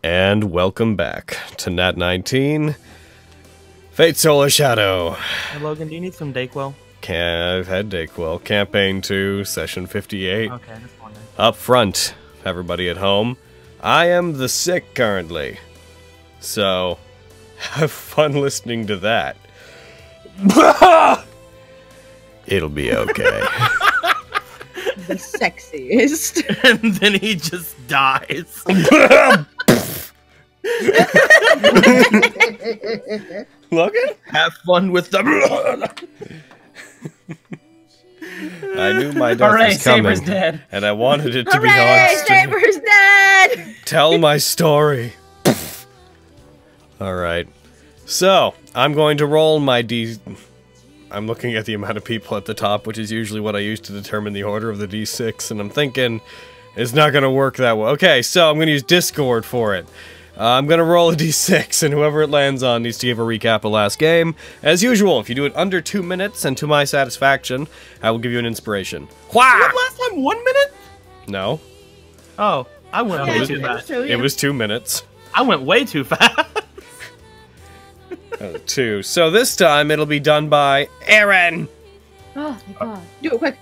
And welcome back to Nat19, Fate Solar Shadow. Hey Logan, do you need some Dayquil? I've had Dayquil. Campaign 2, Session 58. Okay, just wondering. Up front, everybody at home. I am the sick currently, so have fun listening to that. It'll be okay. The sexiest. And then he just dies. Logan? Have fun with the I knew my death Hooray, was coming, Saber's dead. and I wanted it to be Hooray, on stream. Saber's dead! Tell my story. Alright. So, I'm going to roll my I'm looking at the amount of people at the top, which is usually what I use to determine the order of the D6, and I'm thinking it's not going to work that way. Okay, so I'm going to use Discord for it. I'm going to roll a D6, and whoever it lands on needs to give a recap of last game. As usual, if you do it under 2 minutes, and to my satisfaction, I will give you an inspiration. Wha! What, last time 1 minute? No. Oh, I went way was- too fast. It was 2 minutes. I went way too fast. 2. So this time, it'll be done by Aaron! Oh my god. Do it quick.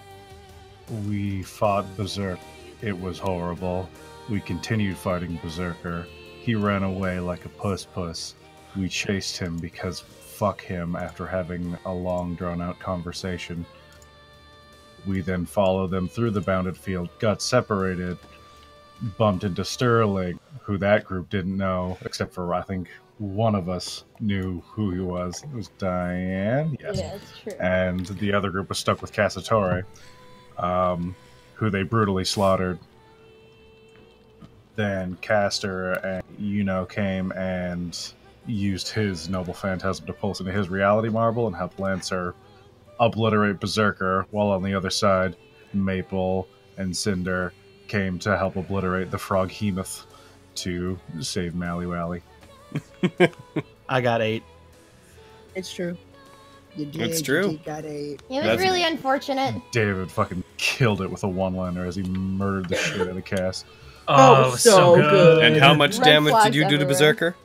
We fought Berserk. It was horrible. We continued fighting Berserker. He ran away like a puss. We chased him because fuck him after having a long drawn-out conversation. We then followed them through the bounded field, got separated, bumped into Stirling, who that group didn't know, except for, I think, one of us knew who he was. It was Diane? Yes. Yeah, it's true. And the other group was stuck with Cassatore, who they brutally slaughtered. Then Castor and came and used his Noble Phantasm to pulse into his reality marble and helped Lancer obliterate Berserker, while on the other side, Maple and Cinder came to help obliterate the Froghemoth to save Mallywally. I got 8. It's true. You did. It's true. You got 8. It was That's- really unfortunate. David fucking killed it with a one-liner as he murdered the shit out of Cass. Oh, so good. And how much Red damage did flags you do to everywhere. Berserker?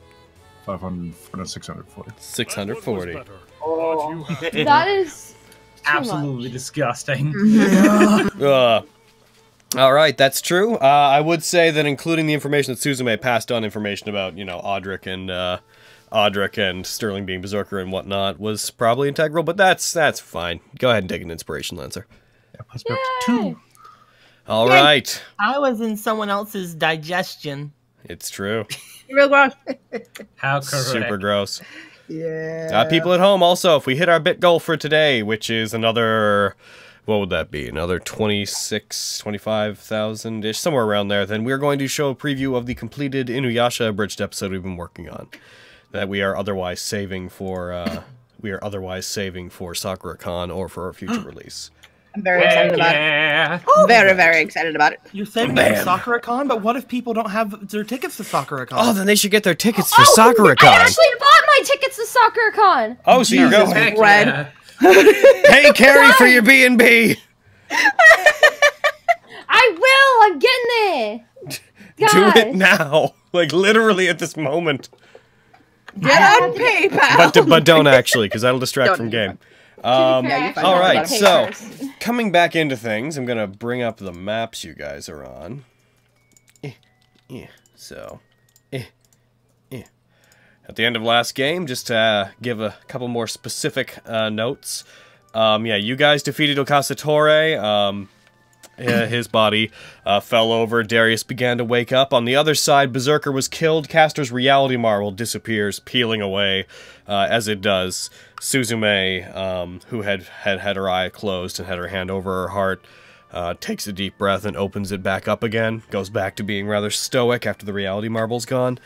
640. 640. Oh. That is too Absolutely much. disgusting. Alright, that's true. I would say that including the information that Suzume passed on information about, Audric and Stirling being Berserker and whatnot was probably integral, but that's fine. Go ahead and take an inspiration, Lancer. Yeah, plus we have 2. Alright. I was in someone else's digestion. It's true. Real gross. How correct. Super gross. Yeah. People at home, also, if we hit our bit goal for today, which is another... What would that be? Another 25,000-ish, somewhere around there. Then we're going to show a preview of the completed Inuyasha abridged episode we've been working on. That we are otherwise saving for, Sakura-Con or for our future release. I'm very excited about it. Yeah. Very, very excited about it. You're saving it for Sakura-Con, but what if people don't have their tickets to Sakura-Con? Oh, then they should get their tickets for I Sakura-Con. actually bought my tickets to Sakura-Con. Oh, so you're Jesus going. Red. Pay Carrie for your B&B. I will. I'm getting there. Do it Guys. now. Like, literally at this moment. Get on PayPal. But don't actually, because that'll distract Don't from do game. Yeah, you find out Alright, about it. so, coming back into things, I'm gonna bring up the maps you guys are on. At the end of last game, just to give a couple more specific notes. Yeah, you guys defeated Okasatore. His body fell over. Darius began to wake up. On the other side, Berserker was killed. Castor's reality marble disappears, peeling away as it does. Suzume, who had her eye closed and had her hand over her heart, takes a deep breath and opens it back up again. Goes back to being rather stoic after the reality marble's gone.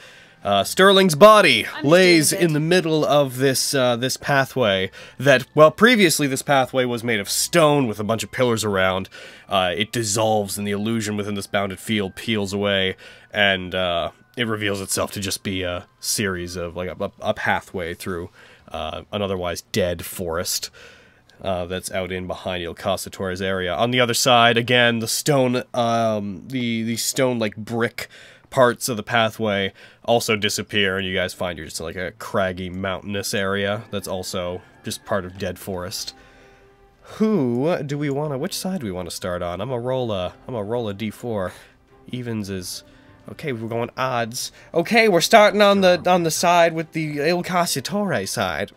Stirling's body lays in the middle of this this pathway that, well, previously this pathway was made of stone with a bunch of pillars around. It dissolves and the illusion within this bounded field peels away, and it reveals itself to just be a series of, like, a pathway through an otherwise dead forest. That's out in behind Il Casatore's area. On the other side, again, the stone, the stone, like, brick parts of the pathway also disappear, and you guys find you're just in like a craggy, mountainous area that's also just part of dead forest. Who do we want to? Which side do we want to start on? I'm gonna roll a d4. Evens is okay. We're going odds. Okay, we're starting on the side with the Il Cassatore side.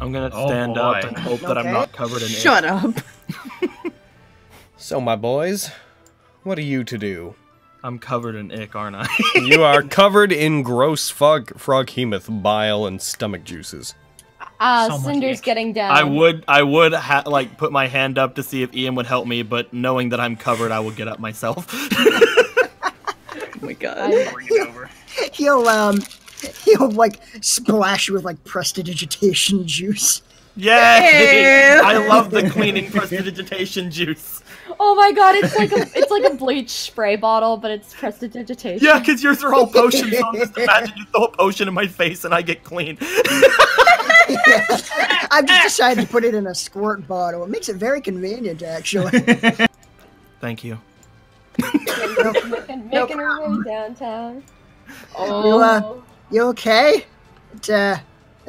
I'm gonna stand up and hope that I'm not covered in ink. Shut up. So, my boys, what are you to do? I'm covered in ick, aren't I? You are covered in gross frog hemoth, bile, and stomach juices. Cinder's getting down. I would like put my hand up to see if Ian would help me, but knowing that I'm covered, I will get up myself. Oh my god. He'll like splash you with like prestidigitation juice. Yay! I love the cleaning prestidigitation juice. Oh my god, it's like a bleach spray bottle, but it's prestidigitation. Yeah, because yours are all potions, so just imagine you throw a potion in my face and I get clean. I've just decided to put it in a squirt bottle. It makes it very convenient, actually. Thank you. Making her way downtown. Oh. You okay? It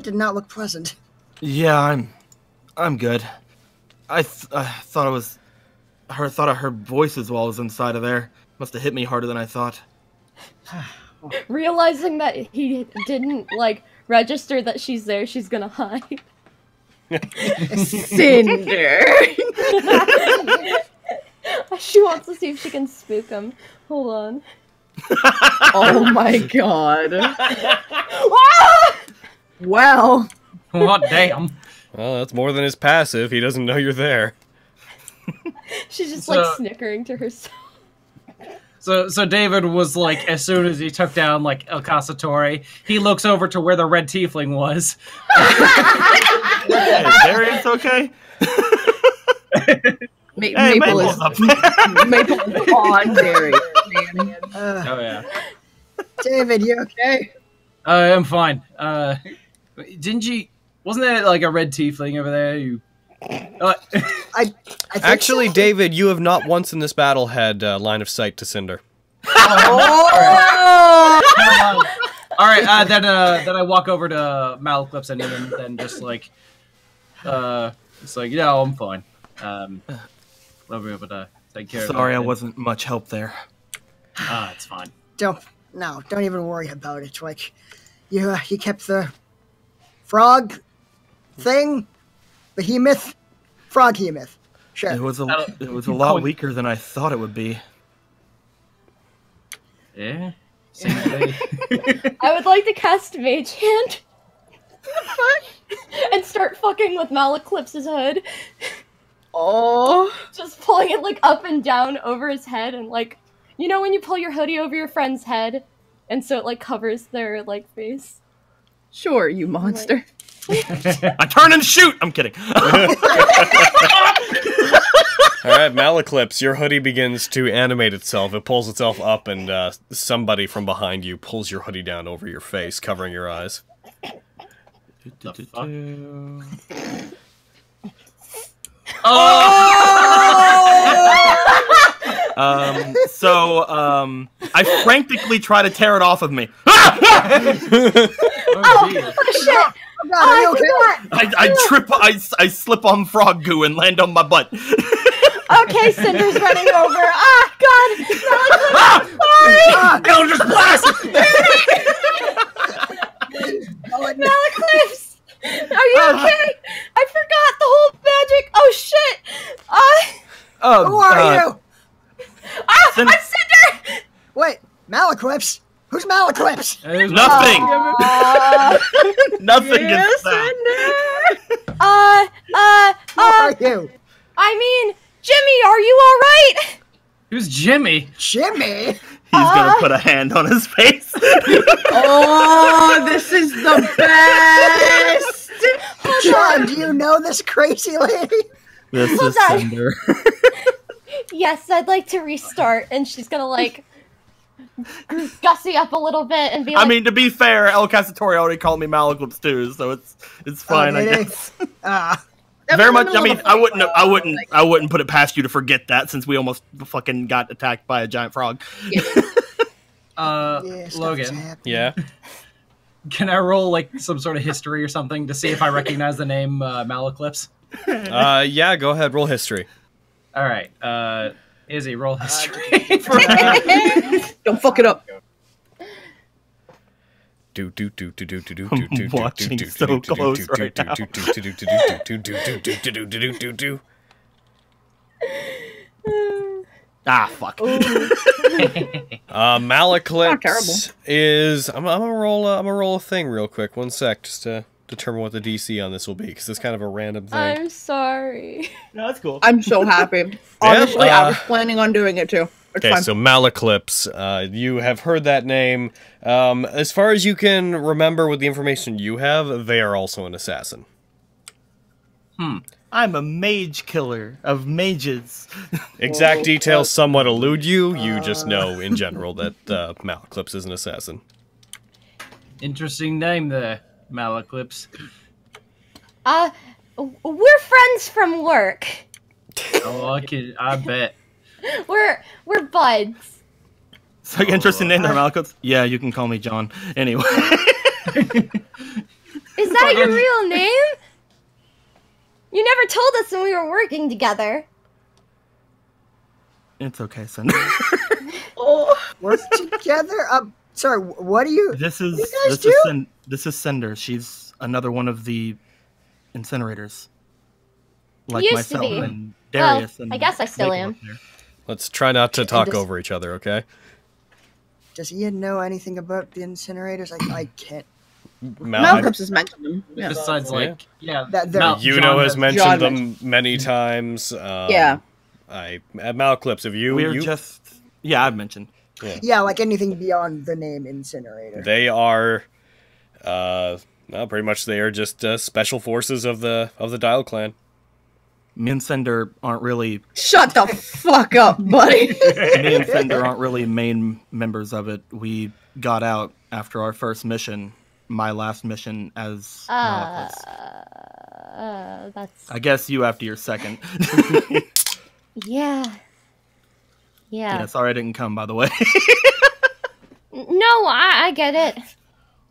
did not look pleasant. Yeah, I'm good. I thought I heard voices while I was inside of there. Must have hit me harder than I thought. Realizing that he didn't like register that she's there, she's gonna hide. Cinder. She wants to see if she can spook him. Hold on. Oh my god. Well. What damn? Well, that's more than his passive. He doesn't know you're there. She's just like snickering to herself. So David was like, as soon as he took down like El Cassatore, he looks over to where the red tiefling was. Hey, Darius, okay? Maple is on Darius. Oh yeah. David, you okay? I'm fine. Wasn't there like a red tiefling over there? I think Actually, so. David, you have not once in this battle had line of sight to Cinder. All right. Then I walk over to Malaclips and then just like, it's like, yeah, I'm fine. I'll be able to take care of it. Sorry, I wasn't much help there. It's fine. Don't even worry about it. Like, you kept the frog thing, behemoth, frog hemoth. Sure. It was a lot weaker than I thought it would be. Yeah. I would like to cast Mage Hand and start fucking with Malaclips's head. Oh. Just pulling it like up and down over his head, and like, you know when you pull your hoodie over your friend's head and so it like covers their like face? Sure, you monster. I turn and shoot! I'm kidding. Alright, Malaclips, your hoodie begins to animate itself. It pulls itself up, and somebody from behind you pulls your hoodie down over your face, covering your eyes. I frantically try to tear it off of me. Shit! I trip, I slip on frog goo and land on my butt. Okay, Cinder's running over. Ah, God! Malaclips! Eldritch Blast! Malaclips! Are you okay? I forgot the whole magic. Oh shit! Who are you? I'm Cinder! Wait, Malaclips? Who's Malaclips? Nothing. Nothing is that. Who are you? I mean, Jimmy, are you alright? Who's Jimmy? Jimmy? He's gonna put a hand on his face. Oh, this is the best! John, do you know this crazy lady? This Hold is on. Cinder. Yes, I'd like to restart, and she's gonna like gussy up a little bit and be like, I mean, to be fair, El Cassatore already called me Malaclips too, so it's fine, I did he? guess. Very much. I mean, I wouldn't put it past you to forget that, since we almost fucking got attacked by a giant frog. stuff Logan, happening. Yeah. can I roll like some sort of history or something to see if I recognize the name Malaclips? Yeah, go ahead, roll history. All right, Izzy, roll history. Don't fuck it up. I'm watching so close right now. Ah, fuck. Malaclips is. I'm gonna roll a thing real quick. 1 sec, just to determine what the DC on this will be, because it's kind of a random thing. I'm sorry. No, that's cool. I'm so happy. Honestly, I was planning on doing it too. It's Okay, fine. so Malaclips, you have heard that name. As far as you can remember with the information you have, they are also an assassin. I'm a mage killer of mages. Exact details somewhat elude you. You just know in general that Malaclips is an assassin. Interesting name there, Malaclips. We're friends from work. Oh, I bet. We're buds. It's like interesting name there, Malcolm. Yeah, you can call me John. Anyway. Is that your real name? You never told us when we were working together. It's okay, Cinder. Work together? Sorry, what are you... This is Cinder. She's another one of the incinerators. Like Used to myself be. and Darius. Well, and I guess I still Jacob am. up there. Let's try not to talk does- over each other, okay? Does Ian know anything about the incinerators? I can't... Malcolm has mentioned him. Yeah. Besides, like, yeah, That- that- Yuno John has mentioned John them many times. Yeah. Malaclips, have you? We're you? just... Yeah, I've mentioned. Yeah, like anything beyond the name incinerator. They are, well, pretty much they are just special forces of the Dial Clan. Me and Cinder aren't really... Shut the fuck up, buddy. Me and Cinder aren't really main members of it. We got out after our first mission. My last mission as Malaclips. That's I guess you after your second. yeah. Yeah, sorry I didn't come, by the way. No, I get it.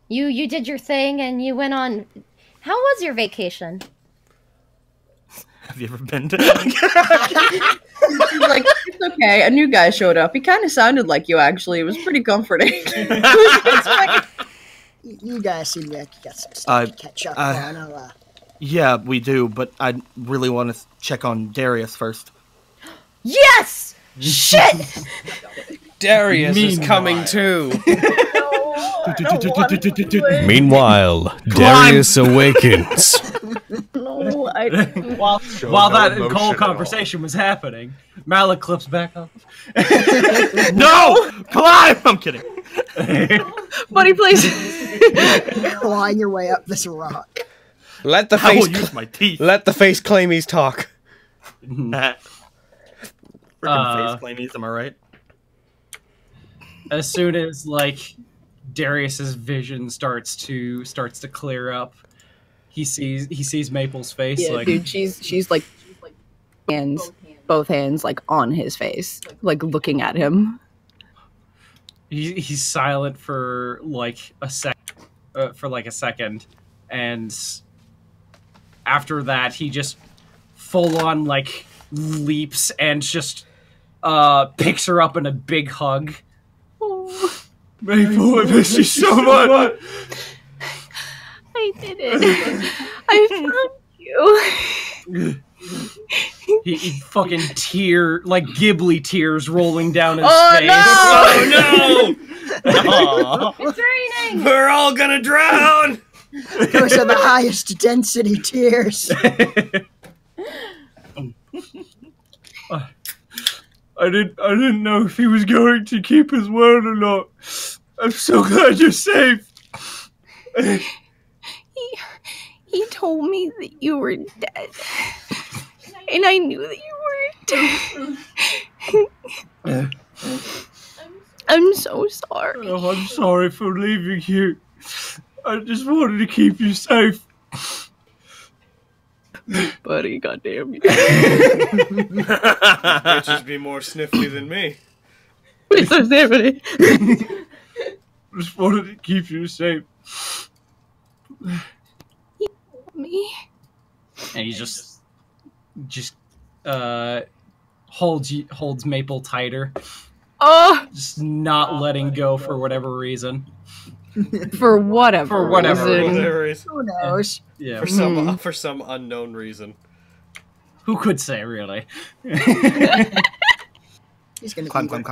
You did your thing and you went on. How was your vacation? Have you ever been to... Like, it's okay. A new guy showed up. He kind of sounded like you, actually. It was pretty comforting. You guys seem like you got some stuff to catch up on. Yeah, we do, but I really want to check on Darius first. Yes! Shit! Darius is coming Meanwhile. too. Meanwhile, Darius awakens. No, While that whole conversation was happening, Malaclips back up. No! Climb! I'm kidding. buddy, please. Clawing your way up this rock. Let the I will face. use my teeth. Let the face claimies talk. Freaking face claimies, am I right? As soon as like Darius's vision starts to clear up, he sees Maple's face. Yeah, like, dude, she's like both hands like on his face, like looking at him. he's silent for like a second, and after that he just full on like leaps and just picks her up in a big hug. Oh, Maple, I miss you so much. I did it. I found you. He fucking like Ghibli tears rolling down his Oh, face. no! Oh no! It's raining! We're all gonna drown. Those are the highest density tears. I didn't know if he was going to keep his word or not. I'm so glad you're safe. He told me that you were dead, and I knew that you were dead. I'm so sorry. Oh, I'm sorry for leaving you. I just wanted to keep you safe. Buddy, goddamn you. Bitches be more sniffly than me. It's so sniffly. just wanted to keep you safe. Me. And he just holds Maple tighter, Oh, just not letting go for whatever reason. for whatever. For whatever reason. Who knows? Yeah, For some unknown reason. who could say really? He's gonna Climb. be there.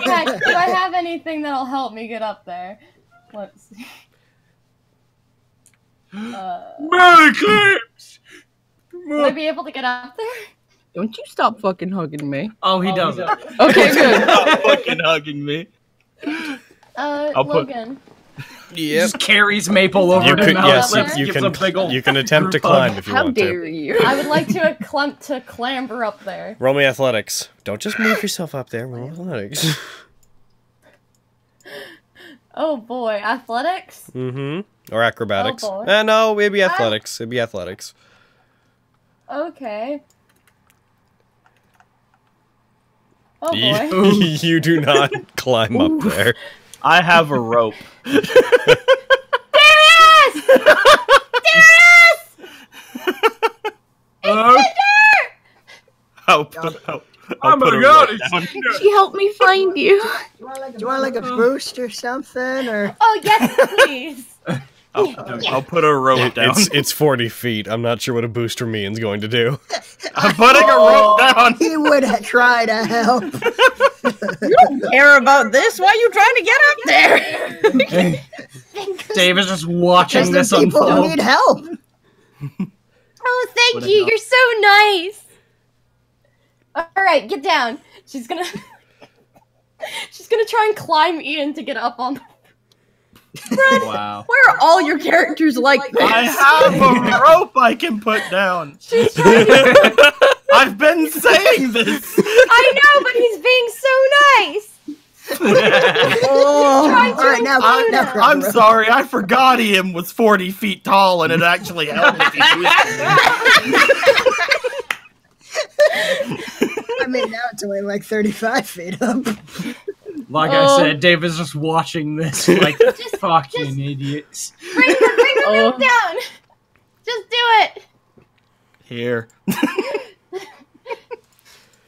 Yeah, do I have anything that'll help me get up there? Let's see. Merry Clips! Would I be able to get up there? Don't you stop fucking hugging me. Oh, he does. Okay, good. Stop fucking hugging me. put- Logan. Yep. Just carries Maple over You to could, Mount yes, Clips, you gives a big ol' you can attempt to group hug. climb if you How want dare to. you? I would like to clamber up there. Roll me athletics. Don't just move yourself up there. Roll athletics. Oh boy, athletics? Mm-hmm. Or acrobatics. Oh, boy. No, it'd be athletics. It'd be athletics. Okay. Oh boy. You do not climb up there. I have a rope. Darius! I'll put a God, rope down. She helped me find you. Do you want like a boost or something, or? Oh yes, please. I'll put a rope down. It's 40 feet. I'm not sure what a booster mean's going to do. I'm putting a rope down. He would try to help. You don't care about this. Why are you trying to get up there? Dave is just watching Because this the people who unfold. need help. Oh, thank you. You're so nice. All right, get down. She's gonna try and climb Ian to get up on. Wow. Where are all your characters like this? I have a rope I can put down. I've been saying this. I know, but he's being so nice. Oh, Trying to all right, now, include now him. grab I'm the rope. sorry, I forgot Ian was 40 feet tall and it actually helped if he twisted me. I mean, now it's only like 35 feet up. Like I said, Dave is just watching this like fucking idiots. Bring the rope down. Just do it. Here.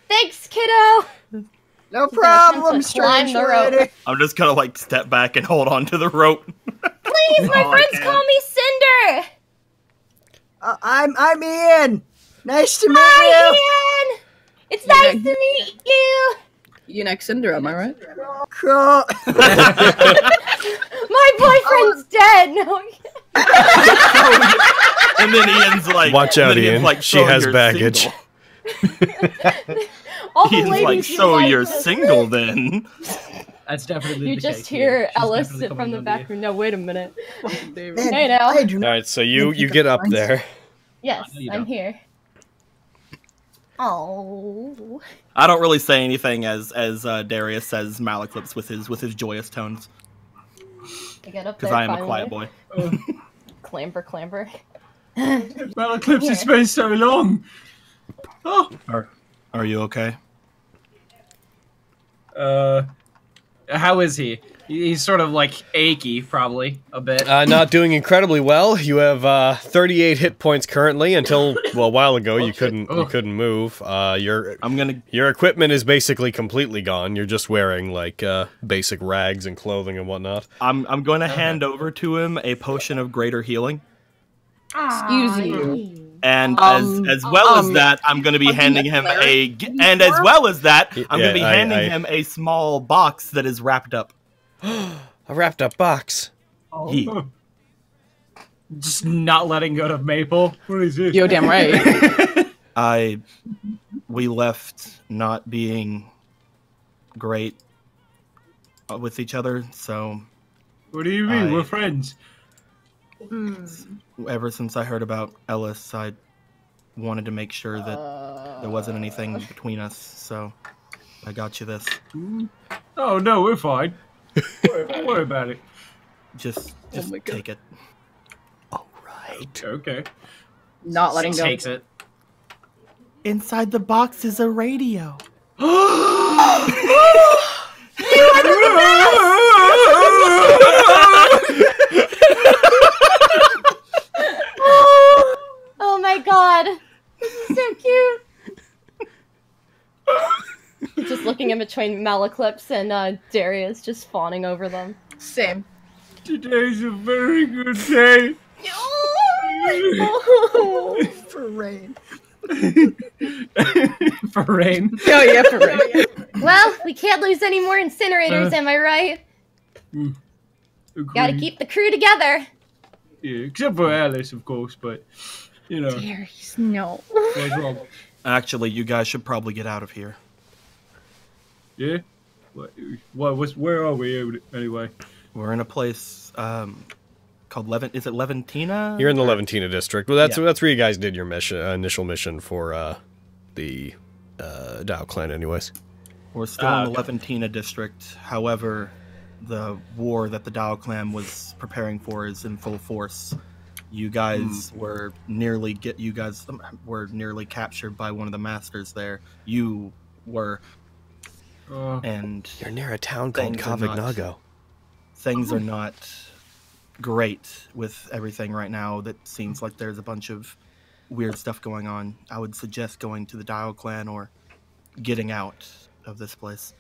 Thanks, kiddo. No problem, Climb strange the rope. lady. I'm just gonna like step back and hold on to the rope. Please, my Oh, I friends can't. call me Cinder. I'm Ian. Nice to meet Hi, you. Ian. It's nice to meet you. You next Cinder, am I right? Cool. My boyfriend's dead. No. And then Ian's like, Watch out, and then Ian's Ian. like, She "So has you're baggage." single." All the Ian's ladies like, you so like you're just- single then? That's definitely You the just case hear here. She's Ellis definitely from coming the on back to room. No, wait a minute. Man, Hey, now. I do not Alright, so you get up there. Yes, No, you I'm don't. here. Oh. I don't really say anything as Darius says Malaclips with his joyous tones I get up there because I am finally. a quiet boy. Clamber. Malaclips, it's been so long. Oh. Are you okay? How is he? He's sort of like achy, probably a bit. Not doing incredibly well. You have 38 hit points currently. Until a while ago, you couldn't move. Your equipment is basically completely gone. You're just wearing like basic rags and clothing and whatnot. I'm going to hand over to him a potion of greater healing, Excuse you. and as well as that, I'm going to be handing him him a small box that is wrapped up. A wrapped up box. Yeah. Just not letting go of Maple. What is this? Yo, damn right. We left not being great with each other, so What do you mean? I- We're friends. ever since I heard about Ellis, I wanted to make sure that there wasn't anything between us, so I got you this. Oh no, we're fine. Don't worry about it. Just take it. Okay. Not letting go. Takes it. Inside the box is a radio. just looking in between Malaclips and Darius, just fawning over them. Same. Today's a very good day. For rain. For rain. Oh yeah, for rain. Well, we can't lose any more incinerators, am I right? Gotta keep the crew together. Yeah, except for Alice, of course, but, you know. Darius, no. What's wrong? Actually, you guys should probably get out of here. Yeah? Where are we, anyway? We're in a place called Is it Leventina? You're in the Leventina district. Well, that's where you guys did your mission, initial mission for the Dow clan, anyways. We're still in the Leventina district. However, the war that the Dow clan was preparing for is in full force. You guys were nearly captured by one of the masters there. You were, and you're near a town called Kavignago. Things are not great with everything right now. That seems like there's a bunch of weird stuff going on. I would suggest going to the Dial clan or getting out of this place.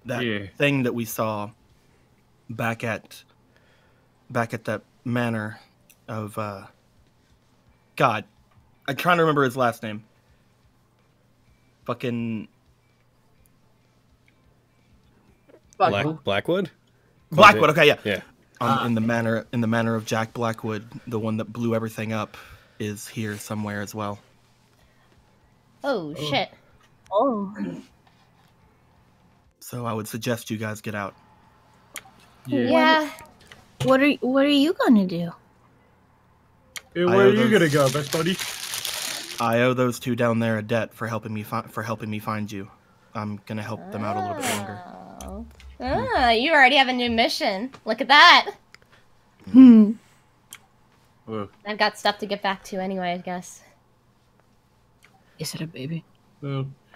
That thing that we saw back at that manor of God, I'm trying to remember his last name. Fucking Blackwood? Blackwood, okay, yeah. Yeah. In the manor of Jack Blackwood, the one that blew everything up, is here somewhere as well. Oh, shit. Oh. So I would suggest you guys get out. Yeah. What are you gonna do? Hey, where are you gonna go, best buddy? I owe those two down there a debt for helping me find you. I'm gonna help them out a little bit longer. Ah, you already have a new mission. Look at that. I've got stuff to get back to anyway, I guess. Is it a baby?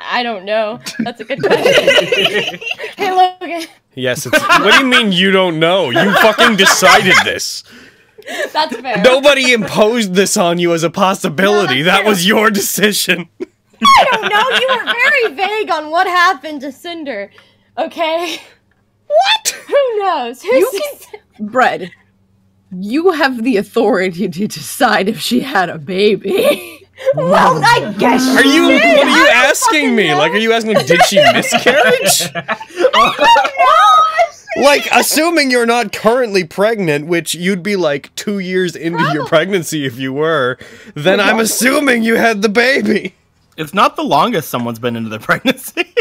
I don't know. That's a good question. Hey, Logan. Yes, it's... What do you mean you don't know? You fucking decided this. That's fair. Nobody imposed this on you as a possibility. That was your decision. I don't know. You were very vague on what happened to Cinder. Okay? What? Who knows? Bread, you have the authority to decide if she had a baby. Well, I guess What are you asking me? Like, are you asking, did she miscarriage? Like, assuming you're not currently pregnant, which you'd be like 2 years into your pregnancy if you were, then I'm assuming you had the baby. It's not the longest someone's been into their pregnancy.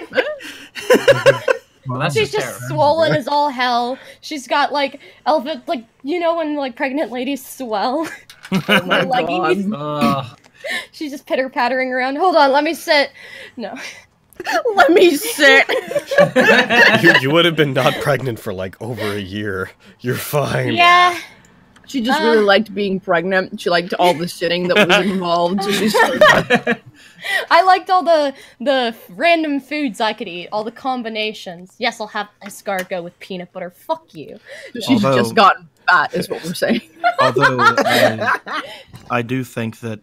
Well, that's She's just swollen as all hell. She's got like elephant, like, you know when like pregnant ladies swell. Oh my leggings. God. She's just pitter pattering around. Hold on, let me sit. No. Let me sit. You would have been not pregnant for like over a year. You're fine. Yeah. She just really liked being pregnant. She liked all the sitting that was involved. I liked all the random foods I could eat, all the combinations. Yes, I'll have escargot with peanut butter. Fuck you. She's just gotten fat, is what we're saying. Although I do think that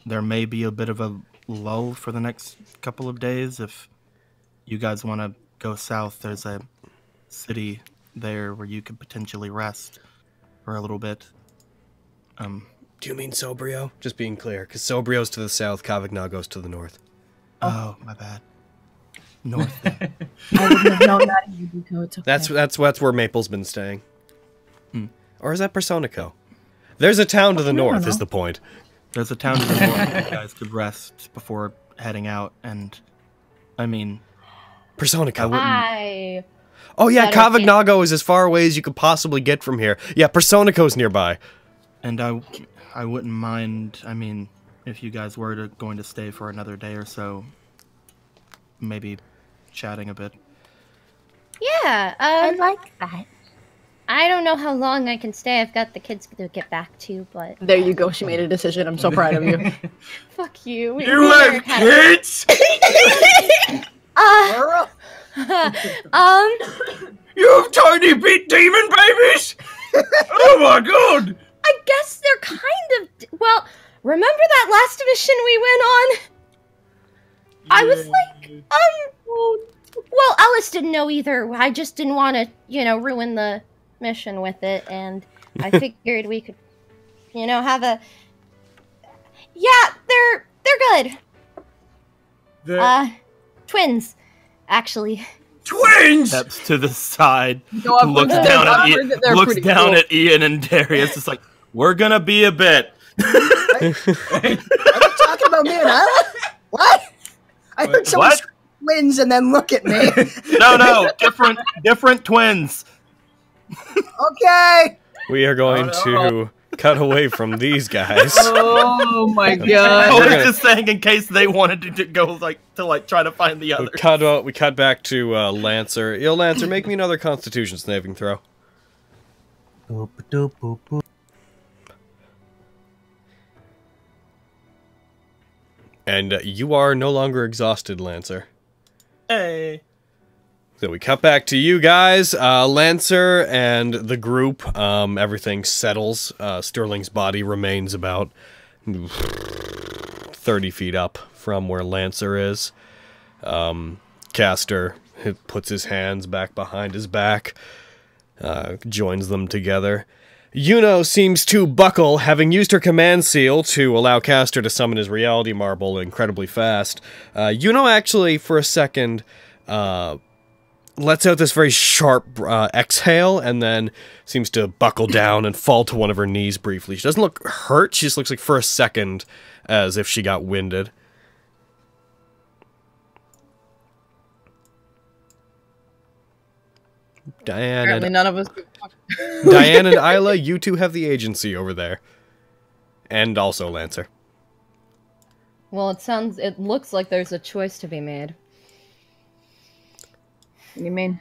there may be a bit of a lull for the next couple of days. If you guys want to go south, there's a city there where you could potentially rest for a little bit. Do you mean Sobrio? Just being clear, because Sobrio's to the south, Kavignago's to the north. Oh, my bad. North. I wouldn't have known that in Yubuko. It's okay. That's where Maple's been staying. Or is that Personico? There's a town to the north, is the point. There's a town to the north where you guys could rest before heading out, and I mean, Personico. Oh yeah, Kavignago is as far away as you could possibly get from here. Yeah, Personico's nearby. And I wouldn't mind, I mean, if you guys were going to stay for another day or so, maybe chatting a bit. Yeah, I like that. I don't know how long I can stay. I've got the kids to get back to, but... There you go. She made a decision. I'm so proud of you. Fuck you. You have kids? You have tiny big demon babies? Oh my god! I guess they're kind of... Well, remember that last mission we went on? I was like, Alice didn't know either. I just didn't want to, ruin the mission with it, and I figured we could, have a... Yeah, they're good. Twins, actually. Twins! Steps to the side, I've looks heard down that they're pretty cool. at Ian and Darius. It's like, we're gonna be a bit. Are you talking about me and Isla? What? I heard someone What? scream twins and then look at me. No, different twins. Okay. We are going to cut away from these guys. Oh my I god. was gonna- just saying in case they wanted to go to try to find the others. We cut back to Lancer. Yo, Lancer, make me another Constitution saving throw. And you are no longer exhausted, Lancer. Hey. So we cut back to you guys, Lancer and the group. Everything settles. Stirling's body remains about 30 feet up from where Lancer is. Caster puts his hands back behind his back, joins them together. Yuno seems to buckle, having used her command seal to allow Caster to summon his reality marble incredibly fast. Yuno actually, for a second, lets out this very sharp exhale, and then seems to buckle down and fall to one of her knees briefly. She doesn't look hurt, she just looks like for a second as if she got winded. Apparently none of us. Diane and Isla, you two have the agency over there. And also Lancer. Well, it looks like there's a choice to be made. What do you mean?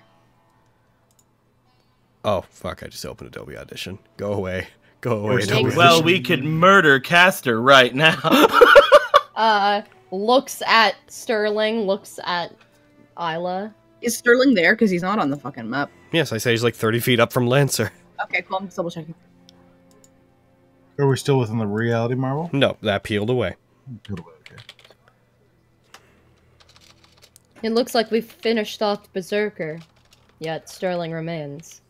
Oh, fuck, I just opened Adobe Audition. Go away. Go away, Adobe Audition. Well, we could murder Caster right now. Looks at Stirling, looks at Isla. Is Stirling there? Because he's not on the fucking map. Yes, I say he's like 30 feet up from Lancer. Okay, cool. I'm just double checking. Are we still within the reality marble? No, that peeled away. Good way, okay. It looks like we've finished off Berserker, yet Stirling remains.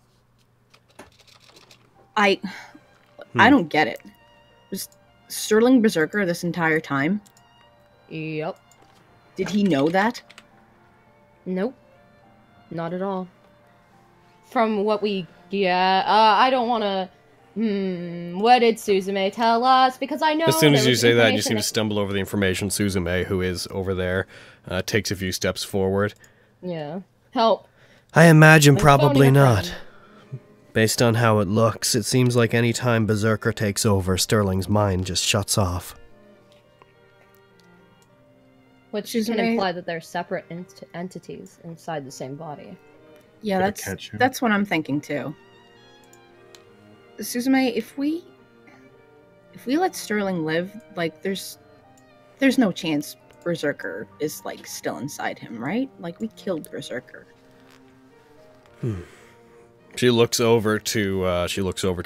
I don't get it. Was Stirling Berserker this entire time? Yep. Did he know that? Nope. Not at all. From what we... Yeah, I don't want to... what did Suzume tell us? Because I know... As soon as there you was say that, you information seem to stumble over the information. Suzume, who is over there, takes a few steps forward. Yeah. Help. I imagine I'm probably phoning a not. friend. Based on how it looks, it seems like any time Berserker takes over, Stirling's mind just shuts off. Which Suzume- can imply that they're separate entities inside the same body. Yeah, Better catch him. that's what I'm thinking too. Suzume, if we let Stirling live, like there's no chance Berserker is like still inside him, right? Like we killed Berserker. She looks over to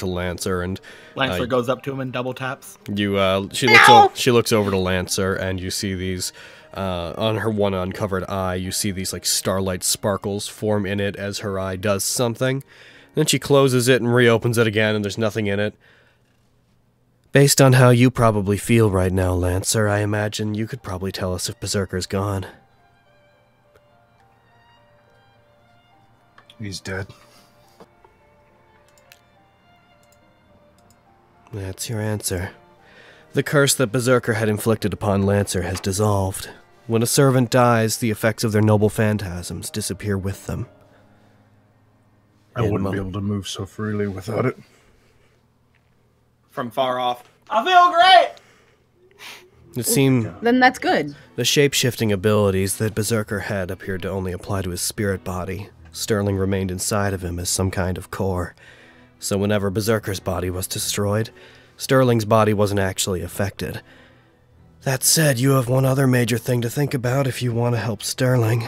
Lancer, and Lancer goes up to him and double taps. she looks over to Lancer, and you see these on her one uncovered eye. You see these like starlight sparkles form in it as her eye does something. Then she closes it and reopens it again, and there's nothing in it. Based on how you probably feel right now, Lancer, I imagine you could probably tell us if Berserker's gone. He's dead. That's your answer. The curse that Berserker had inflicted upon Lancer has dissolved. When a servant dies, the effects of their noble phantasms disappear with them. I wouldn't be able to move so freely without it. From far off. I feel great! It seemed Then that's good. the shape-shifting abilities that Berserker had appeared to only apply to his spirit body. Stirling remained inside of him as some kind of core. So whenever Berserker's body was destroyed, Stirling's body wasn't actually affected. That said, you have one other major thing to think about if you want to help Stirling.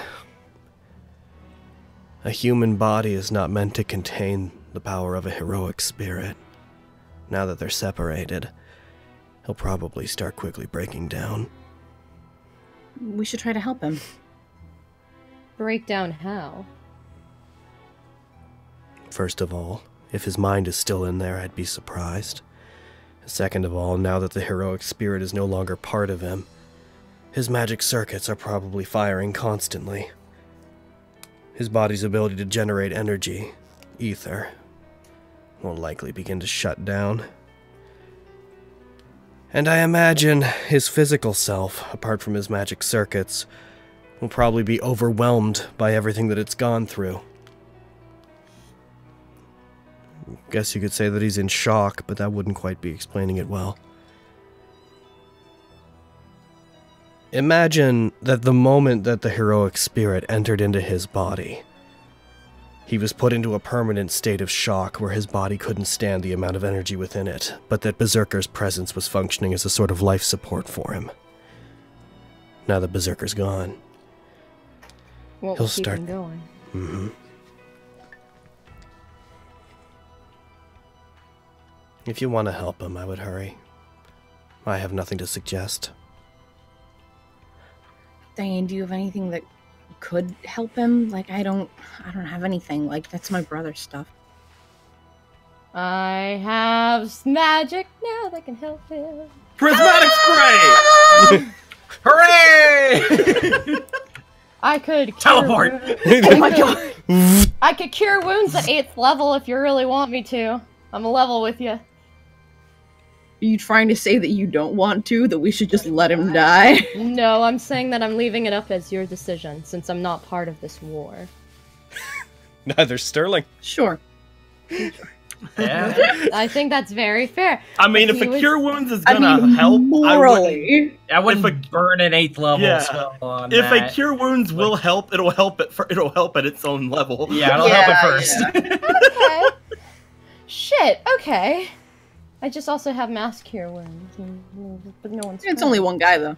A human body is not meant to contain the power of a heroic spirit. Now that they're separated, he'll probably start quickly breaking down. We should try to help him. break down how? First of all, if his mind is still in there, I'd be surprised. Second of all, now that the heroic spirit is no longer part of him, his magic circuits are probably firing constantly. His body's ability to generate energy, ether, will likely begin to shut down. And I imagine his physical self, apart from his magic circuits, will probably be overwhelmed by everything that it's gone through. Guess you could say that he's in shock, but that wouldn't quite be explaining it well. Imagine that the moment that the heroic spirit entered into his body, he was put into a permanent state of shock where his body couldn't stand the amount of energy within it, but that Berserker's presence was functioning as a sort of life support for him. Now that Berserker's gone, He'll start him going. Mm-hmm. If you want to help him, I would hurry. I have nothing to suggest. Diane, do you have anything that could help him? Like, I don't have anything. Like, that's my brother's stuff. I have magic now that can help him. Prismatic spray! Hooray! I could teleport. Oh my god! I could cure wounds at 8th level if you really want me to. I'm a level with you. Are you trying to say that you don't want to? That we should just let him die? No, I'm saying that I'm leaving it up as your decision, since I'm not part of this war. Neither Stirling. Sure. Yeah. I think that's very fair. I mean, if a cure wounds is gonna help, morally, I wouldn't burn an 8th level spell on if that. a cure wounds will help, it'll help at its own level. Yeah, it'll help at first. Okay. Shit, okay. I just also have mass cure wounds, but no one's. It's only one guy though.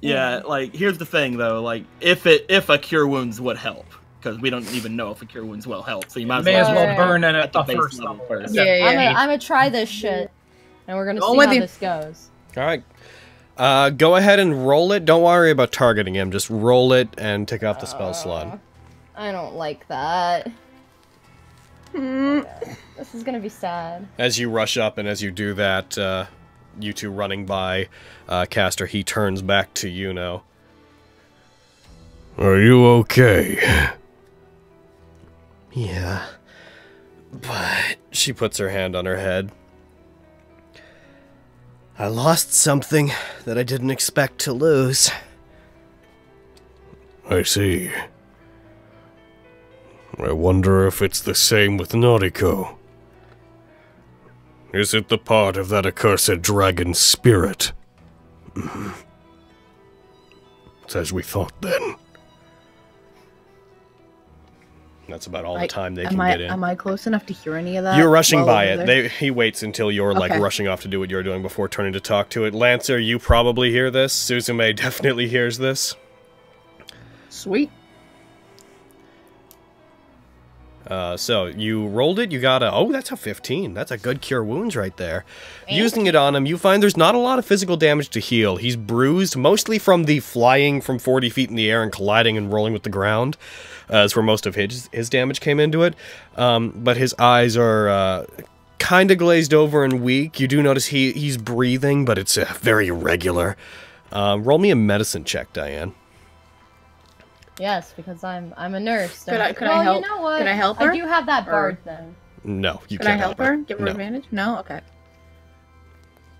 Yeah, like here's the thing though, like if a cure wounds would help, because we don't even know if a cure wounds will help, so you might as well burn it at the at the base first level level. first. Yeah. I'm gonna try this shit, and we're gonna Go see with how you. this goes. Alright. Go ahead and roll it. Don't worry about targeting him. Just roll it and take off the spell slot. I don't like that. Okay. This is gonna be sad. As you rush up and as you do that, you two running by Caster, he turns back to Yuno. Are you okay? Yeah, but She puts her hand on her head. I lost something that I didn't expect to lose. I see. I wonder if it's the same with Noriko. Is it the part of that accursed dragon spirit? It's as we thought then. That's about all the time they can get in. Am I close enough to hear any of that? You're rushing while by over it. there? He waits until you're like Okay. rushing off to do what you're doing before turning to talk to it. Lancer, you probably hear this. Suzume definitely hears this. Sweet. So you rolled it. You got a that's a 15. That's a good cure wounds right there. Using it on him, you find there's not a lot of physical damage to heal. He's bruised mostly from the flying from 40 feet in the air and colliding and rolling with the ground. Is where most of his damage came into it. But his eyes are kind of glazed over and weak. You do notice he's breathing, but it's very irregular. Roll me a medicine check, Diane. Yes, because I'm a nurse. Could I help? You know what? Could I help her? I do have that Or- bard thing. No, you Could can't I help her? Give her No. advantage? No? Okay.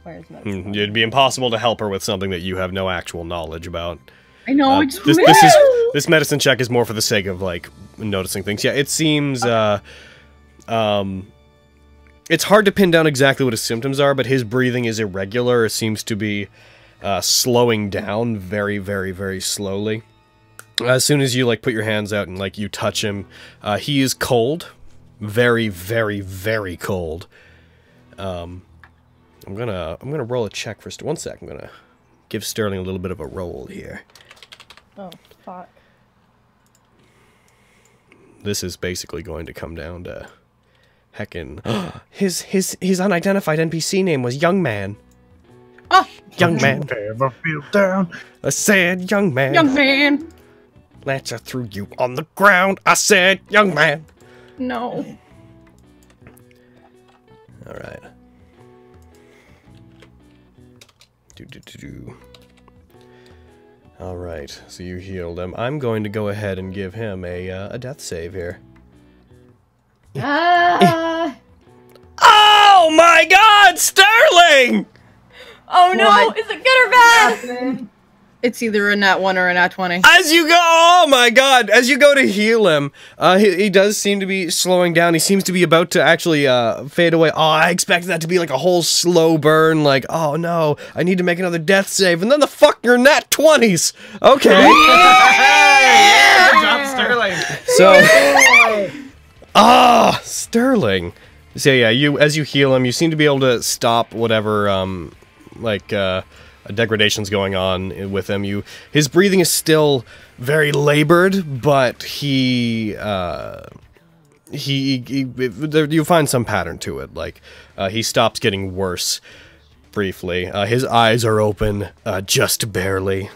Where's medicine? It'd be impossible to help her with something that you have no actual knowledge about. I know, I just This medicine check is more for the sake of like noticing things. Yeah, it seems it's hard to pin down exactly what his symptoms are, but his breathing is irregular. It seems to be slowing down very, very, very slowly. As soon as you like put your hands out and like you touch him, he is cold, very, very, very cold. I'm gonna roll a check for 1 sec. I'm gonna give Stirling a little bit of a roll here. Oh, fuck. This is basically going to come down to heckin' his unidentified NPC name was Young Man. Oh, Young Man. Never feel down. A sad young man. young man. Lancer threw you on the ground. I said, young man. No. All right. All right, so you healed him. I'm going to go ahead and give him a death save here. Oh my God, Stirling! Oh no, What? is it good or bad? It's either a nat 1 or a nat 20. As you go, oh my God, as you go to heal him, he does seem to be slowing down. He seems to be about to actually fade away. Oh, I expected that to be like a whole slow burn, like, oh no, I need to make another death save, and then the fucking nat 20s. Okay. Yeah! Good job, Stirling. So, Stirling. So yeah, as you heal him, you seem to be able to stop whatever, degradation's going on with him. His breathing is still very labored, but you find some pattern to it. Like he stops getting worse briefly. His eyes are open, just barely.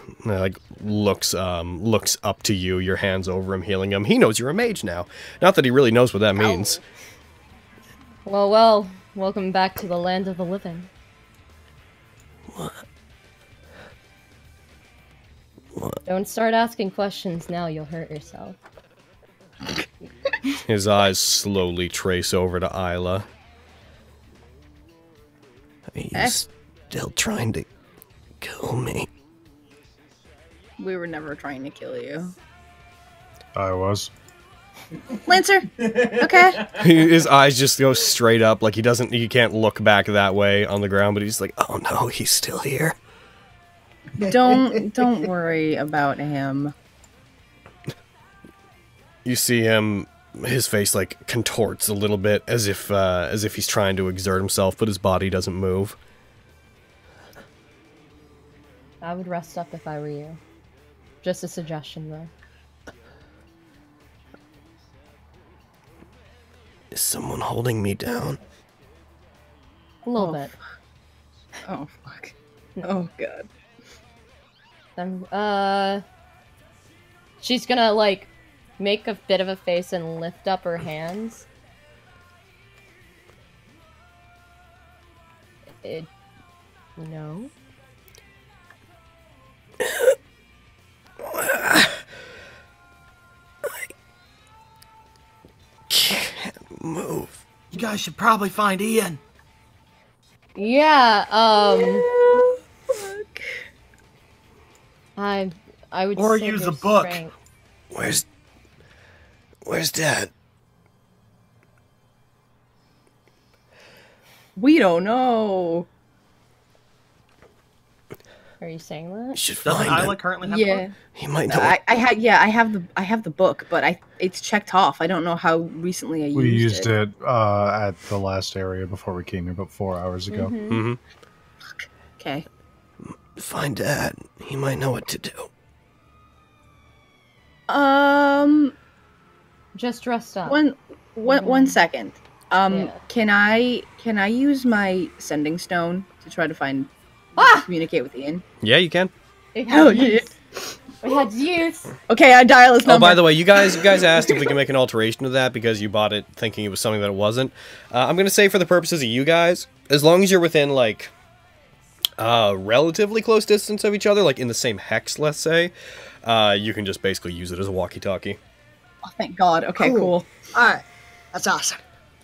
Looks up to you. Your hands over him, healing him. He knows you're a mage now. Not that he really knows what that means. Well, welcome back to the land of the living. What? Don't start asking questions now, you'll hurt yourself. His eyes slowly trace over to Isla. Are you still trying to kill me? We were never trying to kill you. I was. Lancer! Okay. His eyes just go straight up, like he can't look back that way on the ground, but he's like, oh no, he's still here. Don't worry about him. You see him, his face like contorts a little bit as if he's trying to exert himself, but his body doesn't move. I would rest up if I were you. Just a suggestion, though. Is someone holding me down? A little bit. Oh, fuck. Oh, God. Then, she's gonna, like, make a bit of a face and lift up her hands. No. I can't move. You guys should probably find Ian. Yeah, I would Or say use a there's book. strength. Where's Dad? We don't know. Are you saying that? You should Doesn't find Isla him. currently have Yeah. a book? He might know. I have the book, but it's checked off. I don't know how recently I used it. We used it at the last area before we came here about 4 hours ago. Mm-hmm. Okay. Find Dad. He might know what to do. Just rest up. One second. Yeah. Can I use my sending stone to try to communicate with Ian? Yeah, you can. Hell yeah. We had youth. Okay, I dial his Oh, number. by the way, you guys asked if we can make an alteration of that because you bought it thinking it was something that it wasn't. I'm gonna say for the purposes of you guys, as long as you're within like relatively close distance of each other, like in the same hex, let's say, you can just basically use it as a walkie-talkie. Oh, thank God. Okay, cool. Alright. That's awesome.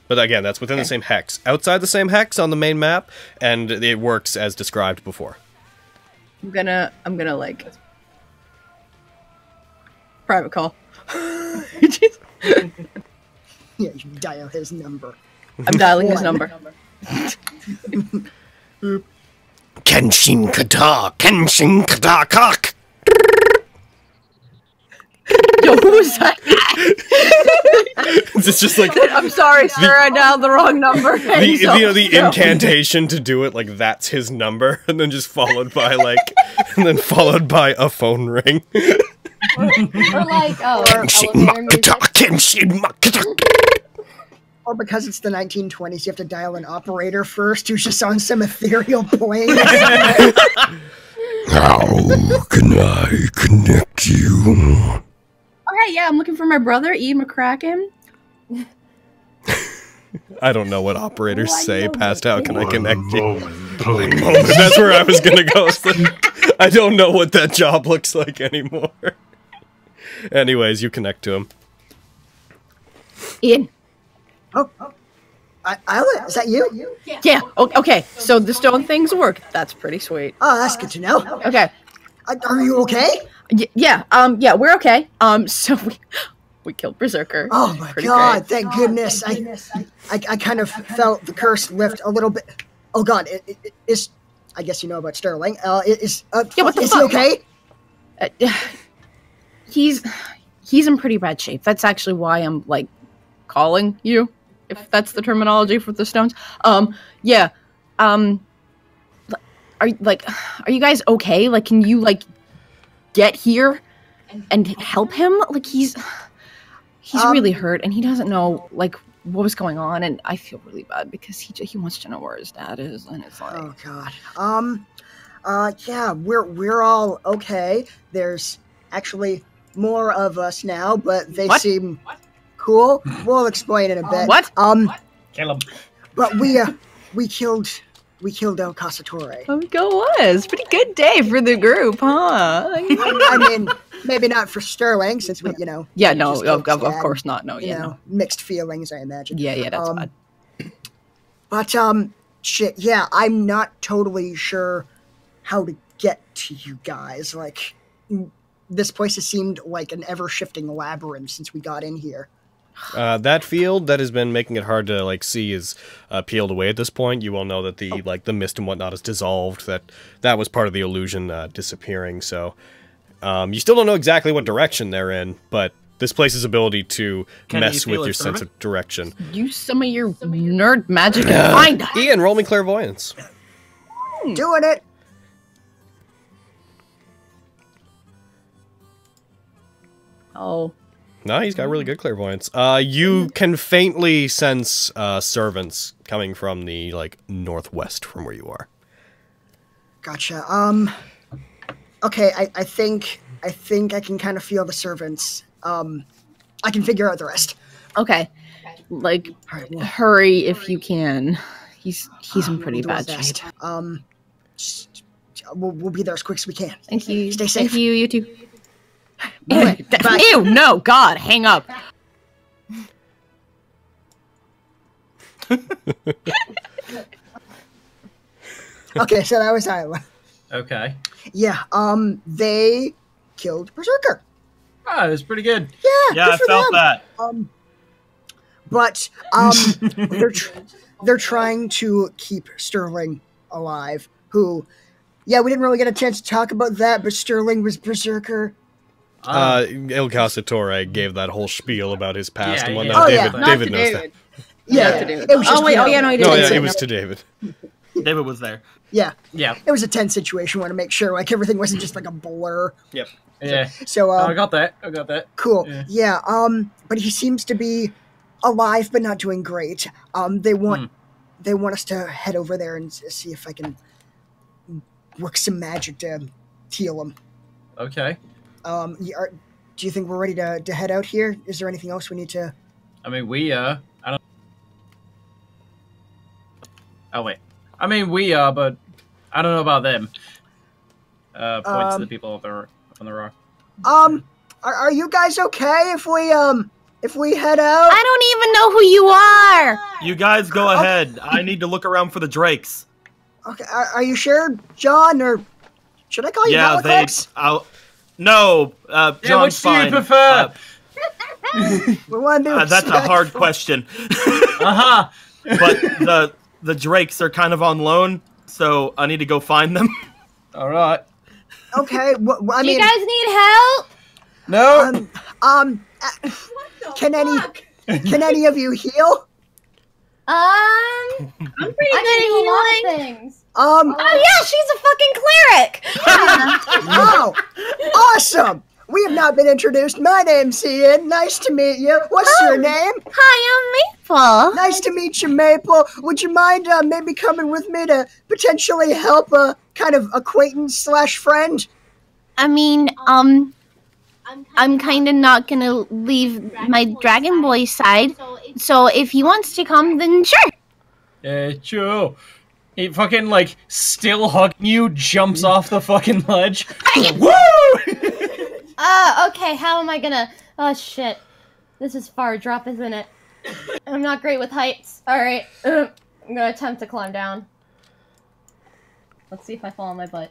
But again, that's within the same hex. Outside the same hex on the main map, and it works as described before. I'm gonna like private call. Yeah, you dial his number. I'm dialing his number. Kenshin Kata cock. Yo, who was that? It's just like I'm sorry, sir. I dialed the wrong number. the incantation to do it, like that's his number, and then just followed by a phone ring. Or like, elevator music. Or because it's the 1920s, you have to dial an operator first who's just on some ethereal plane. How can I connect you? hey, yeah, I'm looking for my brother, Ian McCracken. I don't know what operators say past how can I connect you. Moment, please. That's where I was gonna go. I don't know what that job looks like anymore. Anyways, you connect to him. Ian. Oh, Isla, is that you? Yeah. Okay. So the stone things work. That's pretty sweet. Oh, that's good to know. Okay. Are you okay? Yeah. Yeah. We're okay. So we killed Berserker. Oh my god! Thank goodness. I kind of felt the curse lift a little bit. Oh god! It is. I guess you know about Stirling. Yeah. What the is fuck? he okay? He's in pretty bad shape. That's actually why I'm like calling you, if that's the terminology for the stones. Yeah. Are you guys okay? Like, can you like get here and help him? Like, he's really hurt and he doesn't know like what was going on, and I feel really bad because he wants to know where his dad is, and it's like, oh god. Yeah, we're all okay. There's actually more of us now, but they seem cool. We'll explain in a bit. What? Kill him. But we killed El Casatore. Oh, go was pretty good day for the group, huh? I mean, maybe not for Stirling, since we, Yeah, no, just of killed his dad. course not. No, Mixed feelings, I imagine. Yeah, that's bad. But shit, yeah, I'm not totally sure how to get to you guys. Like, this place has seemed like an ever-shifting labyrinth since we got in here. That field that has been making it hard to like see is peeled away at this point. You all know that the mist and whatnot is dissolved. That was part of the illusion disappearing. So you still don't know exactly what direction they're in, but this place's ability to mess with your sense of direction. Use some of your nerd magic and find us. Ian, roll me clairvoyance. Doing it. Oh. No, he's got really good clairvoyance. You can faintly sense servants coming from the northwest from where you are. Gotcha. Okay, I think I can kind of feel the servants. I can figure out the rest. Okay. Like, hurry if you can. He's in pretty We'll do our bad best. shape. We'll be there as quick as we can. Thank you. Stay safe. Thank you. You too. Bye. Ew! No, God, hang up. Okay, so that was Isla. Okay. Yeah, they killed Berserker. Ah, it was pretty good. Yeah, Yeah, good I for felt them. that. But they're trying to keep Stirling alive. Who, yeah, we didn't really get a chance to talk about that, but Stirling was Berserker. El Casatore gave that whole spiel about his past and yeah. whatnot. Oh, yeah. David knows that. Yeah, David. it was just, Oh, wait, oh, yeah, no, he did. No, yeah, it was to David. David was there. Yeah, Yeah. it was a tense situation. Want to make sure like everything wasn't just like a blur. Yep. Yeah. So I got that. I got that. cool. Yeah. Yeah. But he seems to be alive, but not doing great. They want us to head over there and see if I can work some magic to heal him. Okay. Do you think we're ready to head out here? Is there anything else we need to? I mean, I don't. Oh wait. I mean, but I don't know about them. Points to the people up there on the rock. Are you guys okay if we head out? I don't even know who you are. You guys go ahead. I need to look around for the drakes. Okay. Are you sure, John, or should I call you Malaclips? No, John's which do you fine. prefer? We want to do That's a hard question. Uh-huh. But the drakes are kind of on loan, so I need to go find them. All right. Okay. I Do mean, you guys need help? No. Can any of you heal? I'm pretty good at healing. Things. Oh yeah, she's a fucking cleric. Oh, awesome! We have not been introduced. My name's Ian. Nice to meet you. What's your name? Hi, I'm Maple. Nice to meet you, Maple. Would you mind maybe coming with me to potentially help a kind of acquaintance / friend? I mean, I'm kind of not gonna leave my Dragon Boy's side. So if he wants to come, then sure. Sure. He fucking, like, still hugging you, jumps off the fucking ledge. Woo! Okay, how am I gonna... Oh, shit. This is far drop, isn't it? I'm not great with heights. Alright, I'm gonna attempt to climb down. Let's see if I fall on my butt.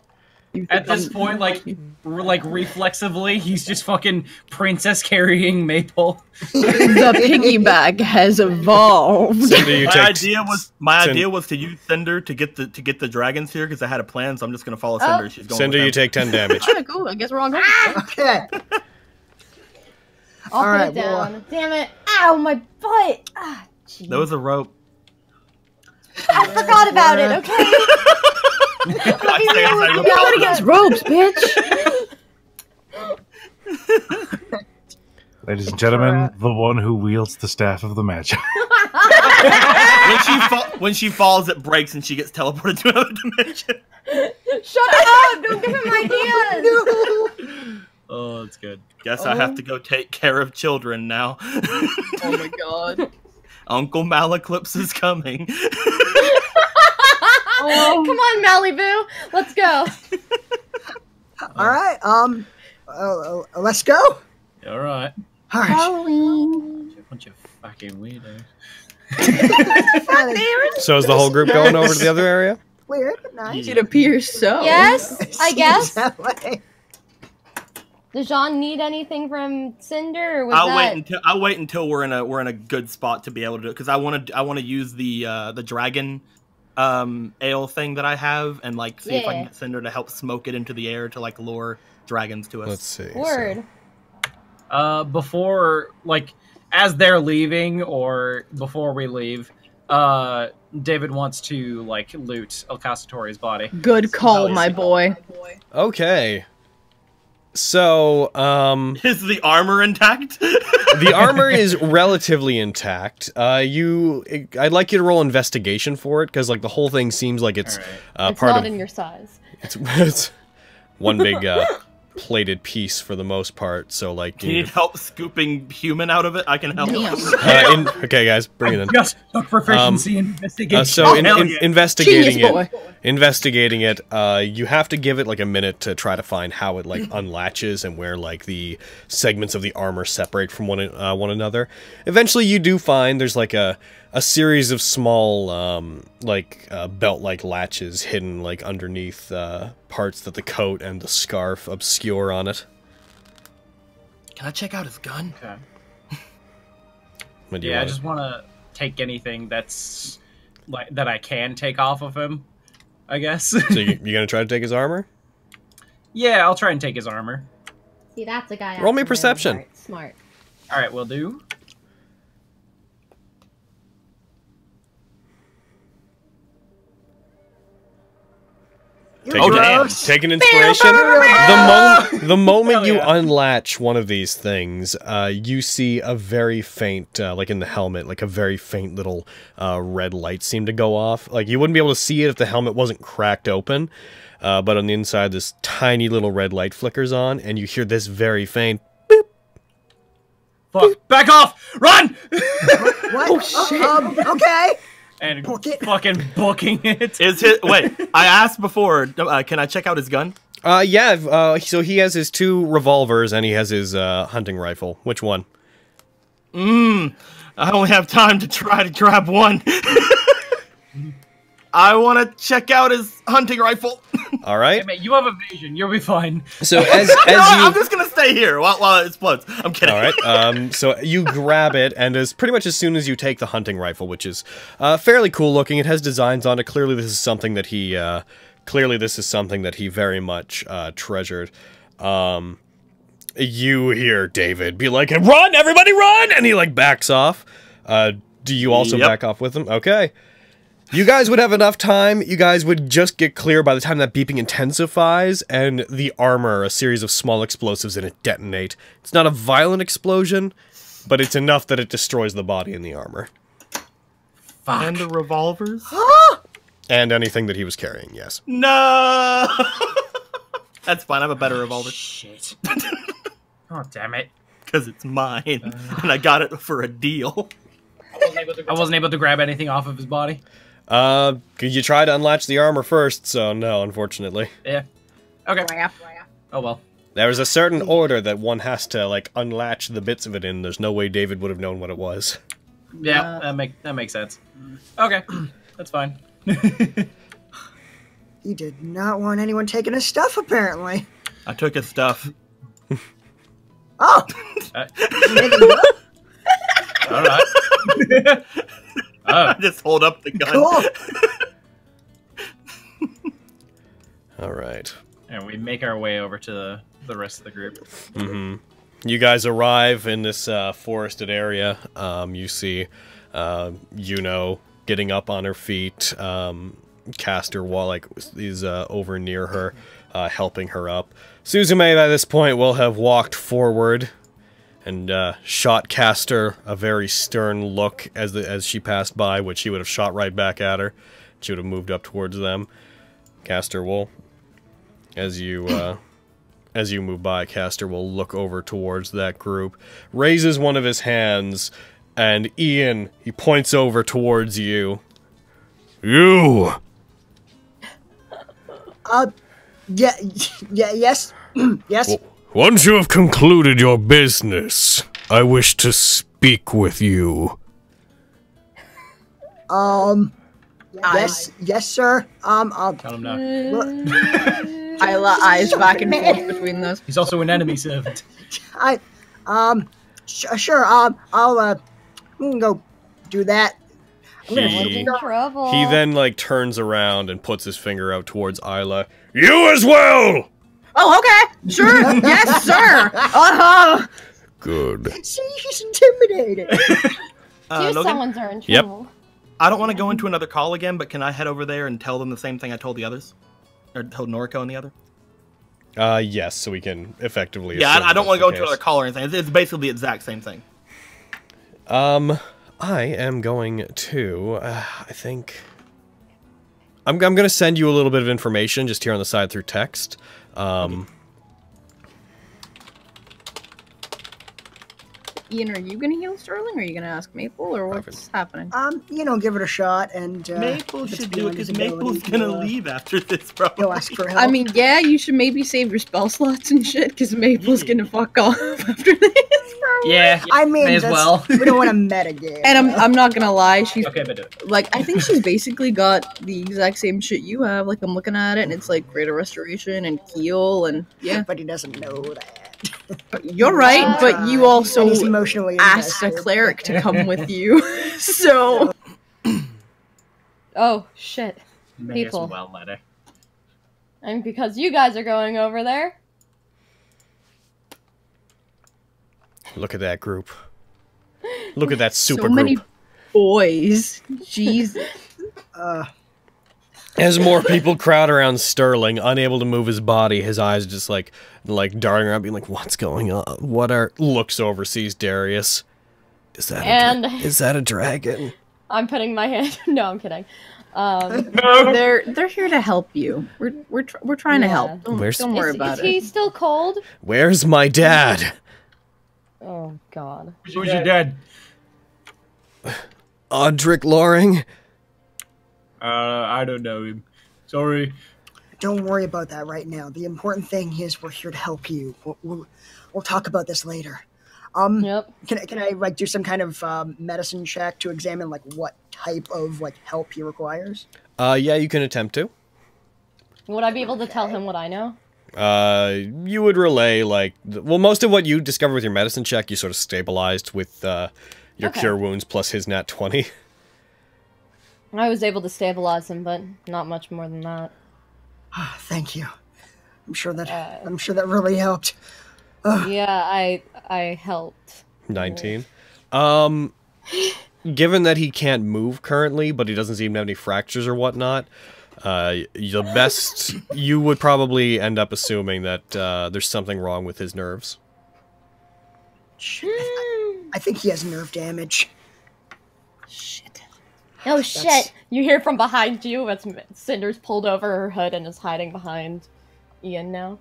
At this point, like reflexively, he's just fucking princess carrying Maple. The piggyback has evolved. Cinder, you My idea was to use Cinder to get the dragons here because I had a plan. So I'm just gonna follow Cinder. She's going. Cinder, you take 10 damage. Alright, cool. I guess we're all going. Okay. I'll put it down. Damn it. Ow, my butt. Ah, jeez. There was a rope. I forgot about it, okay? I'm not against ropes, bitch. Ladies and gentlemen, the one who wields the staff of the magic. When she falls, it breaks and she gets teleported to another dimension. Shut up! Don't give him ideas! Oh, that's good. Guess I have to go take care of children now. Oh my god. Uncle Malaclips is coming. Oh, come on, Malibu. Let's go. All right. Let's go. All right. All right. Halloween. Bunch of fucking weirdos. So is the whole group going over to the other area? Weird, but nice. It appears so. Yes, I Seems guess. that way. Does Jean need anything from Cinder, or was I'll wait until we're in a good spot to be able to do it because I want to use the dragon ale thing that I have and like see if I can get Cinder to help smoke it into the air to like lure dragons to us. Let's see. Word. Before, like, as they're leaving or before we leave, David wants to like loot El Casatore's body. Good call, my boy. Okay. So, is the armor intact? The armor is relatively intact. I'd like you to roll investigation for it, because, like, the whole thing seems like it's, it's part not of... in your size. It's one big, plated piece for the most part, so, like... Do you need help scooping human out of it? I can help. Okay, guys, bring it in. Just took proficiency in investigation. So, investigating it, you have to give it, like, a minute to try to find how it, like, unlatches and where, like, the segments of the armor separate from one another. Eventually, you do find there's, like, a series of small, belt-like latches hidden, like, underneath, parts that the coat and the scarf obscure on it. Can I check out his gun? Okay. Yeah, I just want to take anything that's, like, that I can take off of him, I guess. So you gonna try to take his armor? Yeah, I'll try and take his armor. See, that's a guy. Roll me perception. Smart. All right, we'll do. Take an inspiration. The moment you unlatch one of these things, you see a very faint, like in the helmet, like a very faint little red light seem to go off. Like you wouldn't be able to see it if the helmet wasn't cracked open, but on the inside, this tiny little red light flickers on, and you hear this very faint boop. Fuck! Back off! Run! What? Oh shit! Okay. And fucking booking it. Wait, I asked before, can I check out his gun? Yeah, so he has his 2 revolvers and he has his hunting rifle. Which one? I only have time to try to grab one. I want to check out his hunting rifle. All right. Hey, mate, you have evasion. You'll be fine. So as I'm just gonna stay here while it explodes. I'm kidding. All right. So you grab it, and pretty much as soon as you take the hunting rifle, which is fairly cool looking, it has designs on it. Clearly, this is something that he very much treasured. You hear David be like, "Run, everybody, run!" and he like backs off. Do you also back off with him? Okay. You guys would have enough time. You guys would just get clear by the time that beeping intensifies, and the armor, a series of small explosives, and it detonate. It's not a violent explosion, but it's enough that it destroys the body and the armor. Fuck. And the revolvers? And anything that he was carrying, yes. No! That's fine, I have a better revolver. Shit. Oh, damn it. Because it's mine, and I got it for a deal. I wasn't able to grab anything off of his body. You tried to unlatch the armor first, so no, unfortunately. Yeah. Okay. Oh, well. There was a certain order that one has to, like, unlatch the bits of it in. There's no way David would have known what it was. Yeah, that makes sense. Okay, that's fine. He did not want anyone taking his stuff, apparently. I took his stuff. Oh! All right. I just hold up the gun. Cool. All right. And we make our way over to the rest of the group. You guys arrive in this forested area. You see Yuno getting up on her feet. Caster is over near her, helping her up. Suzume by this point will have walked forward and shot Caster a very stern look as she passed by, which she would have shot right back at her. She would have moved up towards them. Caster will, as you move by, Caster will look over towards that group, raises one of his hands, and Ian, he points over towards you. You! Yes. Yes. Once you have concluded your business, I wish to speak with you. Yes, sure. Tell him now. Isla eyes back and forth between those. He's also an enemy servant. Sure. I'll go do that. He Trouble. then, like, turns around and puts his finger out towards Isla. You as well! Oh, okay. Sure. Yes, sir. Uh-huh. Good. See, he's intimidated. Two Logan, someone's are in Yep. trouble. I don't want to go into another call again, but can I head over there and tell them the same thing I told the others? Or told Noriko and the other? Yes, so we can effectively... Yeah, I don't want to go into another another call or anything. It's basically the exact same thing. I am going to, I think... I'm going to send you a little bit of information just here on the side through text. Ian, are you gonna heal Sterling, or are you gonna ask Maple, or what's happening? Give it a shot, and Maple if it's should do it, beyond his because Maple's ability gonna leave after this, probably. He'll ask for help. I mean, yeah, you should maybe save your spell slots and shit, because Maple's gonna fuck off after this. Probably. Yeah, I mean, may as well. we don't want to metagame. And I'm not gonna lie, she's Okay, but do it. like, I think she's basically got the exact same shit you have. Like, I'm looking at it, and it's like greater restoration and heal, and yeah. But he doesn't know that. You're right, but you also And he's emotionally asked a invested. cleric to come with you, so. Oh, shit. May People. as well let her. And because you guys are going over there, Look at that group. Look at that super So many group. boys. Jesus. As more people crowd around Stirling, unable to move his body, his eyes just like darting around, being like, "What's going on? What are?" Looks over, sees Darius. Is that Is that a dragon? I'm putting my hand. No, I'm kidding. They're here to help you. We're trying to Yeah. help. Don't worry about Is he it. still cold? Where's my dad? Oh, God. Who's your dad? Audric Loring? I don't know him. Sorry. Don't worry about that right now. The important thing is we're here to help you. We'll talk about this later. Yep. Can I like do some kind of medicine check to examine like what type of like help he requires? Yeah, you can attempt to. Would I be able to tell him what I know? You would relay, like, well, most of what you discover with your medicine check, you sort of stabilized with, your Okay. cure wounds plus his nat 20. I was able to stabilize him, but not much more than that. Thank you. I'm sure that really helped. Yeah, I helped. 19. Given that he can't move currently, but he doesn't seem to have any fractures or whatnot, the best, you would probably end up assuming that, there's something wrong with his nerves. I think he has nerve damage. Shit. Oh shit! You hear from behind you as Cinder's pulled over her hood and is hiding behind Ian now.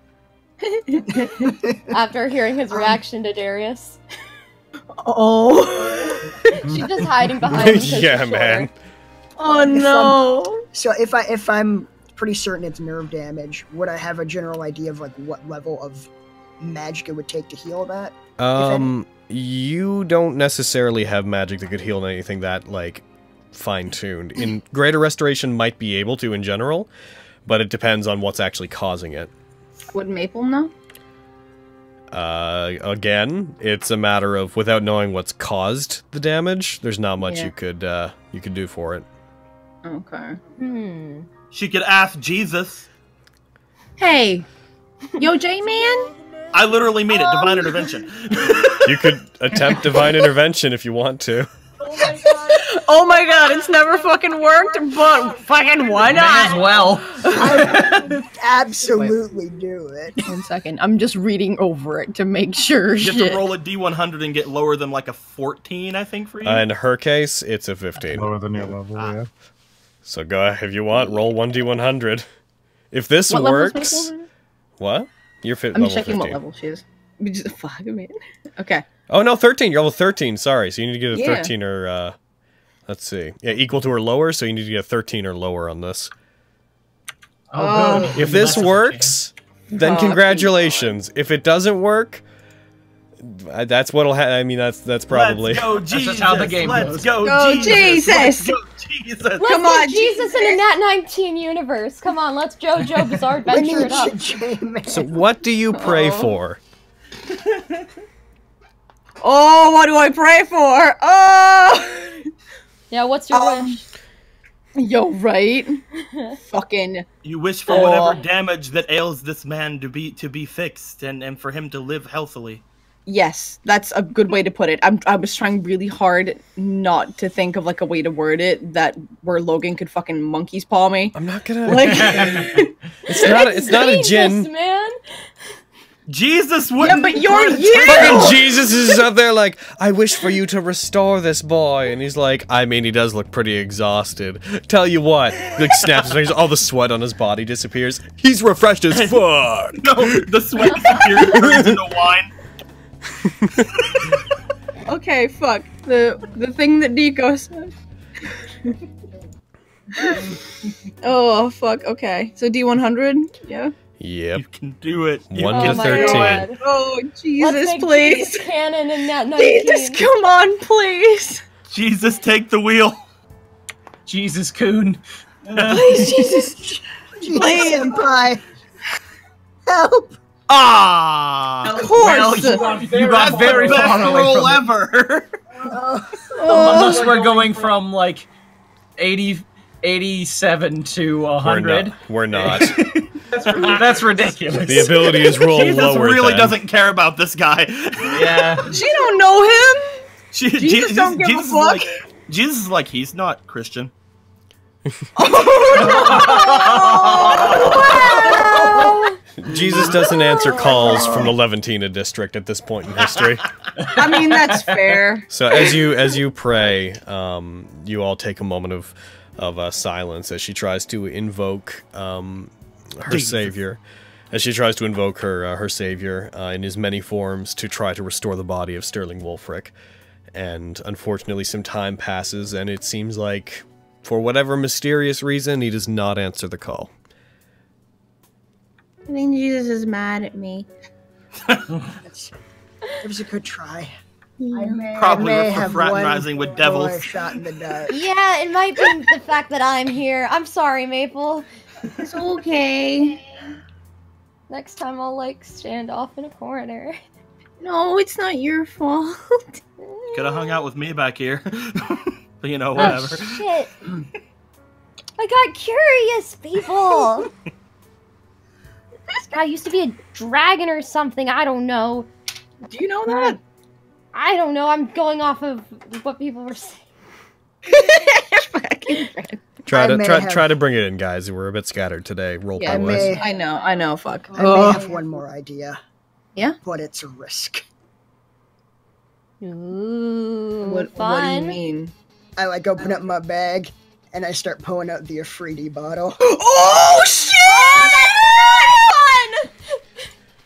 After hearing his reaction to Darius. Oh. She's just hiding behind him. 'Cause Yeah, she's man. shorter. Oh no. So if I'm pretty certain it's nerve damage, would I have a general idea of like what level of magic it would take to heal that? You don't necessarily have magic that could heal anything that, like, fine-tuned. In Greater Restoration might be able to in general, but it depends on what's actually causing it. Would Maple know? Again, it's a matter of, without knowing what's caused the damage, there's not much you could do for it. Okay. She could ask Jesus. Hey, yo, J-Man. I literally mean it. Divine intervention. You could attempt divine intervention if you want to. Oh my god, it's never fucking worked, but fucking why not? May as well. Absolutely do it. 1 second, I'm just reading over it to make sure. You have to roll a D100 and get lower than like a 14, I think, for you. In her case, it's a 15. Lower than your level, yeah. So go ahead, if you want, roll 1D100. If this What level is works... Maple? What? You're I'm level checking 15. what level she is. Fuck, man. Okay. Oh, no, 13. You're level 13, sorry. So you need to get a Yeah. 13 or, let's see. Yeah, equal to or lower, so you need to get a 13 or lower on this. Oh, good. If this works, then congratulations. If it doesn't work, that's what'll happen. I mean, that's probably... Let's go, That's Jesus. just how the game Let's goes. go, Go, Jesus. Let's Jesus. go, Jesus. Let's Come get on, Jesus in a Nat19 universe. Come on, let's JoJo Bizarre We Adventure need it up. J-Man. So what do you pray for? Oh, what do I pray for? Oh! Yeah, what's your wish? Yo, right? Fucking. You wish for whatever damage that ails this man to be fixed and for him to live healthily. Yes, that's a good way to put it. I was trying really hard not to think of like a way to word it that where Logan could fucking monkey's paw me. I'm not gonna... Like, it's not a djinn. Jesus, man. Jesus wouldn't. yeah, but you're you. Fucking Jesus is up there like, I wish for you to restore this boy. And he's like, I mean, he does look pretty exhausted. Tell you what. Like, snaps his fingers, all the sweat on his body disappears. He's refreshed as fuck. No, the sweat turns into wine. Okay, fuck the thing that Nico said. Oh fuck. Okay, so D100. Yeah. Yep. You can do it. 1 to Oh my 13. God. Oh Let's Jesus, make please. Jesus canon in Nat19. Jesus, come on, please. Jesus, take the wheel. Jesus, Coon. Please, Jesus. Please, Senpai. Help. Ah. Of course. Well, you got very Best far away roll from it. ever. Unless we're going from like 87 to 100. We're not. That's ridiculous. The ability is roll Jesus lower really than. doesn't care about this guy. Yeah. She don't know him. Jesus don't give a is fuck. like, Jesus is like, he's not Christian. Jesus doesn't answer calls from the Levantina district at this point in history. I mean, that's fair. So as you pray, you all take a moment of silence as she tries to invoke her savior. As she tries to invoke her savior in his many forms to try to restore the body of Stirling Wulfric. And unfortunately some time passes and it seems like, for whatever mysterious reason, he does not answer the call. I think Jesus is mad at me. It was a good try. Probably I may for have fraternizing one with devils. more shot in the dark. Yeah, it might be the fact that I'm here. I'm sorry, Maple. It's okay. Next time I'll, like, stand off in a corner. No, it's not your fault. Could have hung out with me back here. But you know, whatever. Oh, shit. I got curious, people. This guy used to be a dragon or something. I don't know. Do you know that? I don't know. I'm going off of what people were saying. Try I may to bring it in, guys. We're a bit scattered today. Roleplay Yeah, wise. I know. Fuck. I may have one more idea. Yeah? But it's a risk. Ooh, What do fun. you mean? I like open up my bag and I start pulling out the Afridi bottle. Oh shit! Oh,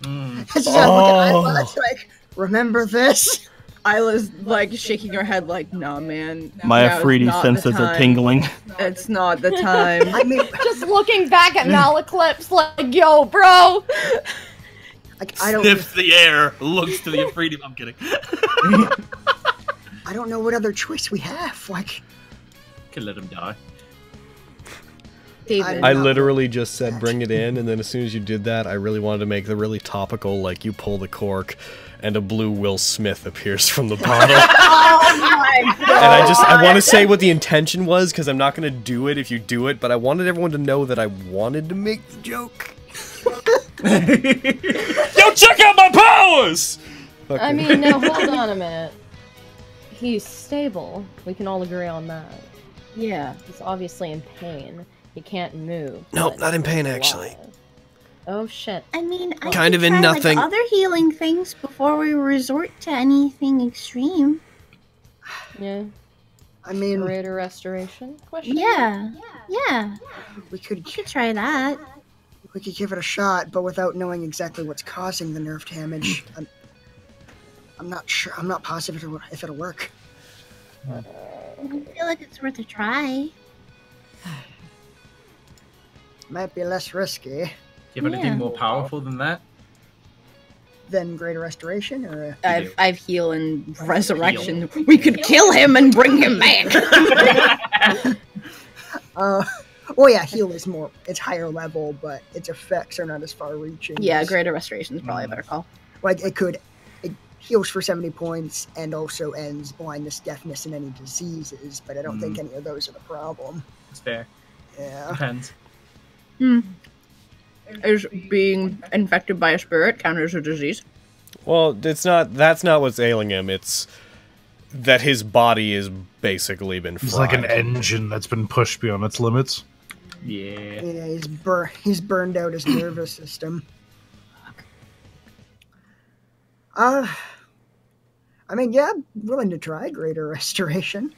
that's fun! It's just Isla's like, remember this? Isla's like shaking her head like, nah, man. My now's Afridi not the senses are time. tingling. It's not the time. I mean, Just looking back at Malaclips like, yo, bro! like, I don't. Sniffs the air, looks to the Afridi. I'm kidding. I don't know what other choice we have. Like, Can let him die. David. I literally just said bring it in, and then as soon as you did that, I really wanted to make the really topical, like you pull the cork, and a blue Will Smith appears from the bottle. Oh my god! And I want to say what the intention was, because I'm not going to do it if you do it, but I wanted everyone to know that I wanted to make the joke. Yo, check out my powers! I mean, now hold on a minute. He's stable. We can all agree on that. Yeah. He's obviously in pain. He can't move. No, but not in pain, he's actually. alive. Oh shit. I mean, I Kind could of in try, nothing. Like, other healing things before we resort to anything extreme. Yeah. I mean, Greater restoration? Question? Yeah. Yeah. we could We could try that. give it a shot, but without knowing exactly what's causing the nerve damage, I'm not sure. I'm not positive if it'll work. I feel like it's worth a try. Might be less risky Do you have anything Yeah. more powerful than that? than greater restoration, or I've heal and resurrection. We could kill him and bring him back. well, yeah, heal is more. It's higher level, but its effects are not as far-reaching. Yeah, as- greater restoration is probably a better call. Like it heals for 70 points and also ends blindness, deafness, and any diseases. But I don't think any of those are the problem. It's fair. Yeah. Depends. Is being infected by a spirit count as a disease? Well, it's not. That's not what's ailing him. It's that his body is basically been fried. It's like an engine that's been pushed beyond its limits. Yeah. Yeah, he's burned out his nervous system. I mean, yeah, I'm willing to try greater restoration.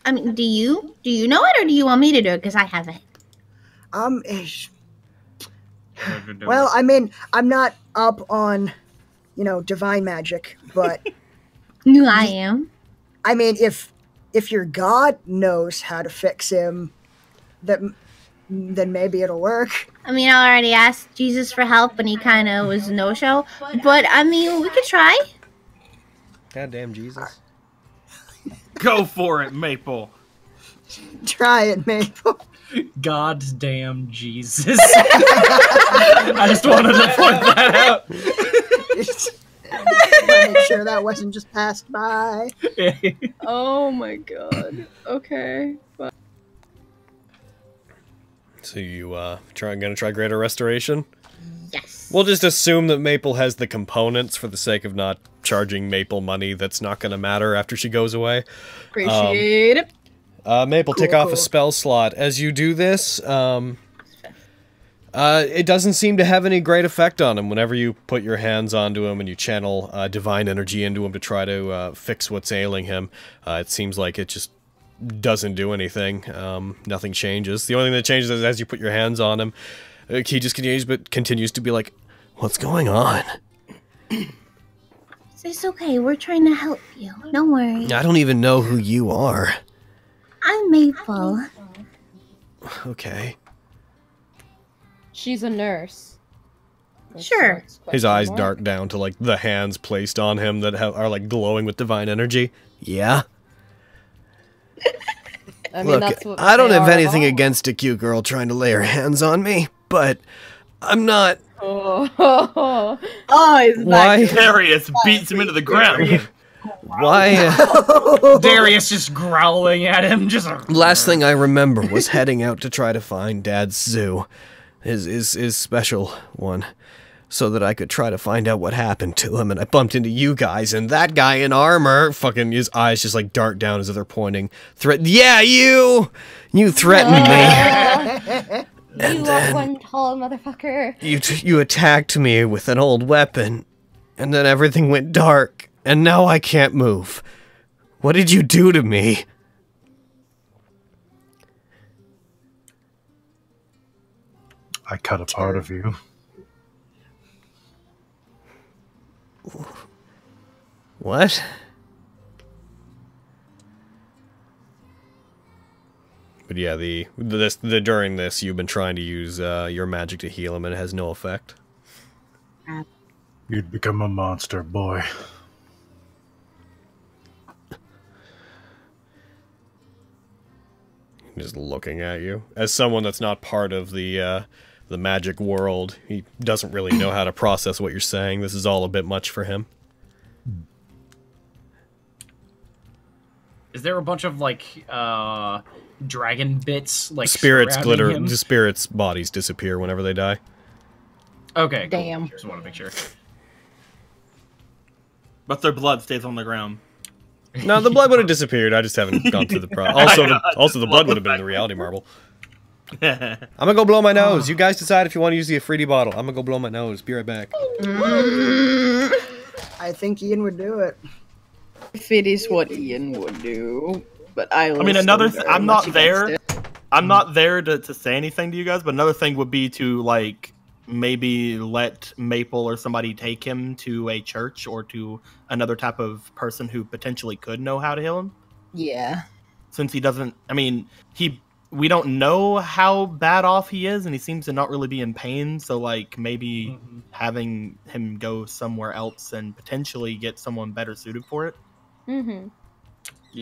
I mean, do you know it, or do you want me to do it? Because I haven't. Well, I mean, I'm not up on, divine magic, but No, I am. I mean, if your god knows how to fix him, then maybe it'll work. I mean, I already asked Jesus for help, and he kind of was no-show. But I mean, we could try. Goddamn Jesus. Go for it, Maple. Try it, Maple. Goddamn Jesus. I just wanted to point that out. Make sure that wasn't just passed by. Oh my god. Okay. So you gonna try greater restoration? Yes. We'll just assume that Maple has the components for the sake of not charging Maple money that's not gonna matter after she goes away. Appreciate it. Maple, tick off a spell slot. As you do this, it doesn't seem to have any great effect on him. Whenever you put your hands onto him and you channel divine energy into him to try to fix what's ailing him, it seems like it just doesn't do anything. Nothing changes. The only thing that changes is as you put your hands on him, he just continues to be like, "What's going on?" It's okay. We're trying to help you. Don't worry. I don't even know who you are. I'm Maple. Okay. She's a nurse. Sure. His eyes dart down to, like, the hands placed on him that are, like, glowing with divine energy. Yeah? I mean, Look, that's what I don't they have are anything all. against a cute girl trying to lay her hands on me, but I'm not... Oh, he's Why? Darius beats him into the ground. Why? Darius just growling at him. Just Last thing I remember was heading out to try to find Dad's zoo. His special one. So that I could try to find out what happened to him, and I bumped into you guys, and that guy in armor, fucking, his eyes just, like, dart down as if they're pointing. Yeah, you! You threatened me. And you then are one tall motherfucker. you attacked me with an old weapon, and then everything went dark, and now I can't move. What did you do to me? I cut a part of you. What? But yeah, during this, you've been trying to use your magic to heal him, and it has no effect. You'd become a monster, boy. Just looking at you. As someone that's not part of the magic world, he doesn't really know how to process what you're saying. This is all a bit much for him. Is there a bunch of, like, dragon bits, like, spirits glitter. him? The spirits' bodies disappear whenever they die. Okay, cool. Damn. Just want to make sure. But their blood stays on the ground. No, the blood would have disappeared. I just haven't gone through the process. Also, the blood would have been in the reality marble. I'm gonna go blow my nose. You guys decide if you want to use the Afridi bottle. I'm gonna go blow my nose. Be right back. I think Ian would do it. If it is what Ian would do, but I mean, I'm not there. I'm not there to say anything to you guys, but another thing would be to, like, maybe let Maple or somebody take him to a church or to another type of person who potentially could know how to heal him. Yeah. Since he doesn't, I mean, we don't know how bad off he is, and he seems to not really be in pain, so, like, maybe having him go somewhere else and potentially get someone better suited for it. Mm-hmm.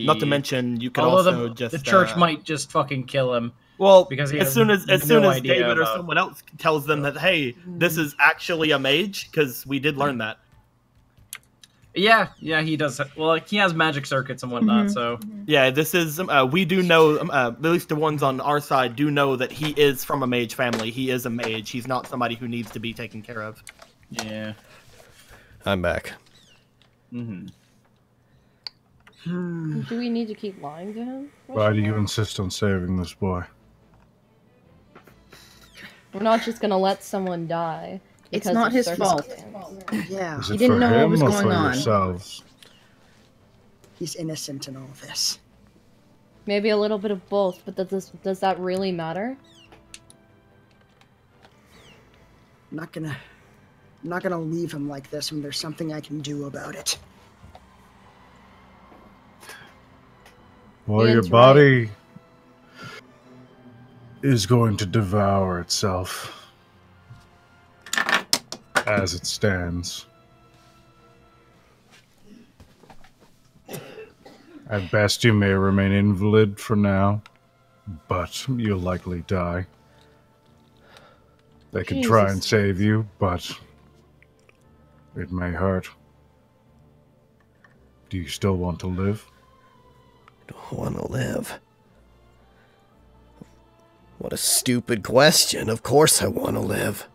Not to mention, you could Although also the church might just fucking kill him. Well, because as soon as David or someone else tells them that, hey, this is actually a mage, because we did learn that. Yeah, he does. Well, he has magic circuits and whatnot, so... Yeah, this is... we do know, at least the ones on our side do know that he is from a mage family. He is a mage. He's not somebody who needs to be taken care of. Yeah. I'm back. Mm-hmm. Do we need to keep lying to him? Why do you insist on saving this boy? We're not just gonna let someone die. It's not his fault. Yeah. Is He it didn't for know what him was or going for on. yourselves? He's innocent in all this. Maybe a little bit of both, but does that really matter? I'm not gonna leave him like this when there's something I can do about it. Well, your Ian's body is going to devour itself as it stands. At best, you may remain invalid for now, but you'll likely die. They can try and save you, but it may hurt. Do you still want to live? Don't want to live. What a stupid question. Of course I want to live.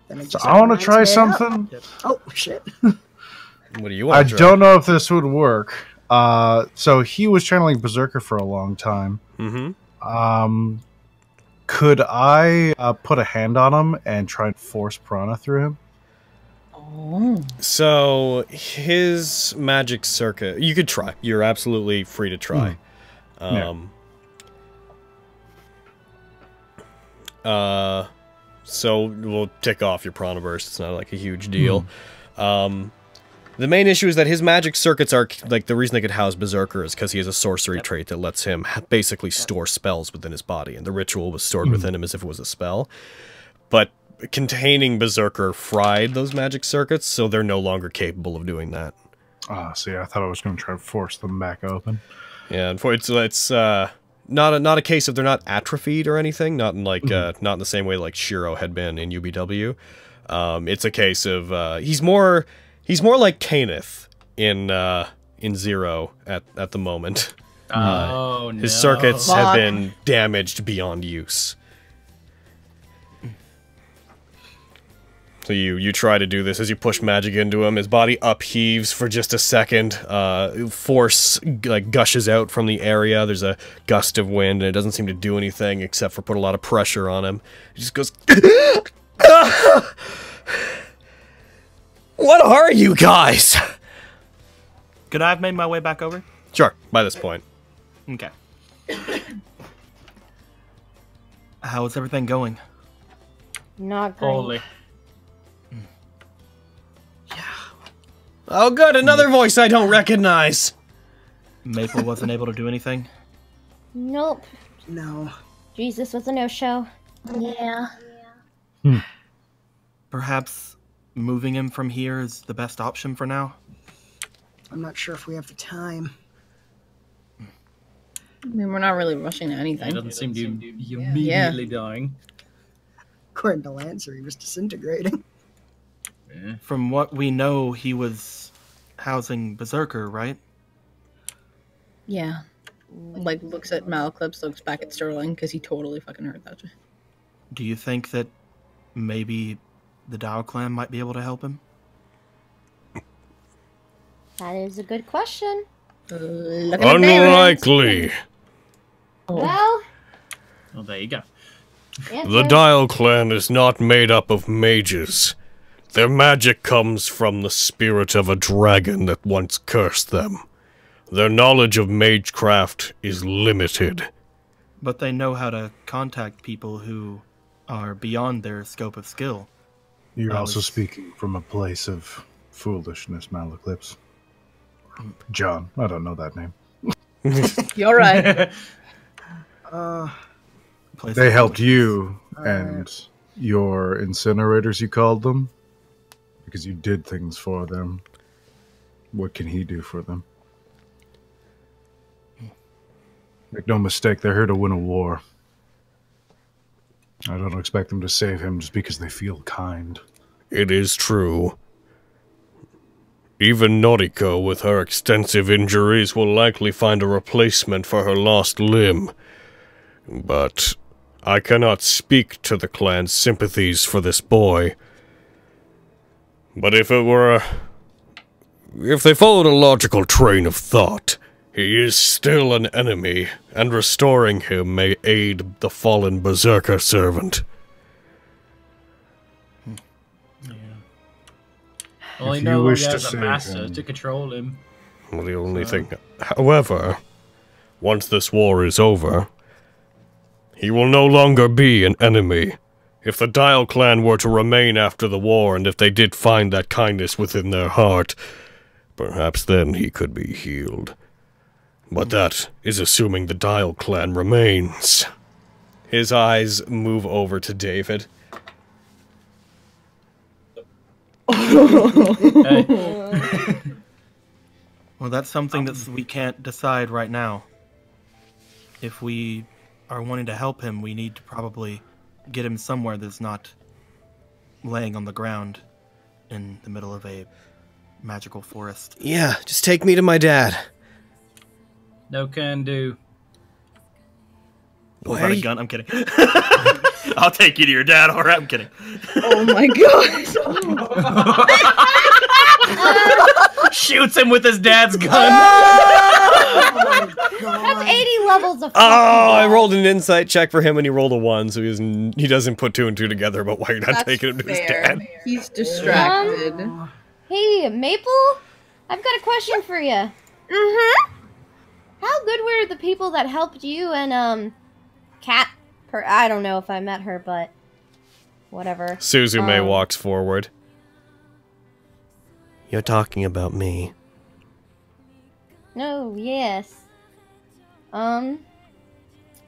I want to try something. Oh, shit. What do you want to try? I don't know if this would work. So he was channeling Berserker for a long time. Mm-hmm. Could I put a hand on him and try and force Piranha through him? Oh. So, his magic circuit... You could try. You're absolutely free to try. So, we'll tick off your Piranha Burst. It's not like a huge deal. The main issue is that his magic circuits are... Like, the reason they could house Berserker is because he has a sorcery trait that lets him basically store spells within his body. And the ritual was stored within him as if it was a spell. But containing Berserker fried those magic circuits, so they're no longer capable of doing that. Ah, see, I thought I was going to try to force them back open. Yeah, unfortunately, it's not a case of they're not atrophied or anything. Not in like not in the same way like Shiro had been in UBW. It's a case of he's more like Kaneth in Zero at the moment. Oh no! His circuits have been damaged beyond use. So you try to do this as you push magic into him. His body upheaves for just a second. Force like gushes out from the area. There's a gust of wind, and it doesn't seem to do anything except for put a lot of pressure on him. He just goes. What are you guys? Could I have made my way back over? Sure. By this point. Okay. How is everything going? Not great. Holy. Oh, good, another voice I don't recognize. Maple wasn't able to do anything? Nope. No. Jesus was a no-show. Yeah. Perhaps moving him from here is the best option for now? I'm not sure if we have the time. I mean, we're not really rushing to He anything. doesn't seem to be immediately dying. According to Lancer, he was disintegrating. Yeah. From what we know, he was housing Berserker, right? Yeah. Like, looks at Malclips, looks back at Stirling, because he totally fucking heard that. Do you think that maybe the Dial Clan might be able to help him? That is a good question. Look at the name. Unlikely. Well, Well, there you go. The Dial Clan is not made up of mages. Their magic comes from the spirit of a dragon that once cursed them. Their knowledge of magecraft is limited. But they know how to contact people who are beyond their scope of skill. You're I also was- speaking from a place of foolishness, Malaclips. John, I don't know that name. You're right. Place They of helped foolishness. you and your incinerators, you called them, because you did things for them. What can he do for them? Make no mistake, they're here to win a war. I don't expect them to save him just because they feel kind. It is true. Even Noriko, with her extensive injuries, will likely find a replacement for her lost limb. But I cannot speak to the clan's sympathies for this boy. But if they followed a logical train of thought, he is still an enemy, and restoring him may aid the fallen Berserker servant. Well, he If no you longer wish to has a save master him. to control him. Well, the only thing... However, once this war is over, he will no longer be an enemy. If the Dial Clan were to remain after the war, and if they did find that kindness within their heart, perhaps then he could be healed. But that is assuming the Dial Clan remains. His eyes move over to David. Hey. Well, that's something that we can't decide right now. If we are wanting to help him, we need to probably get him somewhere that's not laying on the ground in the middle of a magical forest. Yeah, just take me to my dad. No can do. Pulls out a gun. I'm kidding. I'll take you to your dad. All right, I'm kidding. Oh my god. Shoots him with his dad's gun. that's 80 levels of Oh, I rolled an insight check for him and he rolled a 1, so he doesn't put 2 and 2 together about why you're not taking him to his dad. He's distracted. Hey, Maple? I've got a question for you. Mm-hmm. How good were the people that helped you and, Kat? I don't know if I met her, but whatever. Suzume walks forward. You're talking about me. No, yes. Well,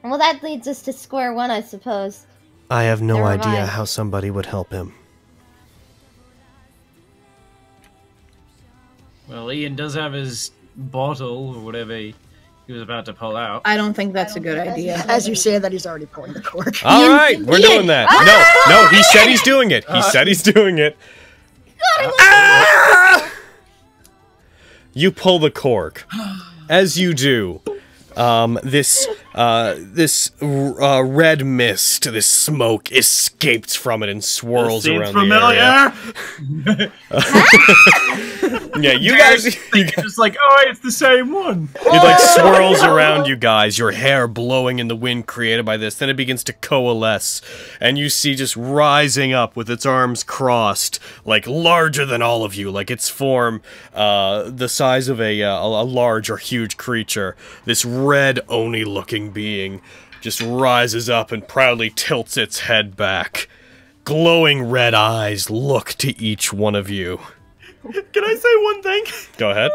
that leads us to square one, I suppose. I have no Never idea mind. how somebody would help him. Well, Ian does have his bottle or whatever he was about to pull out. I don't think that's a good idea. As you say that, he's already pulling the cork. All right, we're doing that. No, he said he's doing it. He said he's doing it. Ah! You pull the cork. As you do, this red mist, this smoke escapes from it and swirls around the area. Yeah, you guys, Just like, oh, it's the same one. it like swirls around you guys, your hair blowing in the wind created by this. Then it begins to coalesce, and you see just rising up with its arms crossed, like larger than all of you, like its form, the size of a large or huge creature. This red Oni-looking being just rises up and proudly tilts its head back. Glowing red eyes look to each one of you. Can I say one thing? Go ahead.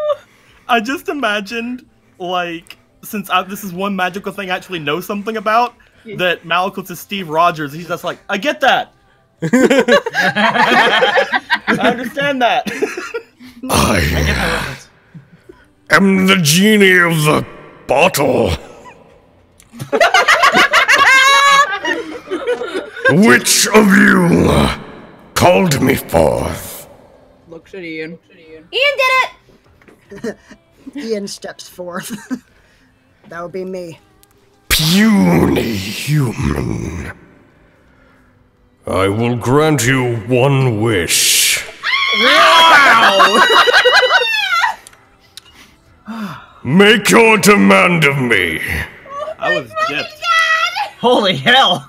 I just imagined, like, since this is one magical thing I actually know something about, that Malcolm is Steve Rogers. He's just like, I get that. I understand that. I am the genie of the bottle. Which of you called me forth? Looks at Ian. Ian did it! Ian steps forth. That would be me. Puny human. I will grant you one wish. Wow! Make your demand of me. I was gypped. Holy hell!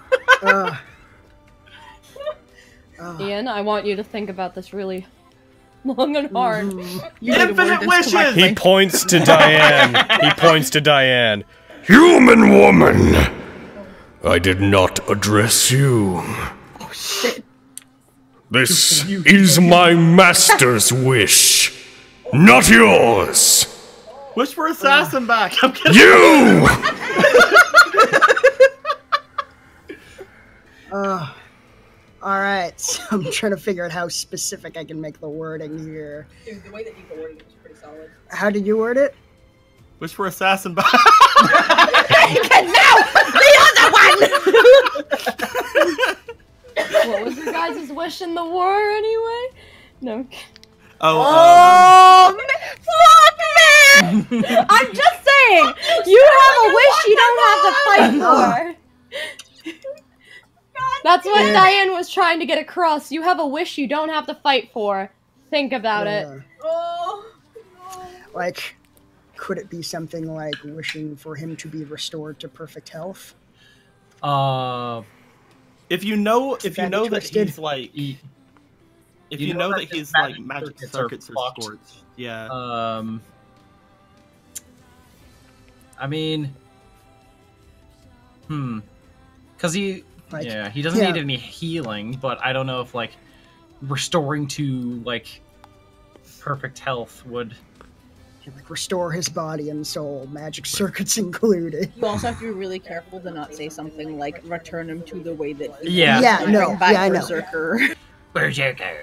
Ian, I want you to think about this really long and hard. Infinite wishes! He points to Diane. He points to Diane. Human woman. I did not address you. Oh shit. This is my master's wish, not yours. Wish for assassin back. I'm kidding. You! Alright, so I'm trying to figure out how specific I can make the wording here. Dude, the way that you worded it was pretty solid. How did you word it? Wish for assassin back. No! The other one! What was your guys' wish in the war anyway? No. Oh, Fuck, man! I'm just saying! You have a wish you don't have to fight for! That's what Diane was trying to get across. You have a wish you don't have to fight for. Think about it. Like, could it be something like wishing for him to be restored to perfect health? if you know That'd that be twisted. he's like, if you know that he's like magic circuits are fucked. scorched, yeah. I mean, because he Like, he doesn't need any healing, but I don't know if like restoring to like perfect health would like restore his body and soul, magic circuits included. You also have to be really careful to not say something like return him to the way that he Yeah. Yeah, was. no, Bring back yeah, I know. Berserker. Berserker.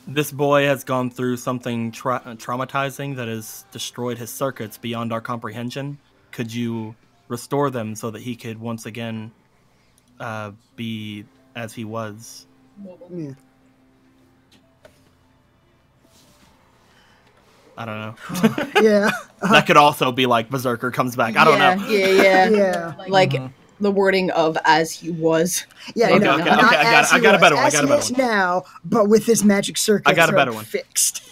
This boy has gone through something traumatizing that has destroyed his circuits beyond our comprehension. Could you restore them so that he could once again be as he was? Yeah. I don't know. Yeah. That could also be like Berserker comes back. I don't know. Yeah. Yeah. Like the wording of as he was. Yeah, Okay, no, okay, not okay, as I he got a was, better one, I as got a he better is one. now, but with his magic circuits I got a better one. fixed.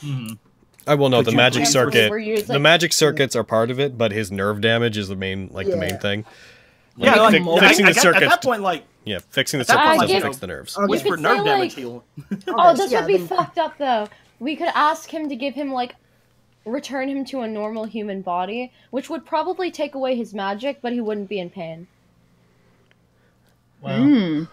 I will know the magic We're circuit. using- The magic circuits are part of it, but his nerve damage is the main, the main thing. Yeah, Like, like, fixing the at circuits. that point, like, Yeah, fixing the At that circuits point, doesn't like, fix the nerves. Okay. wish You for could nerve say, damage like- heal. Oh, this yeah, would be then- fucked up though. We could ask him to give him return him to a normal human body, which would probably take away his magic, but he wouldn't be in pain. Well,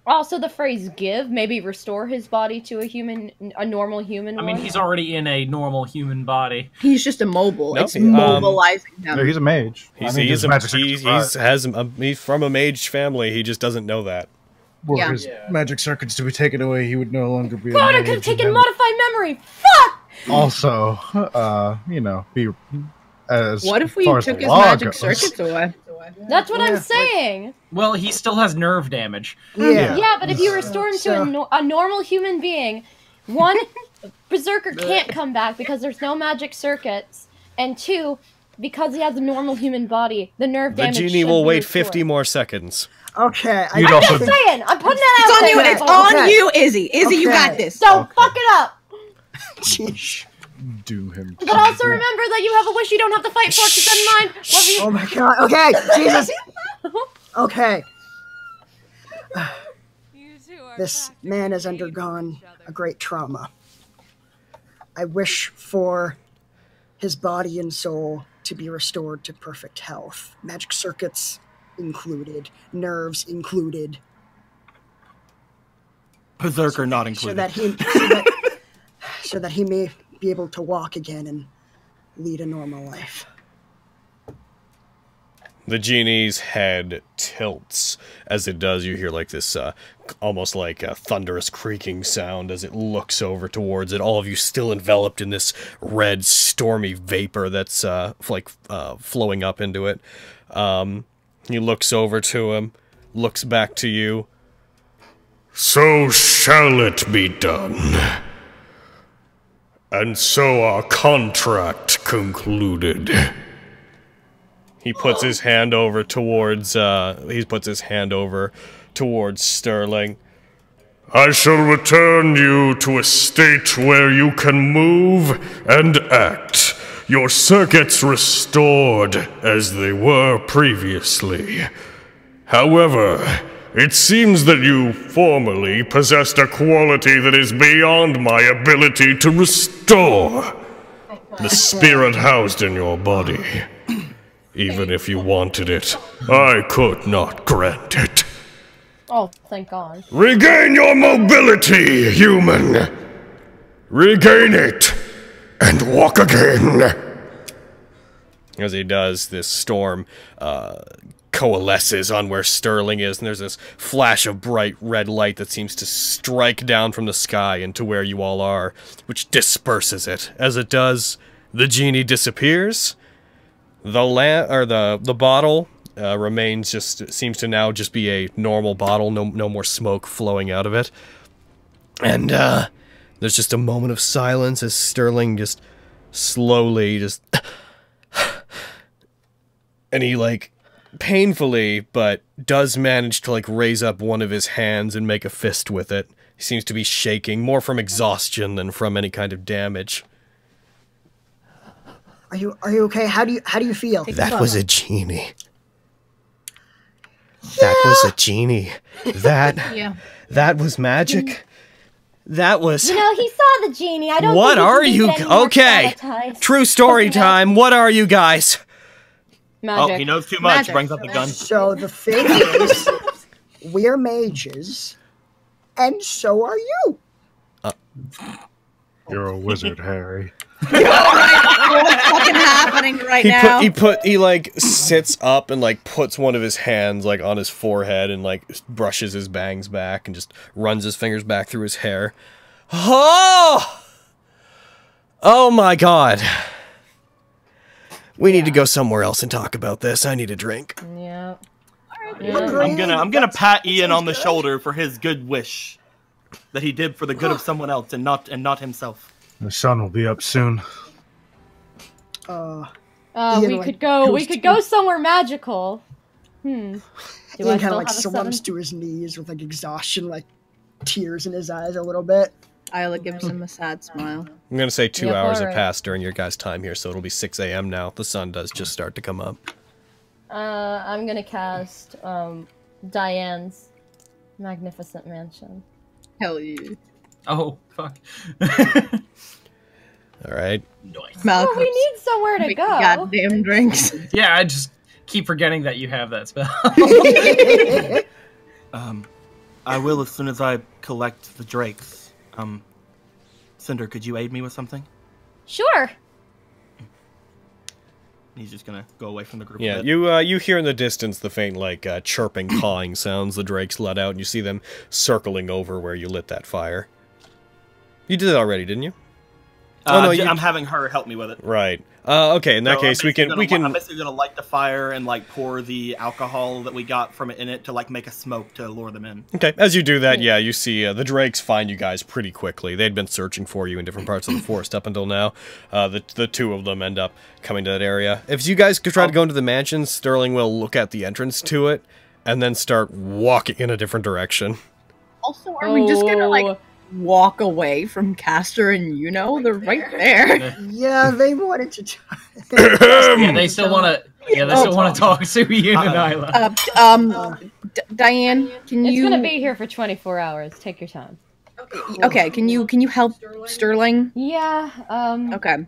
Also, the phrase "give" maybe restore his body to a normal human. I mean, one. he's already in a normal human body. He's just immobile. No, it's he- mobilizing him. No, he's a mage. He's, I mean, his magic circuits he's from a mage family. He just doesn't know that. were Yeah. his magic circuits to be taken away, he would no longer be. God, a I could have mage, taken and modified memory. Fuck. also, be as What if we far as took the his law magic goes. circuits away? That's what I'm Yeah, saying. Well, he still has nerve damage. Yeah. Yeah, but if you restore him to So- a normal human being, one, Berserker can't come back because there's no magic circuits, and two, because he has a normal human body, the nerve The damage genie should will be wait restored. 50 more seconds. Okay. You'd I also- I'm just saying, I'm putting that It's out on you. there. It's on Okay. you, Izzy. Izzy, you got Okay. this. So fuck it up. Sheesh. Doom him. But also remember that you have a wish you don't have to fight for. Keep that in mind. Love you. Oh my god. Okay. Jesus. Okay. This man has undergone a great trauma. I wish for his body and soul to be restored to perfect health. Magic circuits included, nerves included. Berserker not so included. so that he may be able to walk again and lead a normal life. The genie's head tilts. As it does, you hear like this almost like a thunderous creaking sound as it looks over towards it. All of you still enveloped in this red, stormy vapor that's flowing up into it. He looks over to him, looks back to you. So shall it be done. And so our contract concluded. He puts his hand over towards Stirling. I shall return you to a state where you can move and act, your circuits restored as they were previously. However, it seems that you formerly possessed a quality that is beyond my ability to restore. The spirit housed in your body. Even if you wanted it, I could not grant it. Oh, thank God. Regain your mobility, human! Regain it, and walk again! As he does, this storm coalesces on where Stirling is, and there's this flash of bright red light that seems to strike down from the sky into where you all are, which disperses it. As it does, the genie disappears. The bottle remains seems to now just be a normal bottle, no more smoke flowing out of it. And there's just a moment of silence as Stirling just slowly and he painfully but does manage to raise up one of his hands and make a fist with it. He seems to be shaking more from exhaustion than from any kind of damage. Are you okay? How do you feel? That was a genie. That was a genie. That was magic. That was... You know, he saw the genie. I don't What think are you... Okay. True story time. What are you guys? Magic. Oh, he knows too much. Magic. Brings up the gun. So the thing is, we're mages, and so are you. You're a wizard, Harry. What's fucking happening right now? He sits up and puts one of his hands on his forehead and brushes his bangs back and just runs his fingers back through his hair. Oh my God. We need to go somewhere else and talk about this. I need a drink. Yeah. I'm gonna pat Ian on the shoulder for his good wish that he did for the good of someone else and not himself. The sun will be up soon. We could go somewhere magical. Ian kind of slumps to his knees with exhaustion, tears in his eyes a little bit. Isla gives him a sad smile. I'm gonna say 2 hours have alright. passed during your guys' time here, so it'll be 6 a.m. now. The sun does just start to come up. I'm gonna cast Diane's Magnificent Mansion. Hell yeah. Oh, fuck. Alright. Well, we need somewhere to go. Goddamn drinks. Yeah, I just keep forgetting that you have that spell. I will as soon as I collect the drakes. Cinder, could you aid me with something? Sure. He's just gonna go away from the group. Yeah, a bit. you hear in the distance the faint, chirping, cawing sounds the drakes let out, and you see them circling over where you lit that fire. You did it already, didn't you? I'm having her help me with it. Right. Okay, in that So case, we can... I'm basically gonna light the fire and pour the alcohol that we got from it in it to make a smoke to lure them in. Okay, as you do that, yeah, you see the drakes find you guys pretty quickly. They'd been searching for you in different parts of the forest up until now. The two of them end up coming to that area. If you guys could try to go into the mansion, Stirling will look at the entrance to it and then start walking in a different direction. Also, are we just gonna walk away from Castor and they're right there? Yeah, they wanted to. Yeah, they still want to. Yeah, they still want to talk to Ian and Isla. Diane, can you? It's gonna be here for 24 hours. Take your time. Okay, can you help Stirling? Yeah. Okay.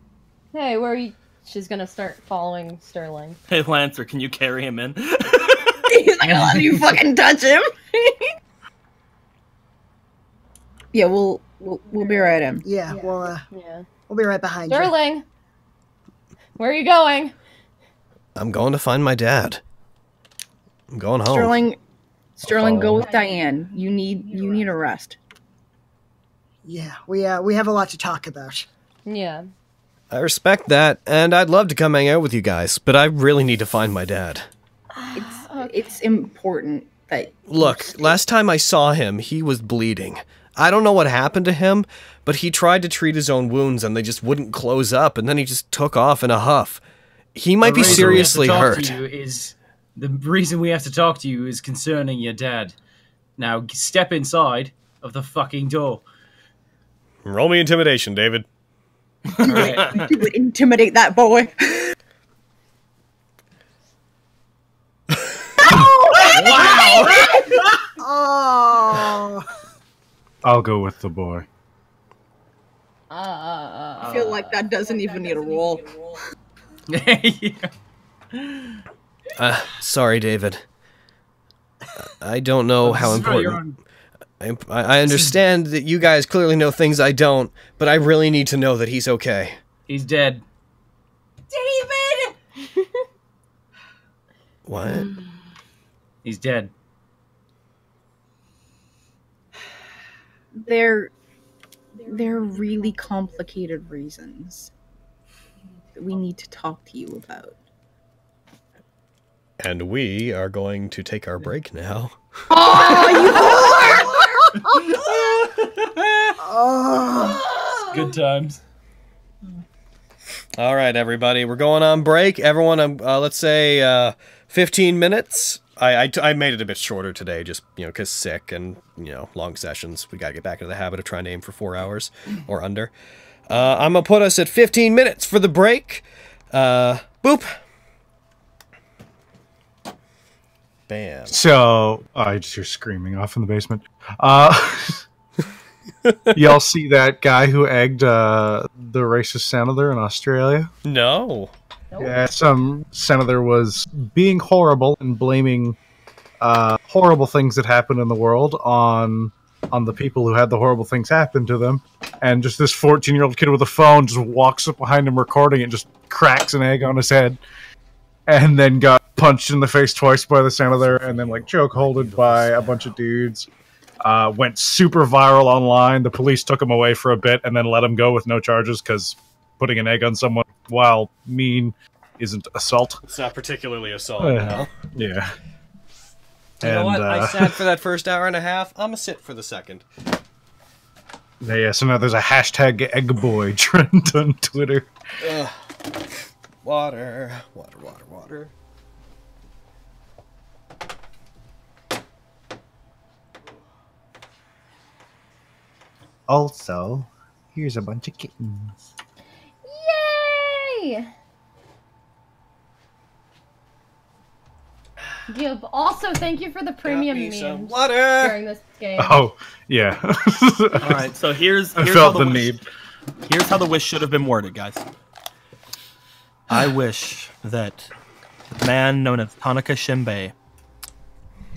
Hey, where are you? She's gonna start following Stirling. Hey, Lancer, can you carry him in? He's not gonna let you fucking touch him. Yeah, we'll be right in. Yeah, we'll be right behind you. Stirling, where are you going? I'm going to find my dad. I'm going home. Sterling, go with Diane. You need a rest. Yeah, we have a lot to talk about. Yeah. I respect that, and I'd love to come hang out with you guys, but I really need to find my dad. It's important that... Look, last time I saw him, he was bleeding. I don't know what happened to him, but he tried to treat his own wounds and they just wouldn't close up, and then he just took off in a huff. He might be seriously hurt. The reason we have to talk to you is concerning your dad. Now, step inside of the fucking door. Roll me intimidation, David. Do it. Intimidate that boy. Wow! Oh. I'll go with the boy. I feel like that doesn't even need a roll. Sorry, David. I don't know how important... I understand that you guys clearly know things I don't, but I really need to know that he's okay. He's dead. David! What? He's dead. They're really complicated reasons that we need to talk to you about. And we are going to take our break now. Good times. All right, everybody, we're going on break. Everyone, let's say 15 minutes. I made it a bit shorter today, just, you know, because sick and, you know, long sessions. We got to get back into the habit of trying to aim for 4 hours or under. I'm going to put us at 15 minutes for the break. Boop. Bam. So, I just hear screaming off in the basement. Y'all see that guy who egged the racist senator in Australia? No. Yeah, some senator was being horrible and blaming horrible things that happen in the world on the people who had the horrible things happen to them. And just this 14-year-old kid with a phone just walks up behind him recording and just cracks an egg on his head. And then got punched in the face twice by the senator, and then like chokeholded by a bunch of dudes. Went super viral online. The police took him away for a bit and then let him go with no charges because putting an egg on someone while mean isn't assault. It's not particularly assault. No. Yeah. You know what? I sat for that first hour and a half. I'm gonna sit for the second. Yeah, so now there's a hashtag eggboy trend on Twitter. Ugh. Water. Water, water, water. Also, here's a bunch of kittens. Yay! Gib, also thank you for the premium memes water during this game. Oh, yeah. All right, so here's I how felt the the wish, need. Here's how the wish should have been worded, guys. I wish that the man known as Tanaka Shinbei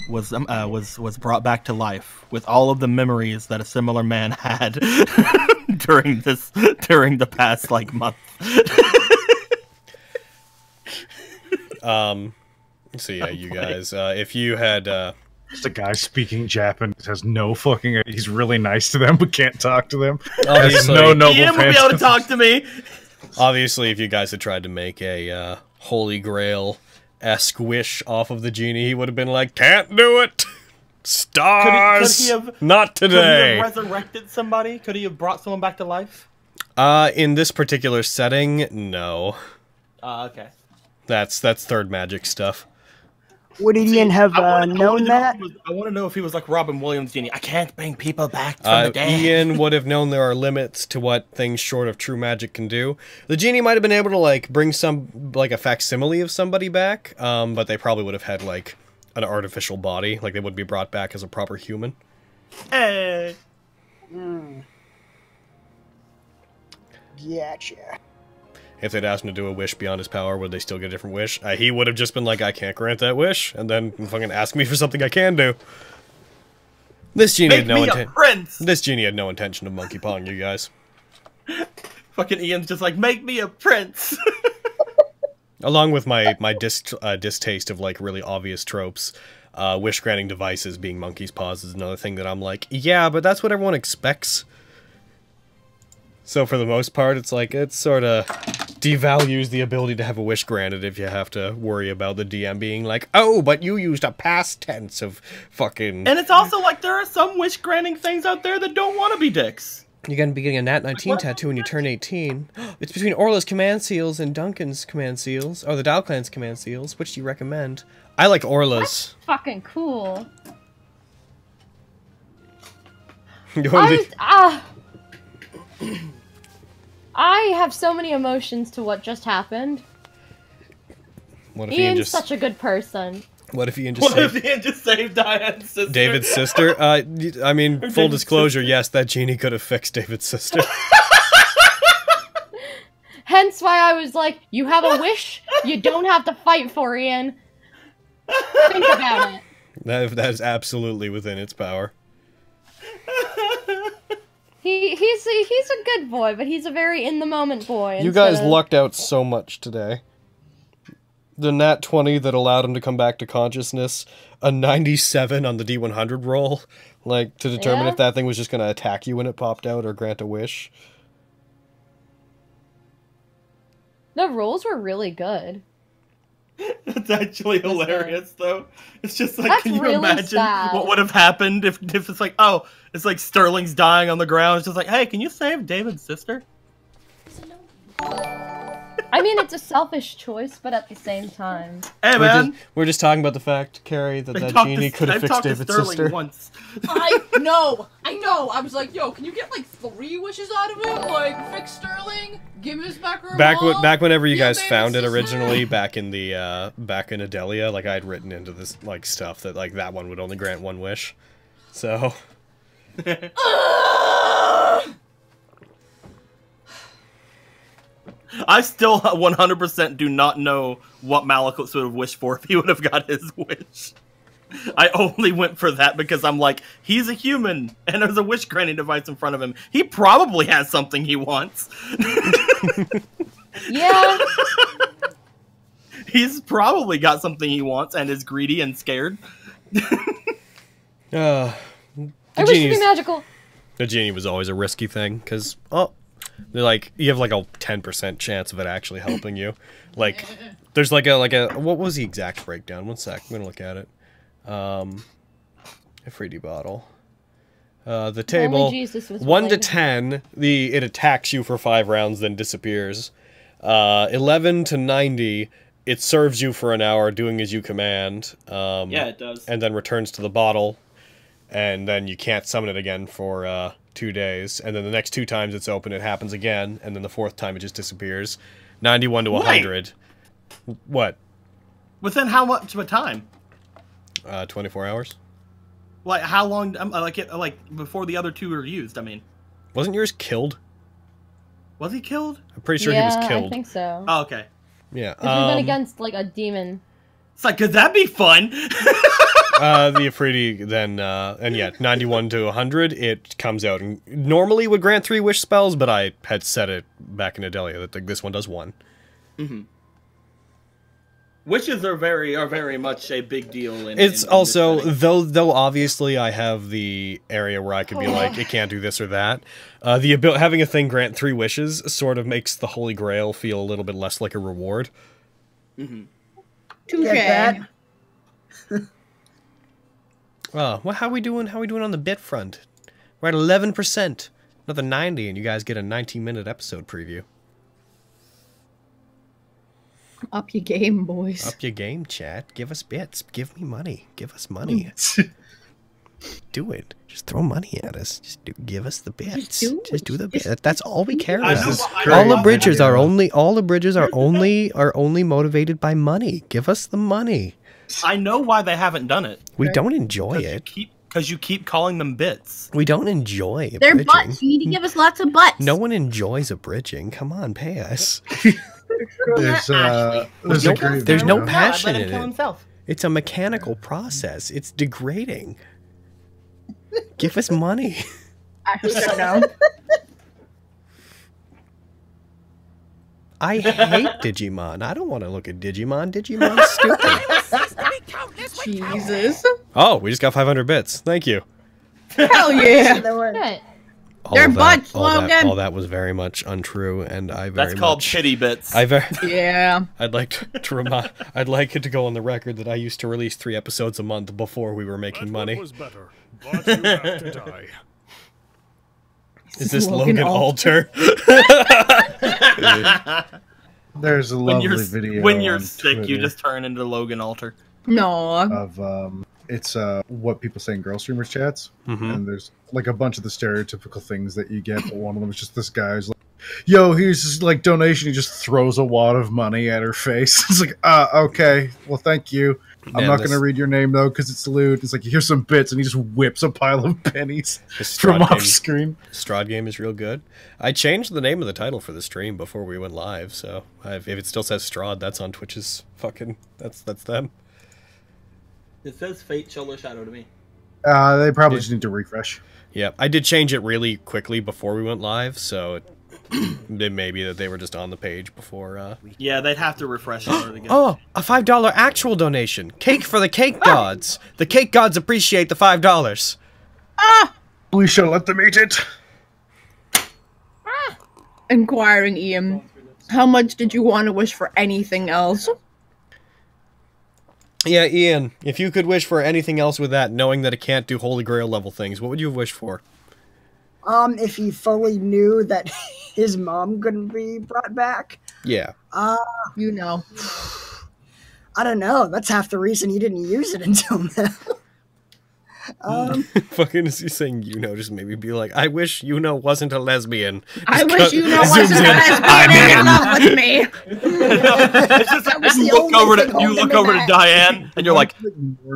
was brought back to life with all of the memories that a similar man had during the past like month. So yeah, you guys, if you had Just a guy speaking Japanese, has no fucking... He's really nice to them, but can't talk to them. Has no noble Ian will be able to talk to me. Obviously, if you guys had tried to make a Holy Grail-esque wish off of the genie, he would have been like, "Can't do it! Stars! Could he have, Not today!" Could he have resurrected somebody? Could he have brought someone back to life? In this particular setting, no. Okay. That's third magic stuff. Would Ian have known that? I want to know if he was like Robin Williams' genie. I can't bring people back from the dead. Ian would have known there are limits to what things short of true magic can do. The genie might have been able to like bring a facsimile of somebody back, but they probably would have had like an artificial body, like they would be brought back as a proper human. Hey. Gotcha. If they'd asked him to do a wish beyond his power, would they still get a different wish? He would have just been like, "I can't grant that wish," and then fucking ask me for something I can do. This genie Make had no me a intent. prince. This genie had no intention of monkey pawing you guys. Fucking Ian's just like, make me a prince. Along with my distaste of like really obvious tropes, wish granting devices being monkey's paws is another thing that I'm like, yeah, but that's what everyone expects. So for the most part, it's like, it sort of devalues the ability to have a wish granted if you have to worry about the DM being like, oh, but you used a past tense of fucking... And it's also like, there are some wish granting things out there that don't want to be dicks. You're gonna be getting a Nat19 tattoo when you turn 18. It's between Orla's command seals and Duncan's command seals, or the Dow Clan's command seals. Which do you recommend? I like Orla's. That's fucking cool. I have so many emotions to what just happened. What if Ian's such a good person. What if Ian just saved Diane's sister? David's sister? I mean, full disclosure, yes, that genie could have fixed David's sister. Hence why I was like, you have a wish, you don't have to fight for Ian. Think about it. That is absolutely within its power. He's a good boy, but he's a very in-the-moment boy. You guys lucked out so much today. The Nat 20 that allowed him to come back to consciousness, a 97 on the D100 roll, like, to determine if that thing was just going to attack you when it popped out or grant a wish. The rolls were really good. That's actually hilarious, though. It's just like, That's can you really imagine sad. what would have happened if it's like, oh, it's like Stirling's dying on the ground. It's just like, hey, can you save David's sister? I mean, it's a selfish choice, but at the same time... Hey, man! We're just talking about the fact, Carrie, that genie could have fixed David's sister. Once. I know! I was like, yo, can you get like 3 wishes out of it? Like, fix Stirling, give us back her mom, Back whenever you guys David's found it sister. originally, back in Adelia, like, I had written into this, like, stuff that, like, that one would only grant 1 wish. So... I still 100% do not know what Malakos would have wished for if he would have got his wish. I only went for that because I'm like, he's a human, and there's a wish granting device in front of him. He probably has something he wants. Yeah. He's probably got something he wants and is greedy and scared. I wish to be magical. The genie was always a risky thing, because, they're like, you have like a 10% chance of it actually helping you. Like, there's like a, what was the exact breakdown? 1 sec, I'm gonna look at it. A 3D bottle. The table, 1 to 10, it attacks you for 5 rounds, then disappears. 11 to 90, it serves you for an hour, doing as you command. Yeah, it does. And then returns to the bottle, and then you can't summon it again for 2 days, and then the next 2 times it's open, it happens again, and then the 4th time it just disappears. 91 to 100. Wait. What? Within how much of a time? 24 hours. Like, how long, like, before the other 2 were used, I mean. Wasn't yours killed? Was he killed? I'm pretty sure he was killed. I think so. Oh, okay. Yeah. Because we've been against, like, a demon. It's like, could that be fun? The Afridi then, and yeah, 91 to 100, it comes out, and normally would grant 3 wish spells, but I had set it back in Adelia that like, this one does 1. Mm-hmm. Wishes are very much a big deal. It's also, though obviously I have the area where I could be like, it can't do this or that, having a thing grant 3 wishes sort of makes the Holy Grail feel a little bit less like a reward. Mm-hmm. Touché. Well, how we doing on the bit front? We're at 11%. Another 90, and you guys get a 19-minute episode preview. Up your game, boys. Up your game, chat. Give us bits. Give me money. Give us money. Do it. Just throw money at us. Give us the bits. Just do the bits. That's all we care about. All the bridges are only motivated by money. Give us the money. I know why they haven't done it. We don't enjoy it. Because you keep calling them bits. We don't enjoy They're bridging. butts. You need to give us lots of butts. No one enjoys a bridging. Come on, pay us. There's no passion let him in kill it. himself. It's a mechanical process. It's degrading. Give us money. I don't know. I hate Digimon. I don't want to look at Digimon. Digimon's stupid. Jesus. Oh, we just got 500 bits. Thank you. Hell yeah. Shit. Their butts, Logan. All that was very much untrue, and I very That's called much, pity bits. Yeah. I'd like to remind. I'd like it to go on the record that I used to release 3 episodes a month before we were making money. Was better, but you have to die. Is this Logan Alter? There's a lovely video. When you're on sick, you Twitter just turn into Logan Alter. No. of it's what people say in girl streamers chats, and there's like a bunch of the stereotypical things that you get. But one of them is just this guy's like, "Yo, here's this like donation." He just throws a wad of money at her face. It's like, okay, well, thank you. I'm not going to read your name though because it's lewd. It's like, here's some bits, and he just whips a pile of pennies from off screen. Strahd game is real good. I changed the name of the title for the stream before we went live, so if it still says Strahd, that's on Twitch's fucking. That's them. It says Fate Shoulder Shadow to me. They probably just need to refresh. Yeah, I did change it really quickly before we went live, so it may be that they were just on the page before. Yeah, they'd have to refresh it. Again. Oh, a $5 actual donation. Cake for the cake gods. The cake gods appreciate the $5. We shall let them eat it. Inquiring Ian, how much did you want to wish for anything else? Yeah, Ian, if you could wish for anything else with that, knowing that it can't do Holy Grail level things, what would you wish for? If he fully knew that his mom couldn't be brought back. Yeah. You know. I don't know. That's half the reason he didn't use it until now. Fucking is he saying just maybe be like, I wish wasn't a lesbian. I wish wasn't a lesbian and in love with me. It's just like, you look over to Diane and you're like,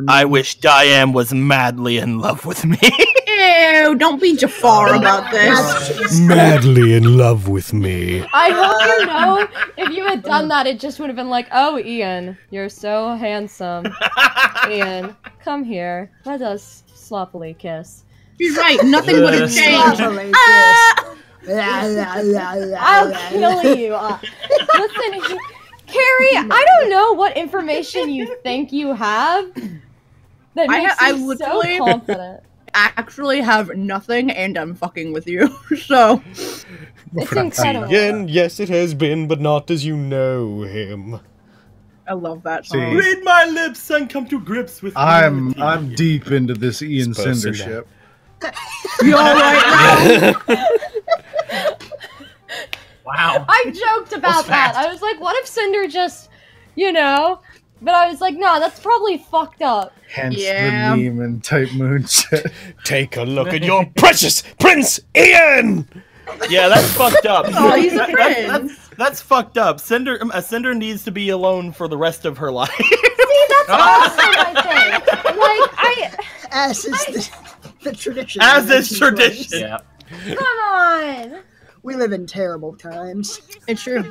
I wish Diane was madly in love with me. Ew, don't be Jafar about this. Madly in love with me. I hope if you had done that, it just would have been like, oh, Ian, you're so handsome. Ian, come here. Let us sloppily kiss. She's right, nothing would have changed. I'll kill you. Listen, Carrie, I don't know what information you think you have that makes you so confident. Actually have nothing, and I'm fucking with you. So it's incredible. Again, yes, it has been, but not as you know him. I love that song. Read my lips and come to grips with. I'm deep into this Ian Cinder ship. You're right now. Wow. I joked about that. I was like, what if Cinder just, But I was like, no, that's probably fucked up. Hence the meme and type moon shit. Take a look at your precious Prince Ian! Yeah, that's fucked up. Oh, he's a prince. That's fucked up. Cinder needs to be alone for the rest of her life. See, that's also my thing. Like, As is the tradition. As is tradition. Yeah. Come on. We live in terrible times. It's true.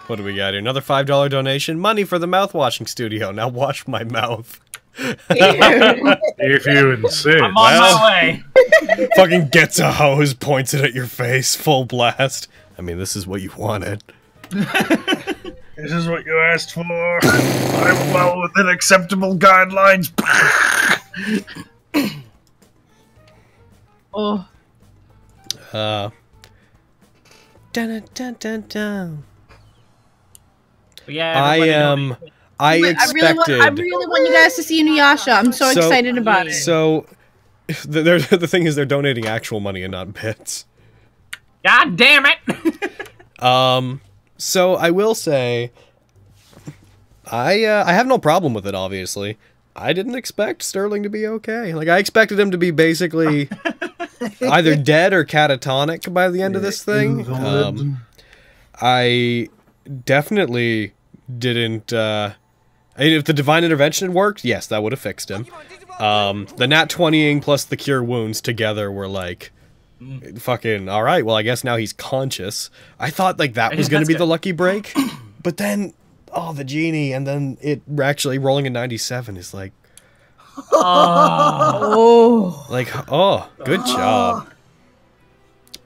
What do we got here? Another $5 donation. Money for the mouth-washing studio. Now wash my mouth. If you insist. I'm on my way. Fucking gets a hose, points it at your face, full blast. I mean, this is what you wanted. This is what you asked for. I'm well within acceptable guidelines. Oh. Dun dun dun dun. Yeah, I expected. I really want you guys to see Inuyasha. I'm so excited about it. So, the thing is, they're donating actual money and not bits. God damn it! So I will say, I have no problem with it. Obviously, I didn't expect Stirling to be okay. Like I expected him to be basically either dead or catatonic by the end of this thing. I definitely didn't. I mean, if the divine intervention had worked, yes, that would have fixed him. The Nat-20ing plus the cure wounds together were like, fucking all right. Well, I guess now he's conscious. I thought like that was going to be the lucky break, but then the genie, and then it actually rolling a 97 is like, Oh. Like, oh, good job.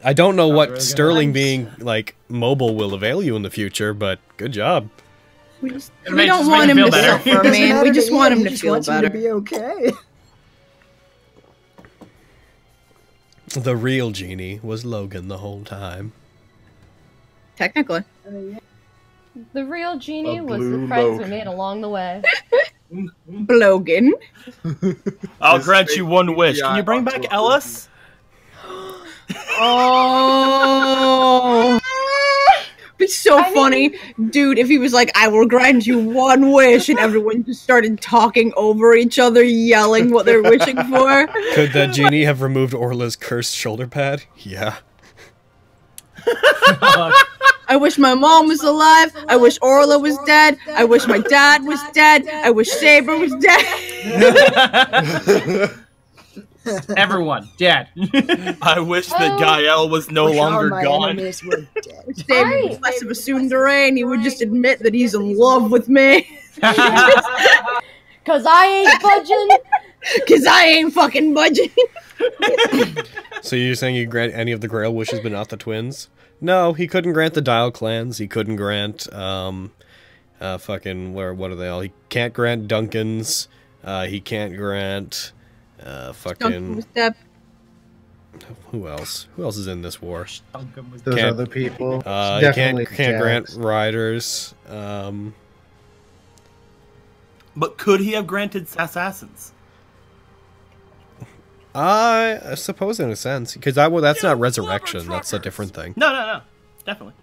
I don't know what really good. Stirling being, like, mobile will avail you in the future, but good job. We It don't makes want him feel to better. suffer, Doesn't man. matter We just Ian, want him he to just feel wants him better. to be okay. The real genie was Logan the whole time. Technically. The real genie A was the blue friends we Logan. made along the way. Blogan. I'll His grant fake you one wish. Can CGI you bring back onto a Ellis? Oh. Be so funny, dude, if he was like, I will grant you one wish, and everyone just started talking over each other, yelling what they're wishing for. Could that genie have removed Orla's cursed shoulder pad? Yeah. I wish my mom was alive. I wish Orla was dead. I wish my dad was dead. I wish Saber was dead. Everyone, dead. I wish that Gael was no Wish all longer my gone. enemies were dead. Saber was less of a tsundere, and he would just admit that he's in love with me. Cause I ain't budging. Cause I ain't fucking budging. So you're saying you grant any of the Grail wishes but not the twins? No, he couldn't grant the Dial clans. He couldn't grant, fucking, what are they all? He can't grant Duncan's. He can't grant, fucking... Was dead. Who else? Who else is in this war? Those Can't- other people. He Definitely can't grant Jax. Riders. But could he have granted assassins? I suppose in a sense, because that's not resurrection. That's a different thing. No. Definitely.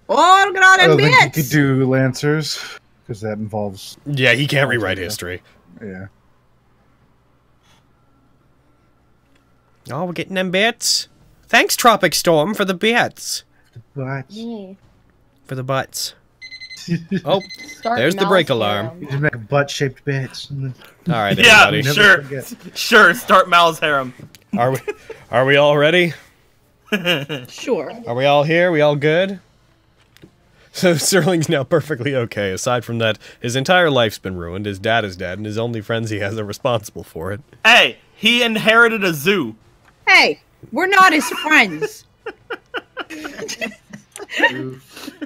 Oh, look at all I them don't think you bits. could do Lancers, because that involves... Yeah, he can't rewrite history. Yeah. Oh, we're getting them bits. Thanks, Tropic Storm, for the bits. But Yeah. For the butts. Oh, Start there's the break alarm. Mal's you just make butt-shaped bits. All right, Yeah, everybody. sure. forget. Sure, start Mal's harem. Are we all ready? Sure. Are we all here? We all good? So Stirling's now perfectly okay. Aside from that, his entire life's been ruined. His dad is dead, and his only friends he has are responsible for it. Hey, he inherited a zoo. Hey, we're not his friends.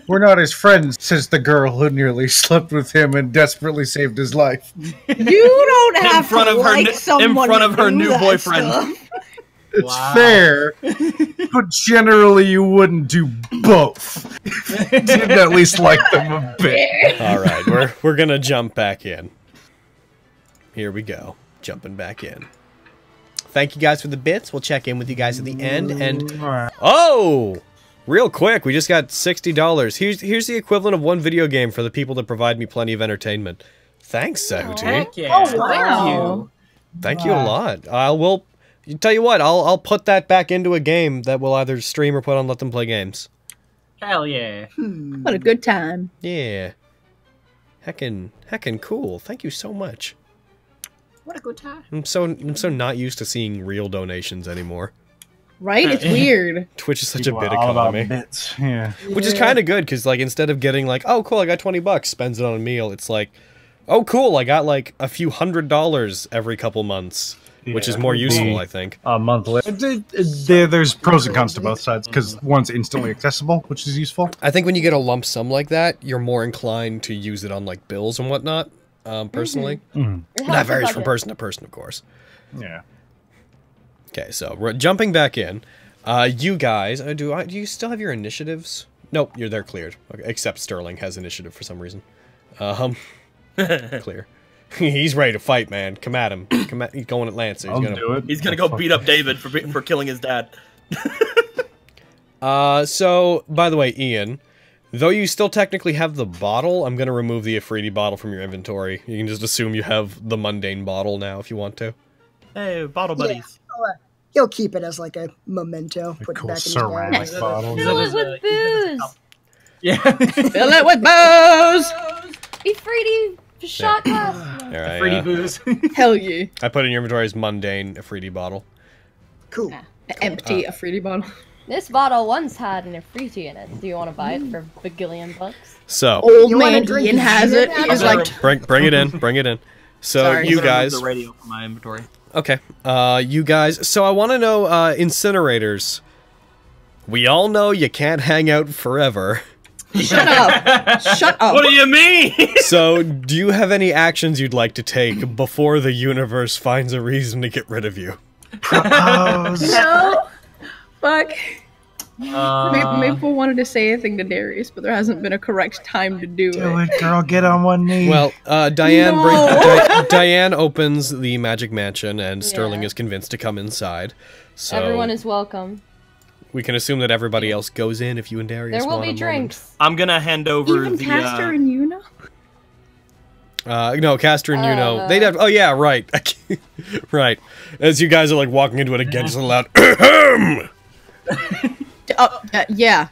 We're not his friends, says the girl who nearly slept with him and desperately saved his life. You don't have front to of her like in someone front of her to do new that boyfriend. stuff. It's fair, but generally you wouldn't do both. Didn't at least like them a bit. All right, we're gonna jump back in. Here we go, jumping back in. Thank you guys for the bits. We'll check in with you guys at the end. And oh, real quick, we just got $60. Here's the equivalent of one video game for the people that provide me plenty of entertainment. Thanks, Sahuti. Heck yeah. Oh, wow. Thank you a lot. Tell you what, I'll put that back into a game that we'll either stream or put on Let Them Play Games. Hell yeah. What a good time. Yeah. Heckin' cool. Thank you so much. What a good time. I'm so not used to seeing real donations anymore. Right? It's weird. Twitch is such People a bit are all about economy. bits. Yeah. Which is kind of good, because like instead of getting like, oh cool, I got $20, spends it on a meal, it's like, oh cool, I got like a few $100 every couple months. Which is more useful, I think. A month later. There's pros and cons to both sides, because one's instantly accessible, which is useful. I think when you get a lump sum like that, you're more inclined to use it on like bills and whatnot, personally. That varies from person to person, of course. Yeah. Okay, so we're jumping back in. You guys, do you still have your initiatives? Nope, they're cleared. Okay, except Stirling has initiative for some reason. Clear. He's ready to fight, man. Come at him. He's going at Lancer. He's gonna go beat up David for killing his dad. So, by the way, Ian, though you still technically have the bottle, I'm gonna remove the Afridi bottle from your inventory. You can just assume you have the mundane bottle now if you want to. Hey, bottle buddies. Yeah, he'll keep it as like a memento. Put it cool back in his ceramic bag. bottle. Fill it with booze. Yeah. Fill it with booze. Ifriti shot glass. Alright, Fruity booze. Hell yeah. I put in your inventory as mundane Afridi bottle. Cool. Empty a fruity bottle. This bottle once had an Ifriti in it. Do you want to buy it for $1 billion? So, Old You wanna man drink Ian has it. gin? He's like, bring it in. Bring it in. So Sorry. you I'm gonna remove guys, the radio from my inventory. okay? You guys. So I want to know incinerators. We all know you can't hang out forever. Shut up! Shut up! What do you mean? So, do you have any actions you'd like to take before the universe finds a reason to get rid of you? Propose. No. Fuck. Uh, Maple wanted to say a thing to Darius, but there hasn't been a correct time to do Do it. it, girl. Get on one knee. Well, Diane No. Diane opens the magic mansion, and Stirling Yeah. is convinced to come inside. So Everyone is welcome. we can assume that everybody else goes in if you and Darius There will want be a moment. drinks. I'm gonna hand over Even the. Castor and Yuna? No, Castor and Yuno. They'd have. Oh yeah, right, right. As you guys are like walking into it again, just a loud. Yeah.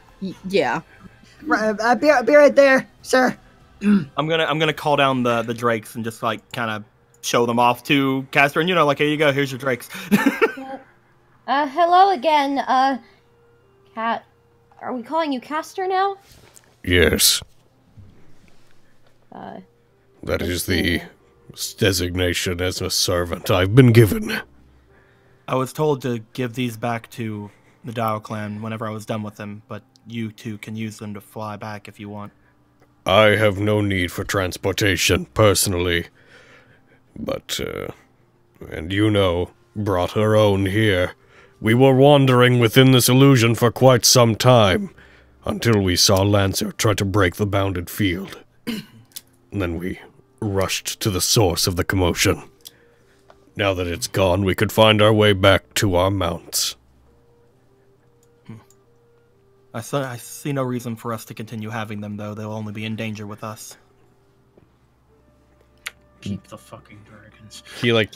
Be right there, sir. I'm gonna call down the drakes and just like kind of show them off to Castor, and like, here you go, here's your drakes. Hello again, Cat. Are we calling you Castor now? Yes, Uh, that is the designation as a servant I've been given. I was told to give these back to the Dial Clan whenever I was done with them, but you two can use them to fly back if you want. I have no need for transportation, personally. But, and brought her own here. We were wandering within this illusion for quite some time, until we saw Lancer try to break the bounded field. And then we rushed to the source of the commotion. Now that it's gone, we could find our way back to our mounts. I see no reason for us to continue having them, though. They'll only be in danger with us. keep the fucking dragons. He like.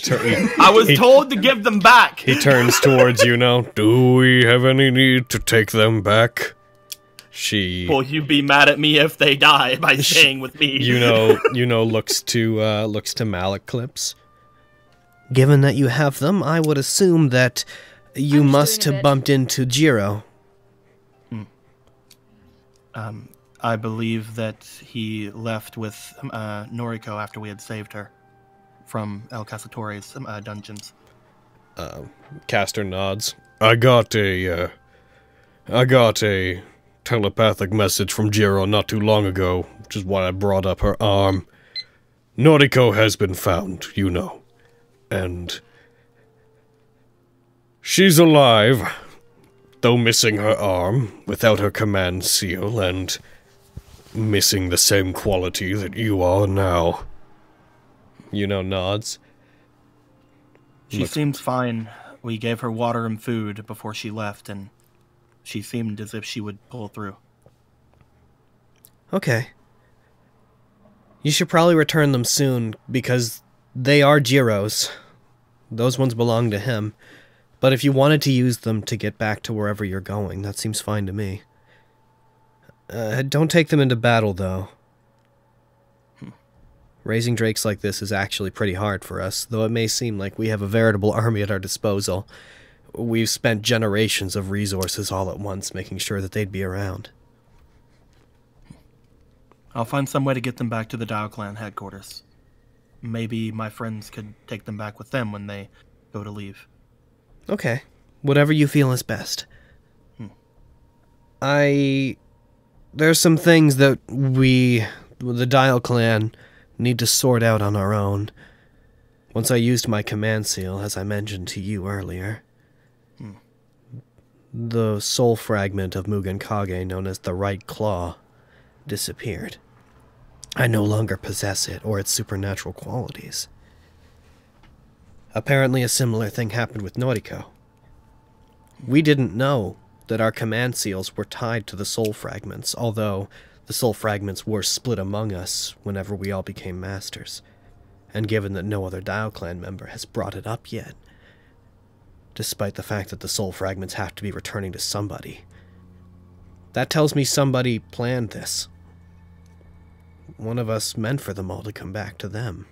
I was told to give them back. He turns towards Do we have any need to take them back? Will you be mad at me if they die by staying with me? looks to Malik Clips. Given that you have them, I would assume that you must have bumped into Jiro. I believe that he left with Noriko after we had saved her from El Casatore's dungeons. Castor nods. I got a telepathic message from Jiro not too long ago, which is why I brought up her arm. Noriko has been found, and she's alive, though missing her arm, without her command seal, and missing the same quality that you are now. Nods. She seems fine. We gave her water and food before she left, and she seemed as if she would pull through. Okay. You should probably return them soon, because they are Jiro's. Those ones belong to him. But if you wanted to use them to get back to wherever you're going, that seems fine to me. Don't take them into battle, though. Raising drakes like this is actually pretty hard for us, though it may seem like we have a veritable army at our disposal. We've spent generations of resources all at once making sure that they'd be around. I'll find some way to get them back to the Dial Clan headquarters. Maybe my friends could take them back with them when they go to leave. Okay. Whatever you feel is best. There's some things that we, the Dial Clan, need to sort out on our own. Once I used my command seal, as I mentioned to you earlier, the soul fragment of Mugen Kage, known as the Right Claw, disappeared. I no longer possess it or its supernatural qualities. Apparently a similar thing happened with Noriko. We didn't know that our command seals were tied to the soul fragments, although the soul fragments were split among us whenever we all became masters. And given that no other Dial Clan member has brought it up yet, despite the fact that the soul fragments have to be returning to somebody, that tells me somebody planned this. One of us meant for them all to come back to them,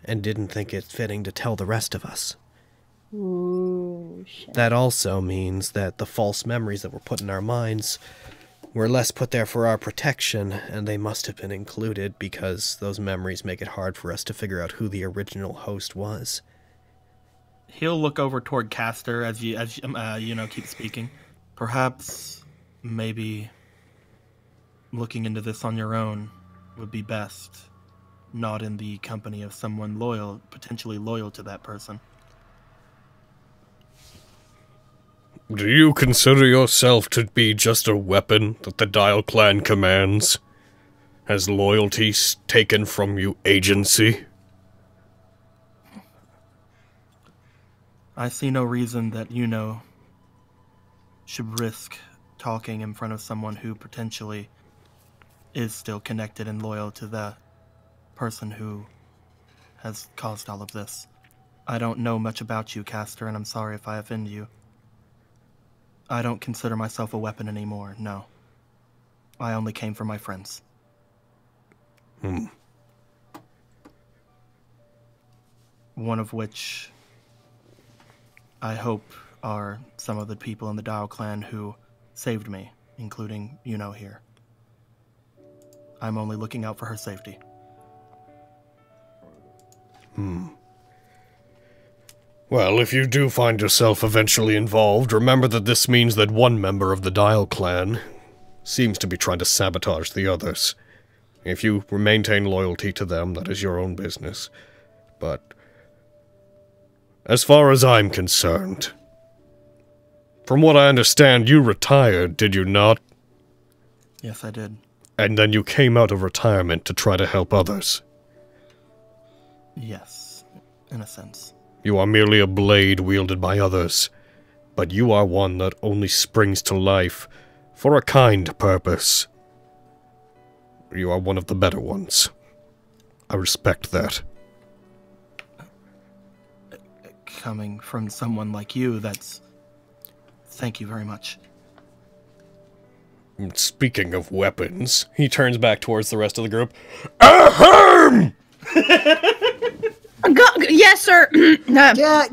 and didn't think it fitting to tell the rest of us. Ooh, shit. That also means that the false memories that were put in our minds were less put there for our protection, and they must have been included because those memories make it hard for us to figure out who the original host was. He'll look over toward Castor as you keep speaking. Perhaps, maybe, looking into this on your own would be best, not in the company of someone potentially loyal to that person. Do you consider yourself to be just a weapon that the Dial Clan commands? Has loyalty taken from you agency? I see no reason that should risk talking in front of someone who potentially is still connected and loyal to the person who has caused all of this. I don't know much about you, Castor, and I'm sorry if I offend you. I don't consider myself a weapon anymore, no. I only came for my friends. One of which I hope are some of the people in the Dial Clan who saved me, including here. I'm only looking out for her safety. Well, if you do find yourself eventually involved, remember that this means that one member of the Dial Clan seems to be trying to sabotage the others. If you maintain loyalty to them, that is your own business. But as far as I'm concerned, from what I understand, you retired, did you not? Yes, I did. And then you came out of retirement to try to help others. Yes, in a sense. You are merely a blade wielded by others, but you are one that only springs to life for a kind purpose. You are one of the better ones. I respect that. Coming from someone like you, that's... Thank you very much. Speaking of weapons, he turns back towards the rest of the group. Ahem! Yes, sir. Yeah,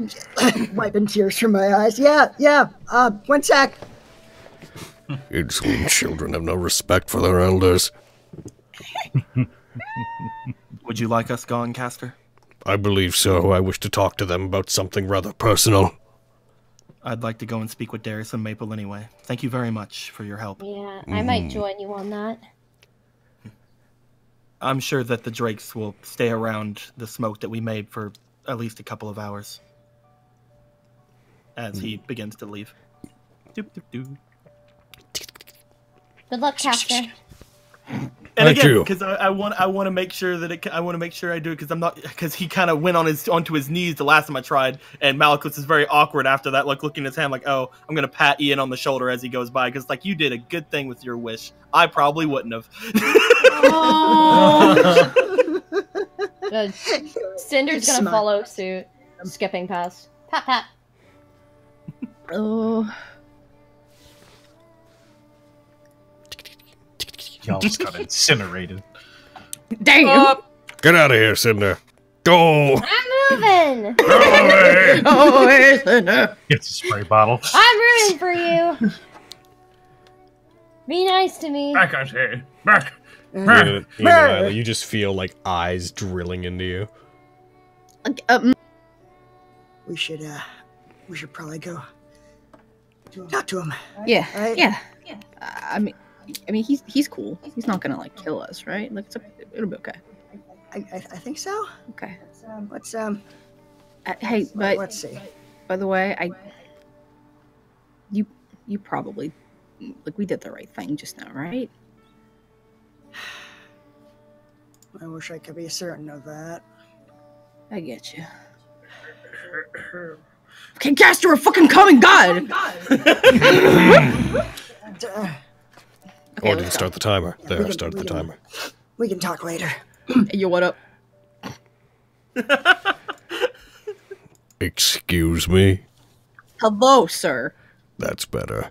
wiping tears from my eyes. Yeah. 1 sec. Insolent children have no respect for their elders. Would you like us gone, Castor? I believe so. I wish to talk to them about something rather personal. I'd like to go and speak with Darius and Maple anyway. Thank you very much for your help. Yeah, I might join you on that. I'm sure that the Drakes will stay around the smoke that we made for at least a couple of hours. As he begins to leave. Doop, doop, doop. Good luck, Castor. And Thank again, you. because I want to make sure that I want to make sure I do it because he kind of went onto his knees the last time I tried, and Malachus is very awkward after that, like looking at his hand, like, oh, I'm gonna pat Ian on the shoulder as he goes by, because like you did a good thing with your wish. I probably wouldn't have. Oh. Good. Cinder's gonna follow suit, skipping past. Pat, pat. Oh. Y'all just got incinerated. Damn. Get out of here, Cinder. Go! I'm moving! Oh, Cinder. Gets a spray bottle. I'm rooting for you! Be nice to me. Back, I say. Back. Meanwhile, you just feel like eyes drilling into you. We should probably go talk to him. Yeah. Right? Yeah. I mean, he's cool. He's not gonna like kill us, right? Like it'll be okay. I think so. Okay. Let's Hey, but let's see. by the way, you probably like we did the right thing just now, right? I wish I could be certain of that. I get you. Okay, Castor, we're fucking coming, God! Okay, or did you start the timer? There, start the timer. We can talk later. Hey, yo, what up? Excuse me? Hello, sir. That's better.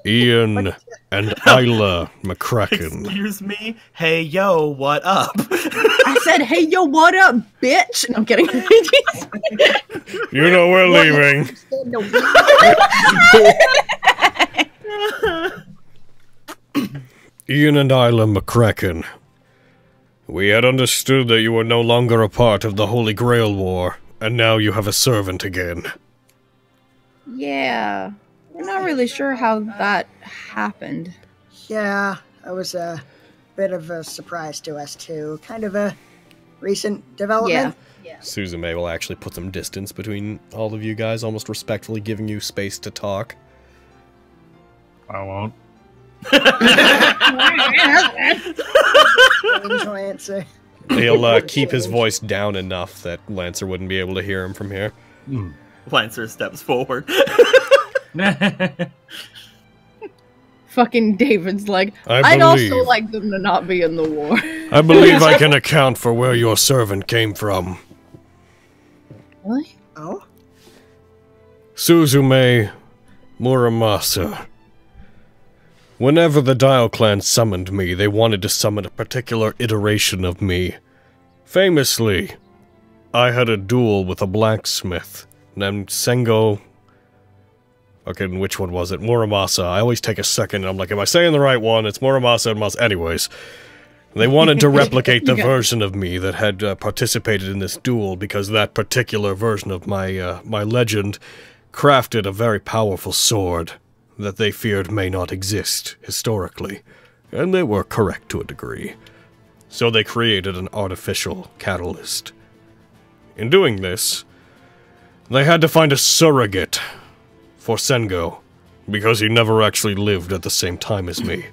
Ian and Isla McCracken. Excuse me? Hey, yo, what up? I said, hey, yo, what up, bitch? No, I'm kidding. You know we're leaving. Ian and Isla McCracken. We had understood that you were no longer a part of the Holy Grail War, and now you have a servant again. Yeah, we're not really sure how that happened. Yeah, that was a bit of a surprise to us too. Kind of a recent development. Yeah. Suzume will actually put some distance between all of you guys, almost respectfully giving you space to talk. I won't. Lancer. He'll keep his voice down enough that Lancer wouldn't be able to hear him from here. Lancer steps forward. Fucking David's like, I'd also like them to not be in the war. I believe I can account for where your servant came from. Really? Oh? Suzume Muramasa. Whenever the Dial Clan summoned me, they wanted to summon a particular iteration of me. Famously, I had a duel with a blacksmith named Sengo. Okay, and which one was it? Muramasa. I always take a second and I'm like, am I saying the right one? It's Muramasa and Mas. Anyways, they wanted to replicate the version of me that had participated in this duel because that particular version of my my legend crafted a very powerful sword that they feared may not exist historically, and they were correct to a degree. So they created an artificial catalyst. In doing this, they had to find a surrogate for Sengo, because he never actually lived at the same time as me.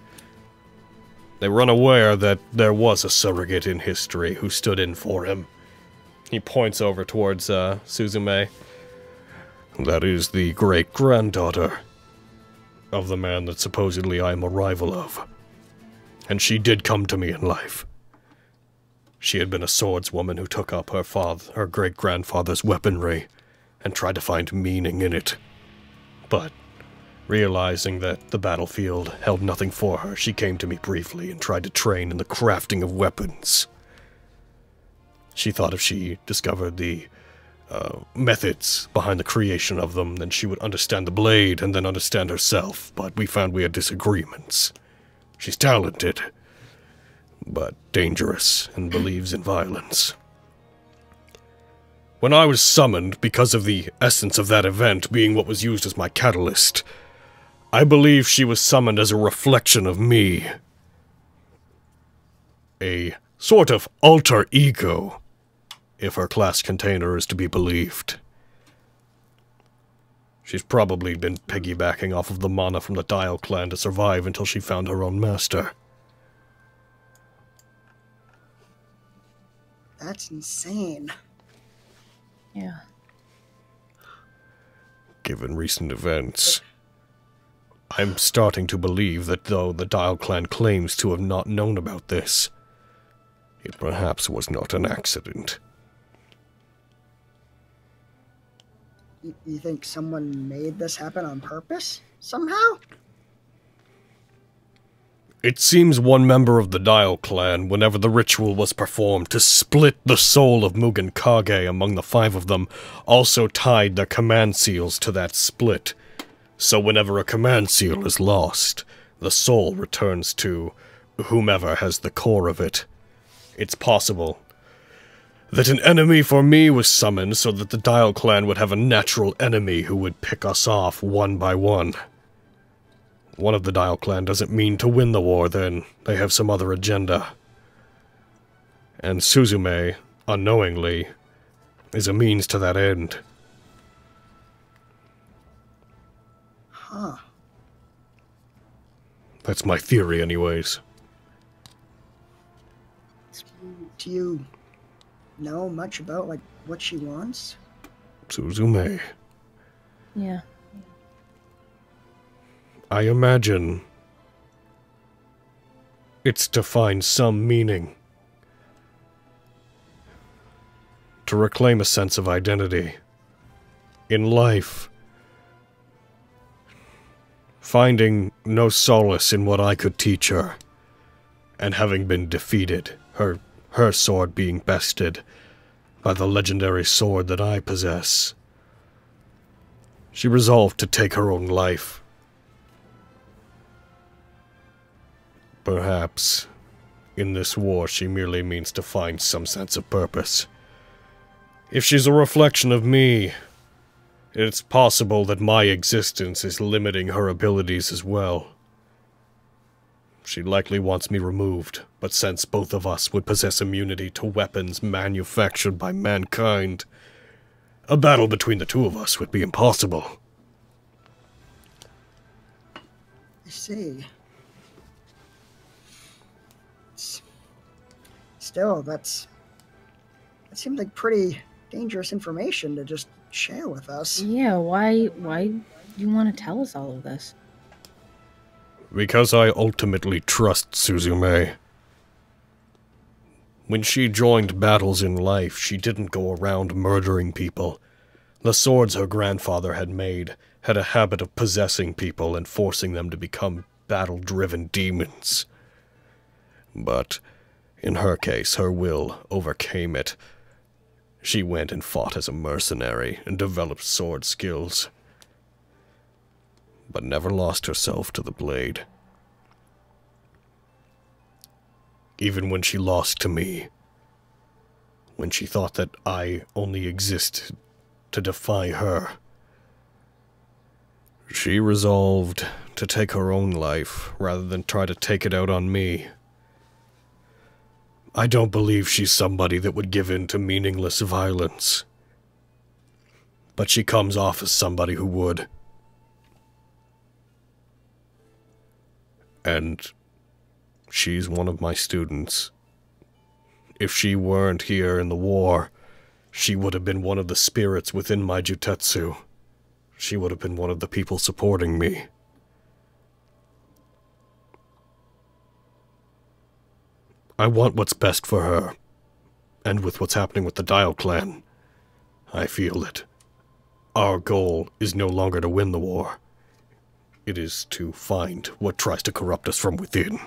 They were unaware that there was a surrogate in history who stood in for him. He points over towards Suzume. That is the great-granddaughter of the man that supposedly I am a rival of. And she did come to me in life. She had been a swordswoman who took up her great-grandfather's weaponry and tried to find meaning in it. But, realizing that the battlefield held nothing for her, she came to me briefly and tried to train in the crafting of weapons. She thought if she discovered the methods behind the creation of them, then she would understand the blade and then understand herself, but we found we had disagreements. She's talented, but dangerous and believes in violence. When I was summoned, because of the essence of that event being what was used as my catalyst, I believe she was summoned as a reflection of me. A sort of alter ego, if her class container is to be believed. She's probably been piggybacking off of the mana from the Dial clan to survive until she found her own master. That's insane. Yeah. Given recent events, I'm starting to believe that though the Dial clan claims to have not known about this, it perhaps was not an accident. You think someone made this happen on purpose? Somehow? It seems one member of the Dial clan, whenever the ritual was performed to split the soul of Mugen Kage among the 5 of them, also tied their command seals to that split. So whenever a command seal is lost, the soul returns to whomever has the core of it. It's possible that an enemy for me was summoned so that the Dial clan would have a natural enemy who would pick us off one by one. One of the Dial clan doesn't mean to win the war, then they have some other agenda. And Suzume, unknowingly, is a means to that end. Huh. That's my theory, anyways. Do you know much about, like, what she wants? Suzume. Yeah. I imagine it's to find some meaning. To reclaim a sense of identity. In life. Finding no solace in what I could teach her. And having been defeated, her sword being bested by the legendary sword that I possess. She resolved to take her own life. Perhaps, in this war, she merely means to find some sense of purpose. If she's a reflection of me, it's possible that my existence is limiting her abilities as well. She likely wants me removed, but since both of us would possess immunity to weapons manufactured by mankind, a battle between the two of us would be impossible. I see. Still, that seems like pretty dangerous information to just share with us. Yeah, why do you want to tell us all of this? Because I ultimately trust Suzume. When she joined battles in life, she didn't go around murdering people. The swords her grandfather had made had a habit of possessing people and forcing them to become battle-driven demons. But in her case, her will overcame it. She went and fought as a mercenary and developed sword skills, but never lost herself to the blade. Even when she lost to me, when she thought that I only existed to defy her, she resolved to take her own life rather than try to take it out on me. I don't believe she's somebody that would give in to meaningless violence, but she comes off as somebody who would. And she's one of my students. If she weren't here in the war, she would have been one of the spirits within my jutsu. She would have been one of the people supporting me. I want what's best for her, and with what's happening with the Dial clan, I feel that our goal is no longer to win the war. It is to find what tries to corrupt us from within.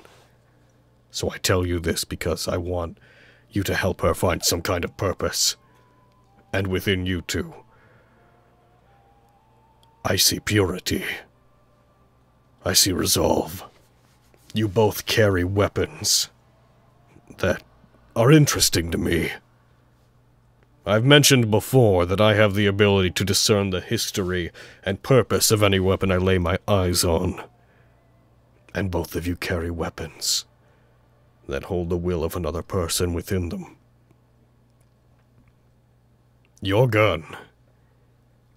So I tell you this because I want you to help her find some kind of purpose. And within you too, I see purity. I see resolve. You both carry weapons that are interesting to me. I've mentioned before that I have the ability to discern the history and purpose of any weapon I lay my eyes on. And both of you carry weapons that hold the will of another person within them. Your gun,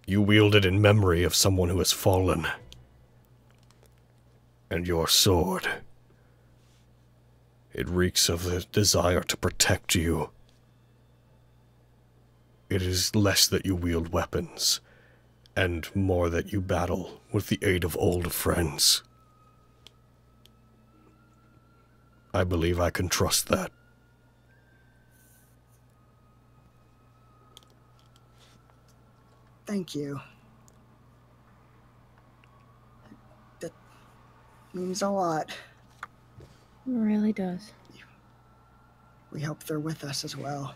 you wield it in memory of someone who has fallen. And your sword, it reeks of the desire to protect you. It is less that you wield weapons, and more that you battle with the aid of old friends. I believe I can trust that. Thank you. That means a lot. It really does. We hope they're with us as well.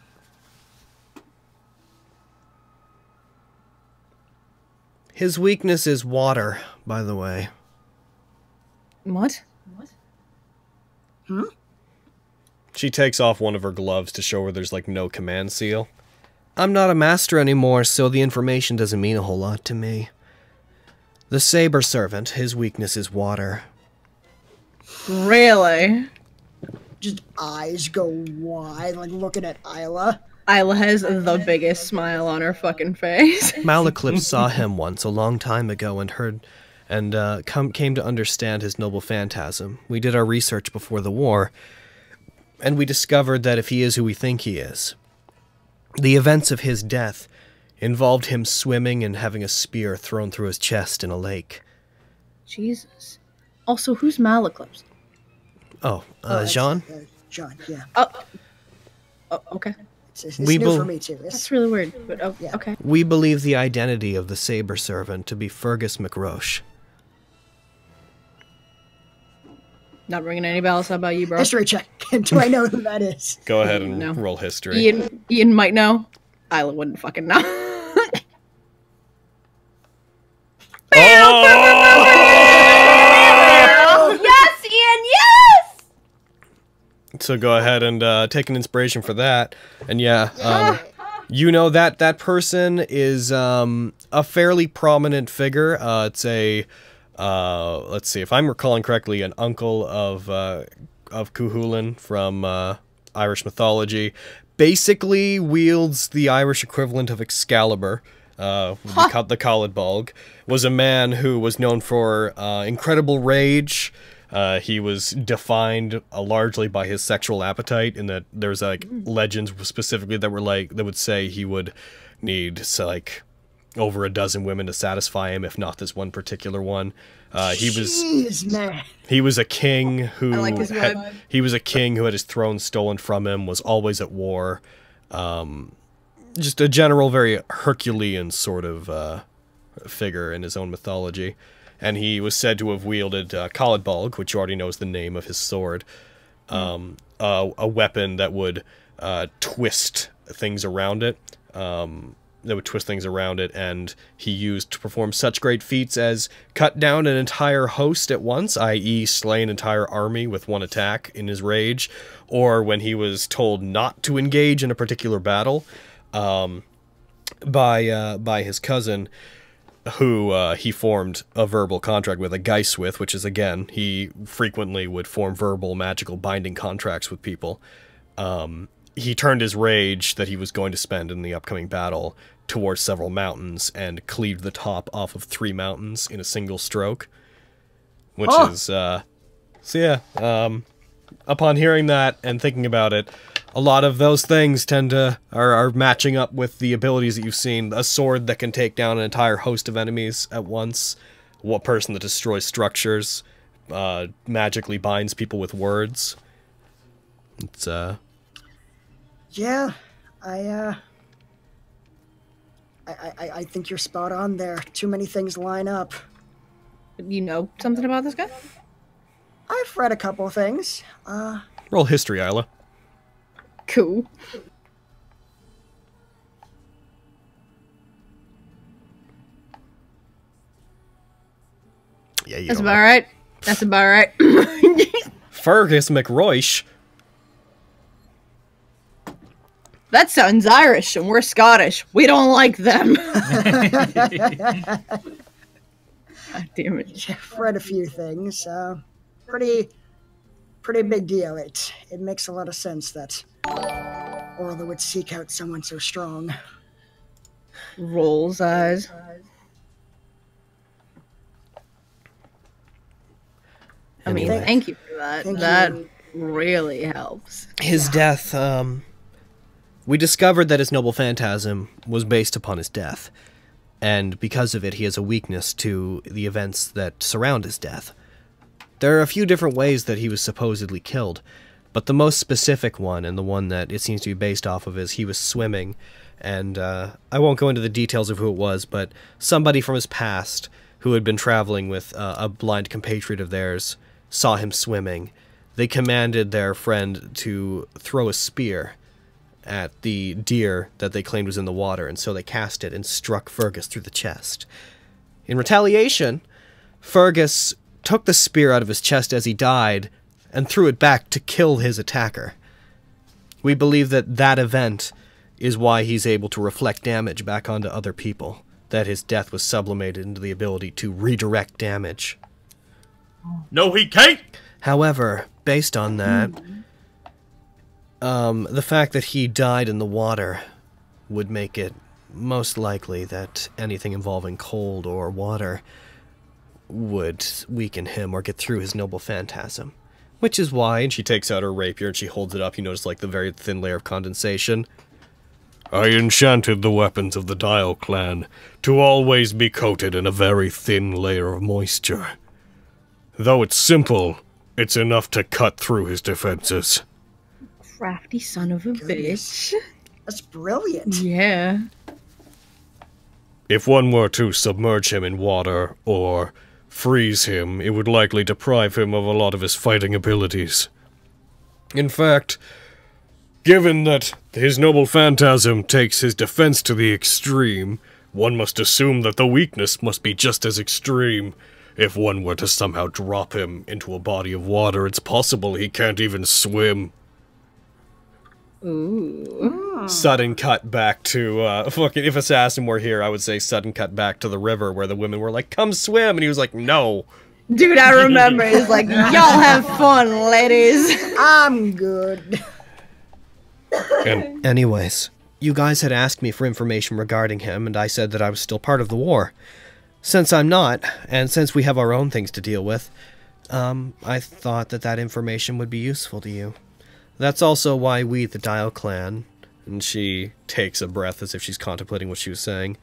His weakness is water, by the way. What? Hmm? She takes off one of her gloves to show her there's like no command seal. I'm not a master anymore, so the information doesn't mean a whole lot to me. The saber servant, his weakness is water. Really? Just eyes go wide, like looking at Isla. Isla has the biggest smile on her fucking face. Malaclips saw him once a long time ago and came to understand his noble phantasm. We did our research before the war, and we discovered that if he is who we think he is, the events of his death involved him swimming and having a spear thrown through his chest in a lake. Jesus. Also, who's Malaclips? Oh, Jean? Jean, yeah. Oh, okay. It's new for me, too. That's really weird, but yeah. Okay. We believe the identity of the saber servant to be Fergus McRoche. Not ringing any bells. How about you, bro? History check. Do I know who that is? Go ahead and roll history. Ian might know. Isla wouldn't fucking know. Yes, Ian, yes! So go ahead and take an inspiration for that. And yeah, you know that that person is a fairly prominent figure. It's a let's see if I'm recalling correctly, an uncle of Cuchulainn from Irish mythology. Basically wields the Irish equivalent of Excalibur. The Caladbolg was a man who was known for incredible rage. He was defined largely by his sexual appetite, in that there's like legends specifically that were like that would say he would need like over a dozen women to satisfy him, if not this one particular one. He was a king who he was a king who had his throne stolen from him, was always at war. Just a general, very Herculean sort of figure in his own mythology. And he was said to have wielded Caladbolg, which you already know is the name of his sword, a weapon that would twist things around it. And he used to perform such great feats as cut down an entire host at once, i.e. slay an entire army with one attack in his rage, or when he was told not to engage in a particular battle by his cousin, who he formed a verbal contract with, a geist with, which is, again, he frequently would form verbal magical binding contracts with people. He turned his rage that he was going to spend in the upcoming battle towards several mountains and cleaved the top off of 3 mountains in a single stroke. Which is, so yeah, upon hearing that and thinking about it, a lot of those things tend to are matching up with the abilities that you've seen. A sword that can take down an entire host of enemies at once. A person that destroys structures. Magically binds people with words. It's yeah, I think you're spot on there. Too many things line up. You know something about this guy? I've read a couple things. Roll history, Isla. Cool. Yeah, that's about right. That's about right. Fergus McRoish. That sounds Irish, and we're Scottish. We don't like them. God damn it. I've read a few things. Pretty big deal. It makes a lot of sense that Orla would seek out someone so strong. Rolls eyes. I mean, thank you for that. That really helps. His death, we discovered that his noble phantasm was based upon his death, and because of it, he has a weakness to the events that surround his death. There are a few different ways that he was supposedly killed, but the most specific one, and the one that it seems to be based off of, is he was swimming, and I won't go into the details of who it was, but somebody from his past who had been traveling with a blind compatriot of theirs saw him swimming. They commanded their friend to throw a spear at the deer that they claimed was in the water, and so they cast it and struck Fergus through the chest. In retaliation, Fergus took the spear out of his chest as he died and threw it back to kill his attacker. We believe that that event is why he's able to reflect damage back onto other people, that his death was sublimated into the ability to redirect damage. No, he can't! However, based on that, the fact that he died in the water would make it most likely that anything involving cold or water would weaken him or get through his noble phantasm. Which is why, and she takes out her rapier and she holds it up, you notice like the very thin layer of condensation. I enchanted the weapons of the Dial clan to always be coated in a very thin layer of moisture. Though it's simple, it's enough to cut through his defenses. Crafty son of a bitch. That's brilliant. Yeah. If one were to submerge him in water or freeze him, it would likely deprive him of a lot of his fighting abilities. In fact, given that his noble phantasm takes his defense to the extreme, one must assume that the weakness must be just as extreme. If one were to somehow drop him into a body of water, it's possible he can't even swim. Ooh. Sudden cut back to, fucking, if Assassin were here, I would say sudden cut back to the river where the women were like, come swim, and he was like, no. Dude, I remember. He's like, y'all have fun, ladies. I'm good. And Anyways, you guys had asked me for information regarding him, and I said that I was still part of the war. Since I'm not, and since we have our own things to deal with, I thought that that information would be useful to you. That's also why we, the Dial Clan, and she takes a breath as if she's contemplating what she was saying,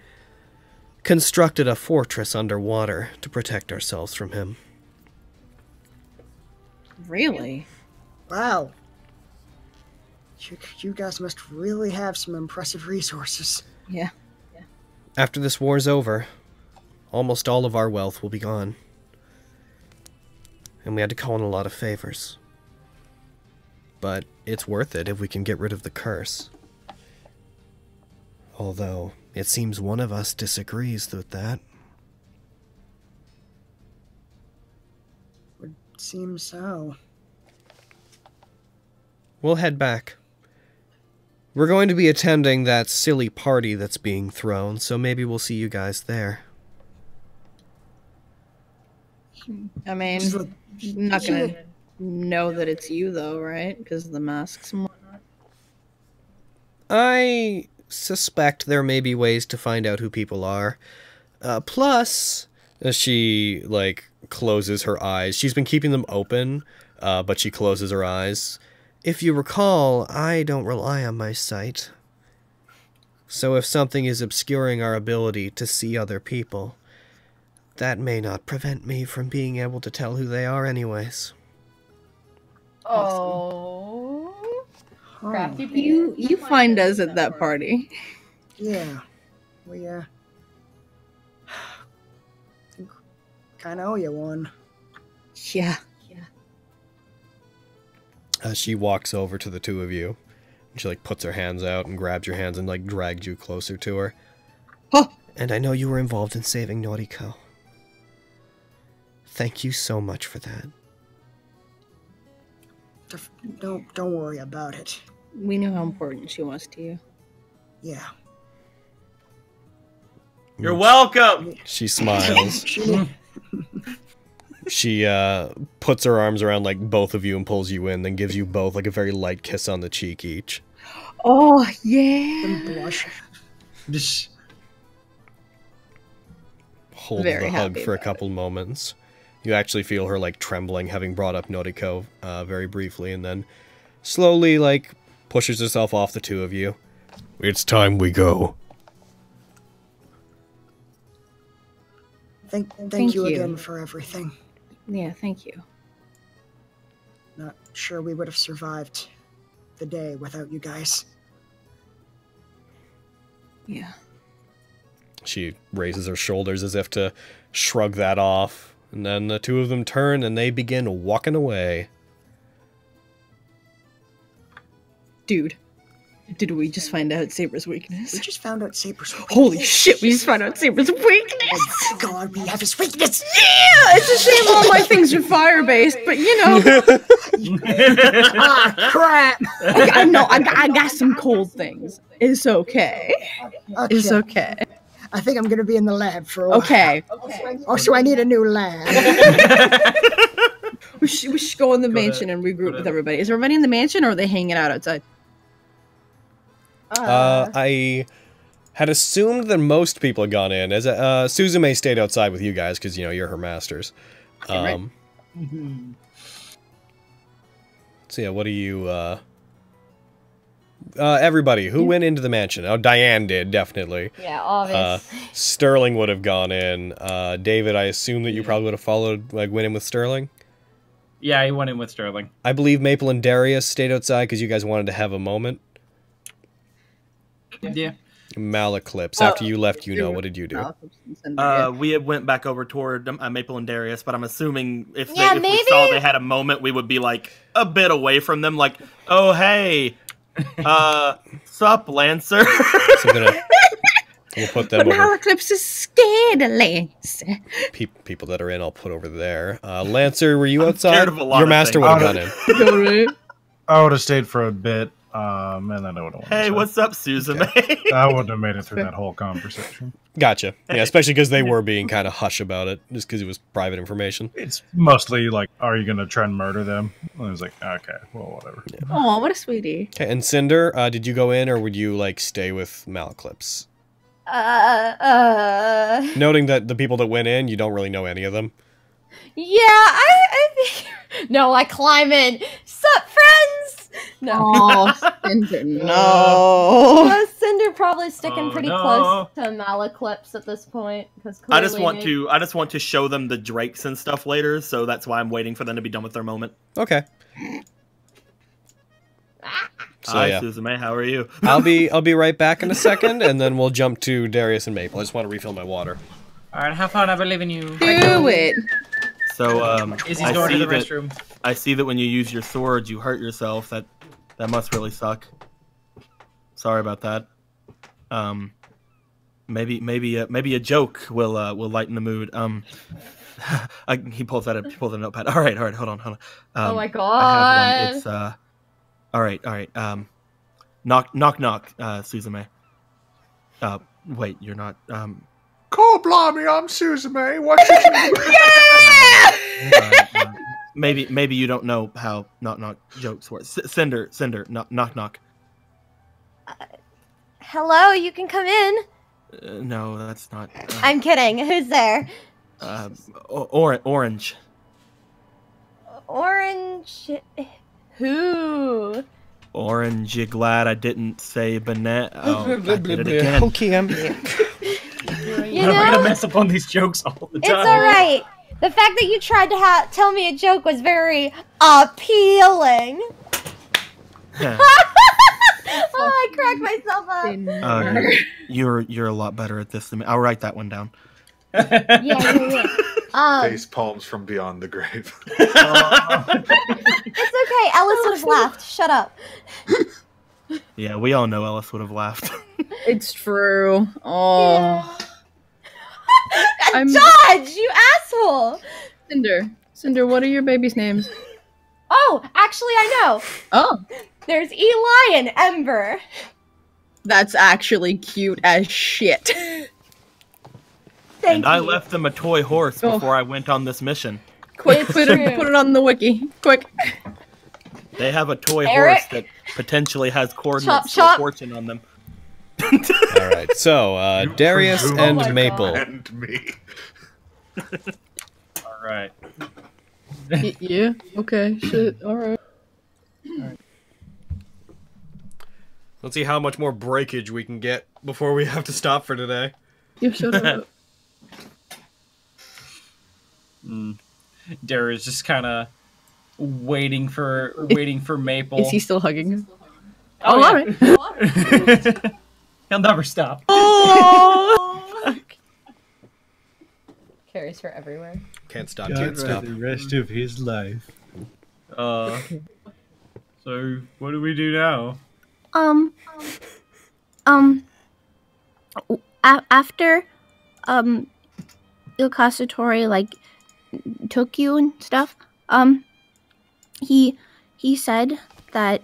constructed a fortress underwater to protect ourselves from him. Really? Wow. You guys must really have some impressive resources. Yeah. After this war's over, almost all of our wealth will be gone. And we had to call in a lot of favors. But it's worth it if we can get rid of the curse. Although, it seems one of us disagrees with that. Would seem so. We'll head back. We're going to be attending that silly party that's being thrown, so maybe we'll see you guys there. I mean, I'm not gonna know that it's you, though, right? Because of the masks and whatnot. I suspect there may be ways to find out who people are. Plus, she, like, closes her eyes. She's been keeping them open, but she closes her eyes. If you recall, I don't rely on my sight. So if something is obscuring our ability to see other people, that may not prevent me from being able to tell who they are anyways. Oh. Crafty You find us at that party. Yeah. We, kinda owe you one. Yeah. She walks over to the two of you. And she, like, puts her hands out and grabs your hands and, like, drags you closer to her. Huh. And I know you were involved in saving Nautico. Thank you so much for that. Don't worry about it. We know how important she was to you. Yeah. You're welcome. She smiles. She puts her arms around, like, both of you and pulls you in, then gives you both, like, a very light kiss on the cheek each. Oh, yeah. And blush. Holds Very the hug happy for a about couple moments. You actually feel her, like, trembling, having brought up Nautico very briefly, and then slowly, like, pushes herself off the two of you. It's time we go. Thank you again for everything. Yeah, thank you. Not sure we would have survived the day without you guys. Yeah. She raises her shoulders as if to shrug that off, and then the two of them turn and they begin walking away. Dude, did we just find out Saber's weakness? We just found out Saber's weakness. Holy shit, we just found out Saber's weakness! Oh my god, we have his weakness! Yeah! It's a shame all my things are fire-based, but you know... Ah, crap! I got some cold things. It's okay. It's okay. I think I'm gonna be in the lab for a while. Okay. Also, I need a new lab. We should go in the mansion and regroup with everybody. Is everybody in the mansion, or are they hanging out outside? I had assumed that most people had gone in. As Suzume stayed outside with you guys because, you know, you're her masters. Right. So yeah, what do you? Everybody who went into the mansion. Oh, Diane did definitely. Yeah, obvious. Stirling would have gone in. David, I assume that you probably would have followed, like, went in with Stirling. Yeah, he went in with Stirling. I believe Maple and Darius stayed outside because you guys wanted to have a moment. Yeah. Malaclips, after you left, you know, what did you do? We went back over toward Maple and Darius, but I'm assuming if we maybe- saw they had a moment, we would be like a bit away from them, like, oh hey, sup, Lancer. So we'll put them over. Malaclips is scared of Lancer. People that are in, I'll put over there. Lancer, were you outside? scared of a lot Your of master things. would have gone in. I would have stayed for a bit. And then I would have. Hey, what's up, Suzume? I wouldn't have made it through that whole conversation. Gotcha. Yeah, especially because they were being kind of hush about it, just because it was private information. It's mostly like, are you going to try and murder them? And I was like, okay, well, whatever. Yeah. Oh, what a sweetie. Okay, and Cinder, did you go in, or would you like stay with Malclips? Noting that the people that went in, you don't really know any of them. Yeah, I think... No, I climb in. Sup, friends? No. Oh, Cinder, no. Cinder probably sticking pretty close to Malaclips at this point. Because I just want to show them the drakes and stuff later, so that's why I'm waiting for them to be done with their moment. Okay. So, Hi, yeah. Suzume, how are you? I'll be right back in a second, and then we'll jump to Darius and Maple. I just want to refill my water. Alright, have fun, I believe in you. Do it. So, Izzy's going to the restroom. I see that when you use your sword, you hurt yourself. That must really suck. Sorry about that. Maybe a joke will lighten the mood. He pulls out a notepad. All right, hold on. Oh my god. I have one. It's all right. Knock, Suzume. Wait, you're not. Call blimey, I'm Suzume. What should you do? Yeah! Maybe you don't know how knock jokes work. Cinder, knock. Hello, you can come in. No, that's not. I'm kidding. Who's there? Orange. Orange. Who? Orange, you glad I didn't say Bennett? Oh, I did it again. Okay, I'm... You I'm know, gonna mess up on these jokes all the time. it's alright. The fact that you tried to tell me a joke was very appealing. Yeah. Oh, I cracked myself up. You're a lot better at this than me. I'll write that one down. Yeah. Face palms from beyond the grave. It's okay. Ellis would have laughed. Shut up. Yeah, we all know Ellis would have laughed. It's true. Oh. Dodge, you asshole! Cinder, what are your babies' names? Oh, actually, I know. Oh. There's Eli and Ember. That's actually cute as shit. And I left them a toy horse before I went on this mission. Quick, put it on the wiki. Quick. They have a toy Eric? horse that potentially has coordinates Chop. to fortune on them. All right, so Darius and Maple. And me. All right. Yeah. Okay. Shit. All right. Let's see how much more breakage we can get before we have to stop for today. You shut up. Darius just kind of waiting for Maple. Is he still hugging him? Oh, all yeah. right. He'll never stop. Oh! Carries her everywhere. Can't stop. The rest of his life. So what do we do now? After Il Cassatore like took you and stuff, he said that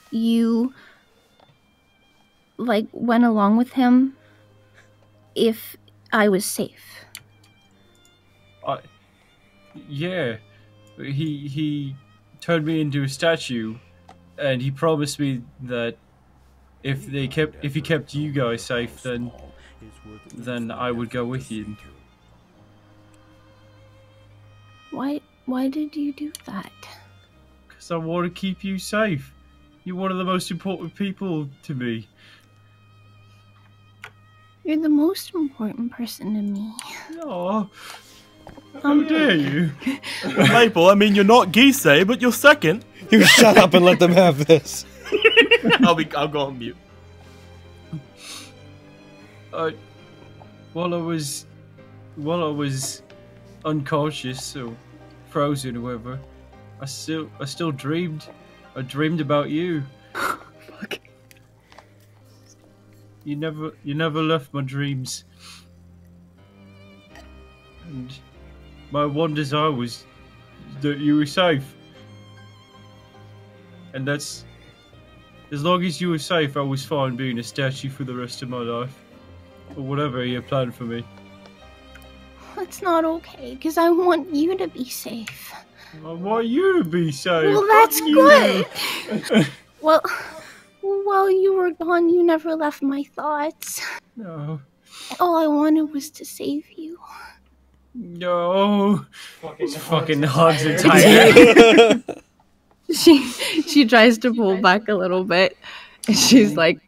you like went along with him if I was safe. Yeah, he turned me into a statue, and he promised me that if he kept you guys safe, then I would go with you. Why did you do that? Because I want to keep you safe. You're one of the most important people to me. You're the most important person to me. Oh, how dare you? Maple, I mean, you're not Gisei, but you're second. You shut up and let them have this. I'll go on mute. While I was unconscious or frozen, or whatever, I still dreamed. I dreamed about you. Fuck. You never left my dreams. And my one desire was that you were safe. And that's As long as you were safe, I was fine being a statue for the rest of my life. Or whatever you planned for me. It's not okay, because I want you to be safe. I want you to be safe. Well, that's good. Well, while you were gone, you never left my thoughts. No. All I wanted was to save you. No. Fucking hugs and tighter. She tries to pull back a little bit, and she's like,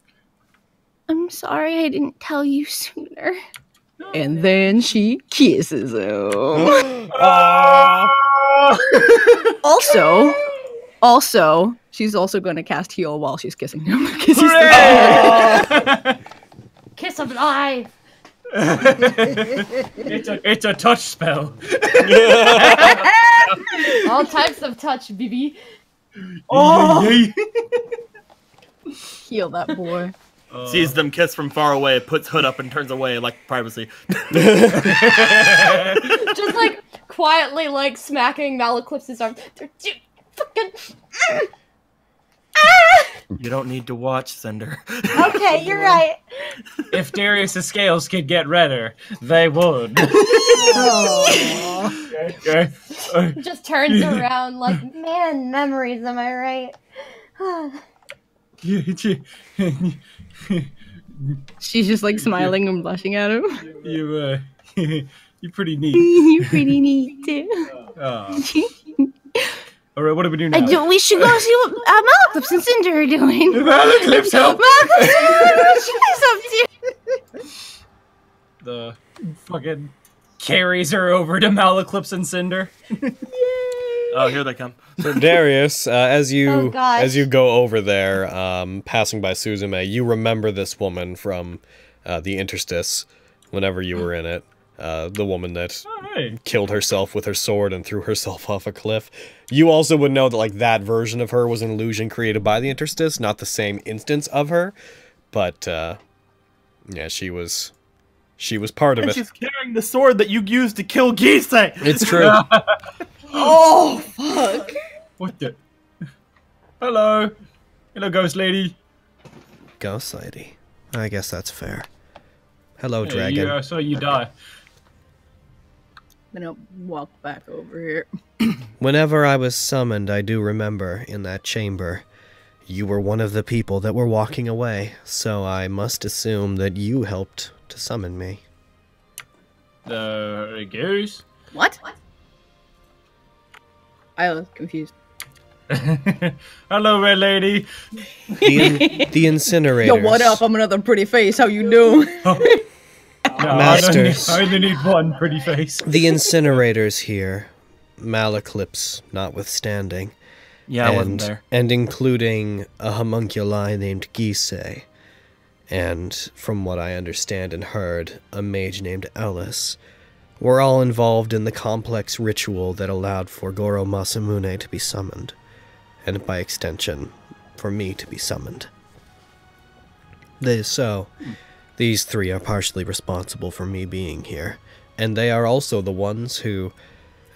I'm sorry I didn't tell you sooner. and then she kisses him. Also, she's also going to cast heal while she's kissing him. Because he's Kiss of life. It's a touch spell. All types of touch, BB. Heal that boy. Sees them kiss from far away, puts hood up and turns away like privacy. Just like quietly like smacking Malaclips's arm. They're too fucking. You don't need to watch, Cinder. Okay, you're right. If Darius's scales could get redder, they would. Just turns around like, man, memories, am I right? She's just like smiling and blushing at him. You're pretty neat. You're pretty neat, too. Alright, what do we do now? We should go see what Malaclips and Cinder are doing. Malaclips, help! Malaclips, up to? The fucking carries her over to Malaclips and Cinder. Oh, here they come. So Darius, as you gosh. go over there, passing by Suzume, you remember this woman from the interstice whenever you were in it. The woman that killed herself with her sword and threw herself off a cliff. You also would know that like that version of her was an illusion created by the interstice, not the same instance of her, but yeah, she was part of And it. she's carrying the sword that you used to kill Gisei. It's true. Oh, fuck. What the? Hello, ghost lady. Ghost lady. I guess that's fair. Hello, dragon. Yeah, I saw you die. I'm gonna walk back over here. Whenever I was summoned, I do remember in that chamber, you were one of the people that were walking away, so I must assume that you helped to summon me. Goose? What? I was confused. Hello, red lady. The incinerators. Yo, what up? I'm another pretty face. How you doing? No, Masters. I only need one pretty face. The incinerators here, Malaclips notwithstanding. Yeah, I wasn't there. And including a homunculi named Gisei. And from what I understand and heard, a mage named Ellis. Were all involved in the complex ritual that allowed for Goro Masamune to be summoned. And by extension, for me to be summoned. These three are partially responsible for me being here, and they are also the ones who,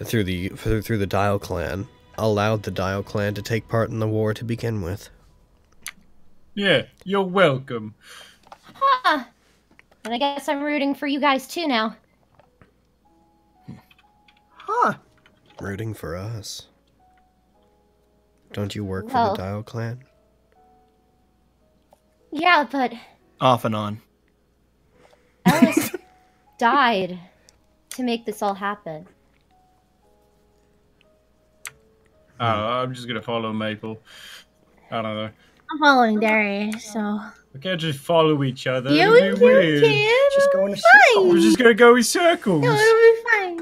through the Dial Clan, allowed the Dial Clan to take part in the war to begin with. Yeah, you're welcome. Huh. And I guess I'm rooting for you guys too now. Huh. Rooting for us. Don't you work for Well. the Dial Clan? Yeah, but Off and on. Ellis died to make this all happen. I'm just gonna follow Maple. I don't know. I'm following Darius, so. We can't just follow each other. You It'll be weird. can. Just go in a Fine. We're just gonna go in circles. No, it'll be fine.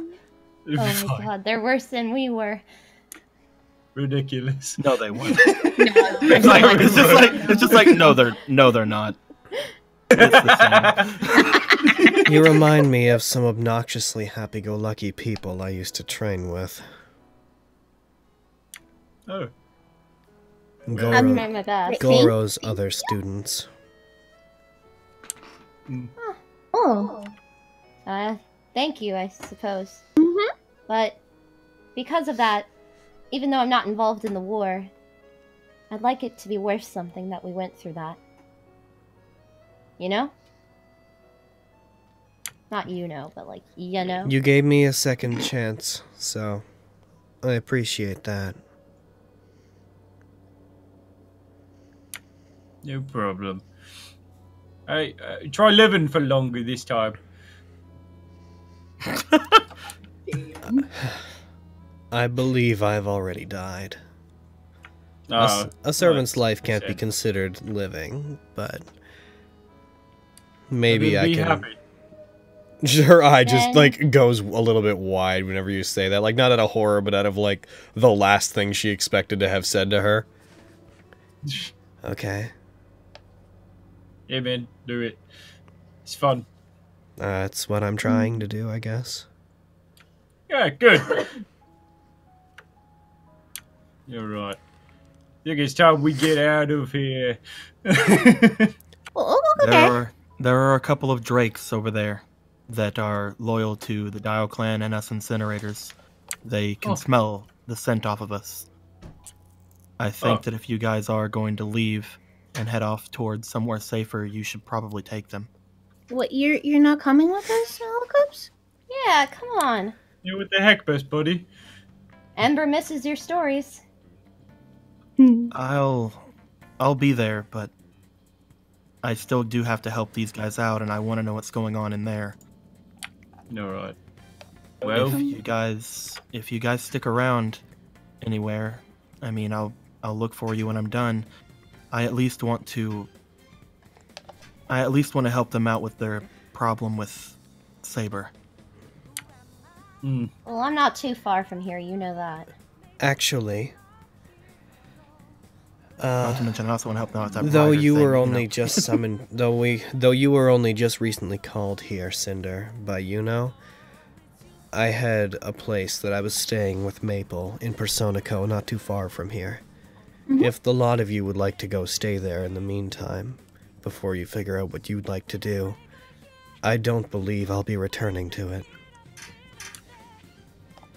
It'll be Oh my fine. god, they're worse than we were. Ridiculous. No, they weren't. No. It's just like no, they're not. It's the same. You remind me of some obnoxiously happy-go-lucky people I used to train with. Oh. I'm trying my best. Goro's other students. Oh. Thank you, I suppose. But because of that, even though I'm not involved in the war, I'd like it to be worth something that we went through that. You know? Not you know, but like, you know? You gave me a second chance, so I appreciate that. No problem. Hey, try living for longer this time. I believe I've already died. A servant's life can't be considered living, but maybe I can. Happy. Her eye just like goes a little bit wide whenever you say that, like not out of horror, but out of like the last thing she expected to have said to her. Okay. Yeah, man, do it. It's fun. That's what I'm trying to do, I guess. Yeah, good. You're right. I think it's time we get out of here. Okay. There are a couple of drakes over there that are loyal to the Dial Clan and us incinerators. They can smell the scent off of us. I think that if you guys are going to leave and head off towards somewhere safer, you should probably take them. What, you're not coming with us, Helicopters? Yeah, come on. You what the heck, best buddy? Ember misses your stories. I'll be there, but I still do have to help these guys out, and I want to know what's going on in there. All right. Well, if you guys stick around anywhere, I mean, I'll look for you when I'm done. I at least want to help them out with their problem with Saber. Well, I'm not too far from here, you know that. Actually, not to mention, I also want to help them out with that though rider you thing, were you only know. just summoned, though you were only just recently called here, Cinder, by I had a place that I was staying with Maple in Personico, not too far from here. If the lot of you would like to go stay there in the meantime, before you figure out what you'd like to do, I don't believe I'll be returning to it.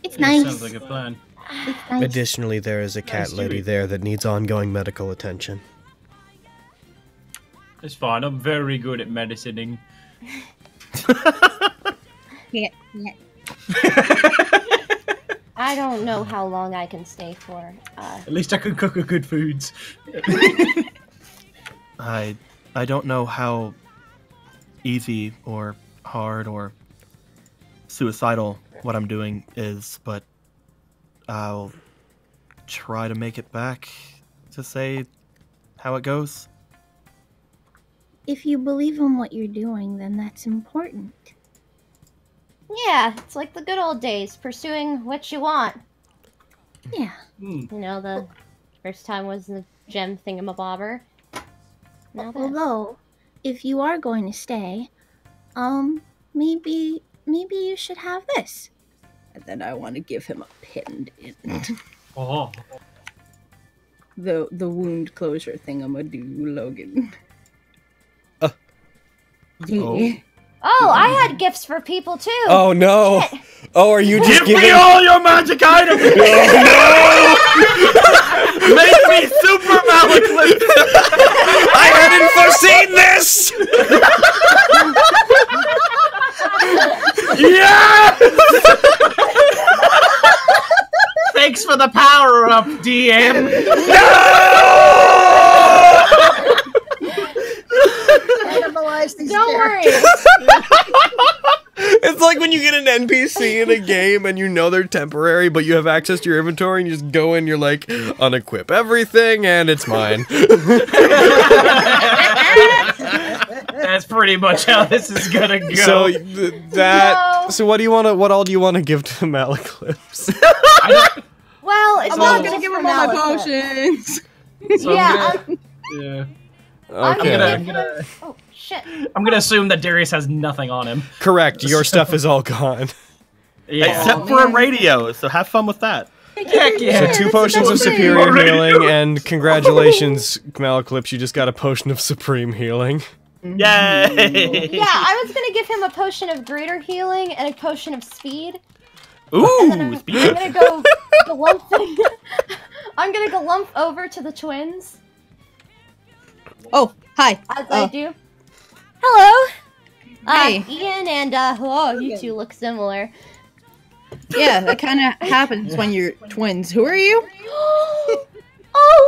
It's nice. Sounds like a plan. It's nice. Additionally, there is a cat lady there that needs ongoing medical attention. It's fine. I'm very good at medicining. Yeah. I don't know how long I can stay for. At least I can cook a good foods. I don't know how easy or hard or suicidal what I'm doing is, but I'll try to make it back to say how it goes. If you believe in what you're doing, then that's important. Yeah, it's like the good old days, pursuing what you want. Yeah. You know, the first time was the gem thingamabobber. Now this. Although, if you are going to stay, maybe you should have this. And then I want to give him a pendant. Oh. The wound closure thingamadoo, Logan. Oh. Oh, I had gifts for people too. Oh no! Shit. Oh, are you just Give giving? me all your magic items! Oh, no! Make me super Malaclip! I hadn't foreseen this! Yeah! Thanks for the power up, DM. Cannibalize these Don't worry. It's like when you get an NPC in a game and you know they're temporary, but you have access to your inventory and you just go in, you're like, unequip everything, and it's mine. That's pretty much how this is gonna go. So So what do you want to? What all do you want to give to Malaclips? Well, it's I'm not not gonna just give for him all my Malaclip. potions. So Yeah. yeah. Okay. I'm gonna Oh shit. I'm gonna assume that Darius has nothing on him. Correct. Your stuff is all gone. Yeah. Except for a radio, so have fun with that. Heck yeah. So 2 potions of superior healing, and congratulations, Malaclips, you just got a potion of supreme healing. Yay! Yeah, I was gonna give him a potion of greater healing and a potion of speed. Ooh, And then I'm gonna go the one thing. I'm gonna go lump over to the twins. Oh, hi. As I do. Hello. Hey. Ian and you two look similar. Yeah, that kind of happens when you're twins. Who are you? Oh!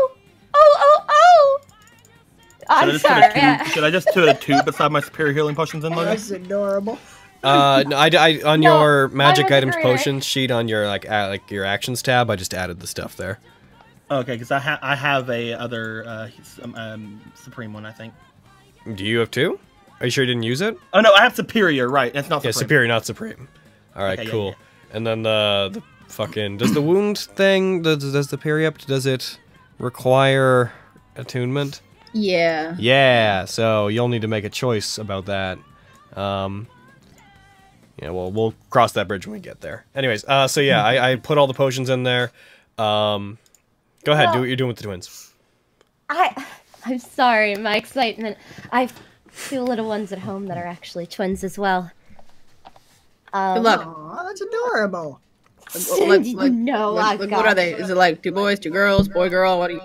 I'm sorry. Should I just put a tube beside my superior healing potions in, Logan? That's adorable. No, on No, your magic mine was items a greater. potions sheet on your like your actions tab, I just added the stuff there. Okay, because I have a other supreme one, I think. Do you have two? Are you sure you didn't use it? Oh no, I have superior. Right, that's not Yeah, supreme. superior, not supreme. All right, Okay, yeah, cool. yeah. And then the fucking does the wound thing does the periapt does it require attunement? Yeah. Yeah, so you'll need to make a choice about that. Yeah, well, we'll cross that bridge when we get there. Anyways, so yeah, I put all the potions in there. Go ahead, do what you're doing with the twins. I'm sorry, my excitement. I've two little ones at home that are actually twins as well. Good luck. Aw, that's adorable. No, I what got are they? Is it like 2 boys, 2 girls, boy, girl? What are you?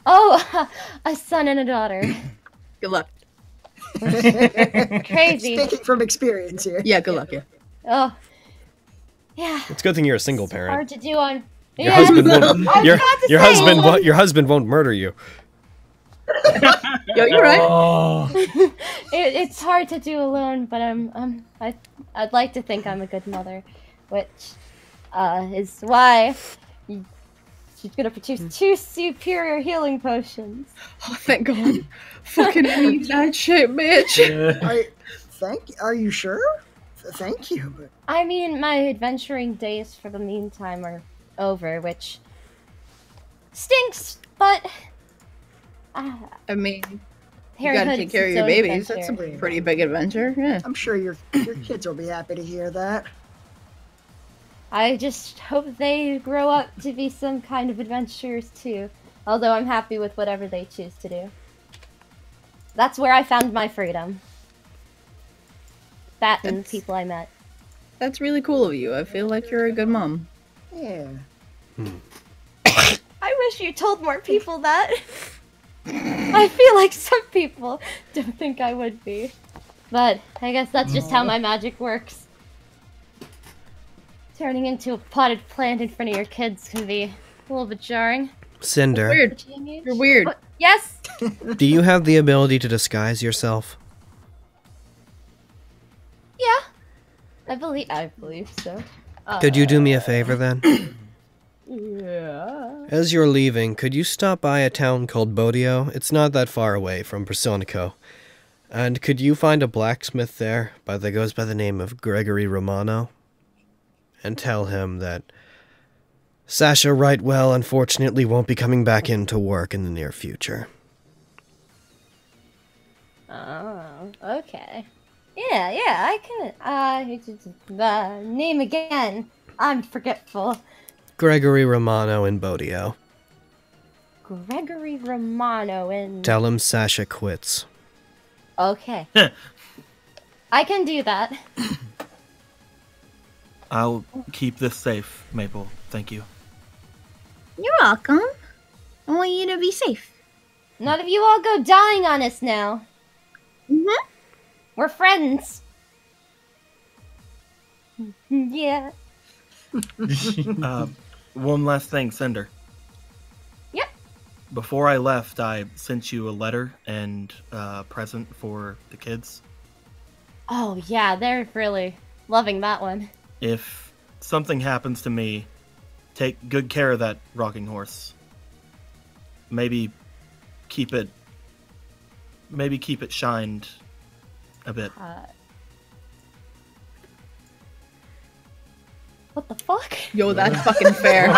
Oh, a son and a daughter. Good luck. Crazy. Speaking from experience here. Yeah, good luck. Yeah. Oh, yeah. It's a good thing you're a single parent. Hard to do on. Your husband won't. Your husband won't murder you. Yo, you're right. Oh. It's hard to do alone, but I'd like to think I'm a good mother, which is why she's gonna produce 2 superior healing potions. Oh, thank God. Fucking need that shit, bitch. Are you sure? Thank you. But... I mean, my adventuring days for the meantime are over, which stinks, but I mean, you parenthood gotta take is care of its your own babies. adventure. That's a pretty big adventure. Yeah. I'm sure your kids will be happy to hear that. I just hope they grow up to be some kind of adventurers too. Although I'm happy with whatever they choose to do. That's where I found my freedom. That and the people I met. That's really cool of you. I feel like you're a good mom. Yeah. I wish you told more people that. I feel like some people don't think I would be. But I guess that's just how my magic works. Turning into a potted plant in front of your kids can be a little bit jarring. Cinder, Weird. You're weird. What? Yes? do you have the ability to disguise yourself? Yeah. I believe so. Could you do me a favor then? Yeah. As you're leaving, could you stop by a town called Bodio? It's not that far away from Personico. And could you find a blacksmith there that goes by the name of Gregory Romano? And tell him that Sasha Rightwell unfortunately won't be coming back into work in the near future. Oh, okay. Yeah, I can, name again. I'm forgetful. Gregory Romano in Bodio. Gregory Romano in... Tell him Sasha quits. Okay. I can do that. I'll keep this safe, Maple. Thank you. You're welcome. I want you to be safe. None of you all go dying on us now. Mm-hmm. We're friends. Yeah. One last thing, Cinder. Yep. Before I left, I sent you a letter and present for the kids. Oh, yeah, they're really loving that one. If something happens to me, take good care of that rocking horse. Maybe keep it shined a bit. What the fuck? Yo, that's fucking fair.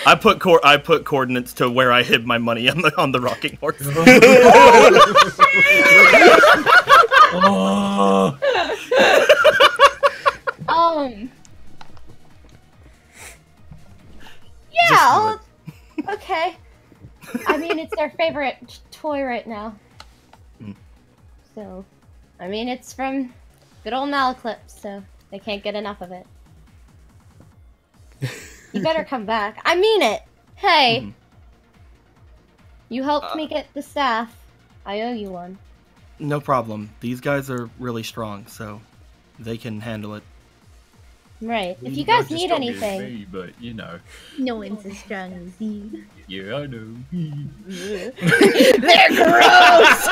I put coordinates to where I hid my money on the rocking horse. Oh. Yeah, okay. I mean, it's their favorite toy right now. So, I mean, it's from good old Malclips, so they can't get enough of it. You better come back. I mean it. Hey. You helped me get the staff. I owe you one. No problem. These guys are really strong, so they can handle it. Right. If you guys need anything. Me, but you know. No one's as strong as you. Yeah, I know. They're gross!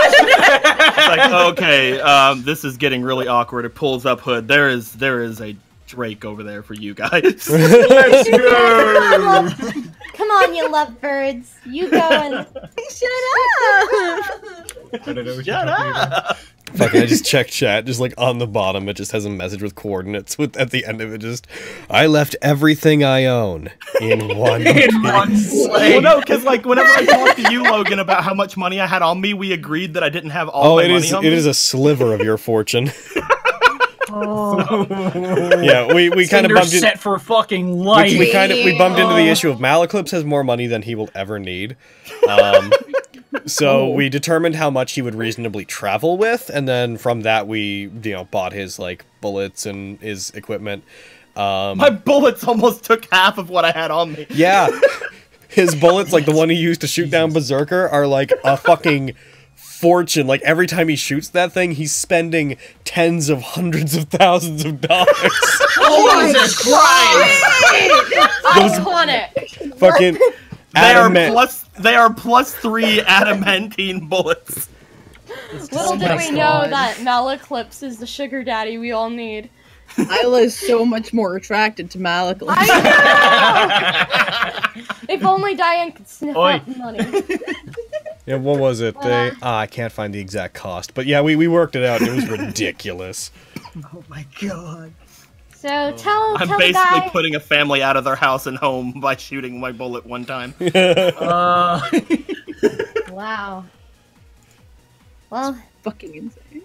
It's like, okay, this is getting really awkward. It pulls up hood. There is a Drake over there for you guys. Let's go! Come on, you lovebirds. You go and... Shut up! I don't know what Shut you're talking about. up! Fucking, I just checked chat, just like on the bottom, it just has a message with coordinates with at the end of it just, I left everything I own in one Well, no, because like whenever I talked to you, Logan, about how much money I had on me, we agreed that I didn't have all my money on me. It is a sliver of your fortune. Oh. Yeah, we kind of bumped set for fucking life. We bumped into the issue of Malaclips has more money than he will ever need. So we determined how much he would reasonably travel with, and then from that we, bought his like bullets and his equipment. My bullets almost took half of what I had on me. Yeah. His bullets, like the one he used to shoot down Berserker, are like a fucking fortune. Like every time he shoots that thing, he's spending tens of hundreds of thousands of dollars. Jesus Christ! Iconic! Fucking They are +3 adamantine bullets. Little did we know that Malaclips is the sugar daddy we all need. Isla is so much more attracted to Malaclips. If only Diane could sniff out the money. Yeah, what was it? I can't find the exact cost. But yeah, we worked it out. It was ridiculous. Oh my god. So tell I'm the basically guy... putting a family out of their house and home by shooting my bullet one time. Wow. Well, fucking insane.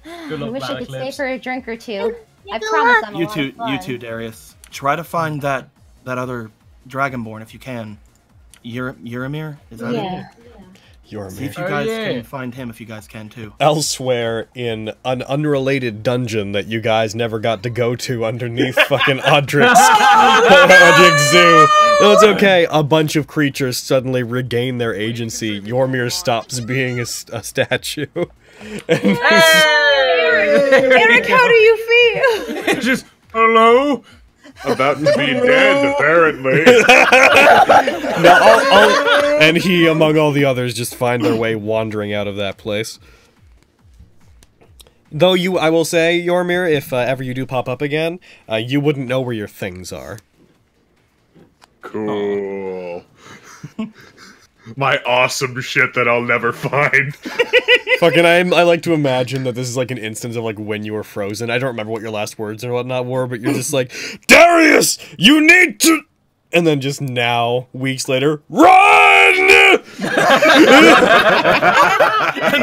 I wish I could stay for a drink or two. I promise I'm a You lot of fun. too, Darius. Try to find that other Dragonborn if you can. Uramir? Is that it? Uramir. See if you guys can find him if you guys can too. Elsewhere in an unrelated dungeon that you guys never got to go to underneath fucking Audric's zoo. No, it's okay. A bunch of creatures suddenly regain their agency. Yormir stops being a statue. Eric, how do you feel? Just, hello? About to be dead, apparently. And he, among all the others, just find their way wandering out of that place. Though I will say, Yormir, if ever you do pop up again, you wouldn't know where your things are. Cool. My awesome shit that I'll never find. Fucking, I like to imagine that this is like an instance of like when you were frozen. I don't remember what your last words or whatnot were, but you're just like, Darius, you need to... And then just now, weeks later, run! And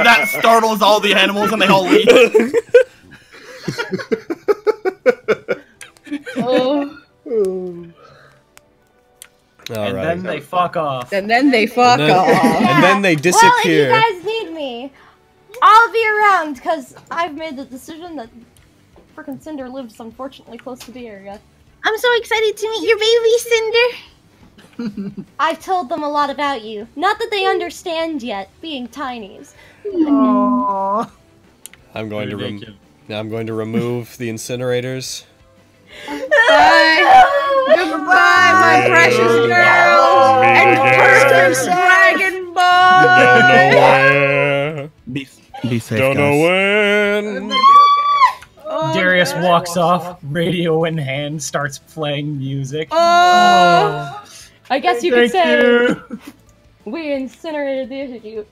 that startles all the animals and they all leave. And then they fuck off. And then they fuck off. And then they disappear. Well, if you guys need me, I'll be around, because I've made the decision that frickin' Cinder lives unfortunately close to the area. I'm so excited to meet your baby, Cinder. I've told them a lot about you. Not that they understand yet, being tinies. Aww. I'm going to remove the incinerators. Bye. Goodbye, my precious girl. And perfect dragon ball. Don't know where. Be safe, Don't know when. Darius walks off, radio in hand, starts playing music. Oh! I guess you could say we incinerated the issue.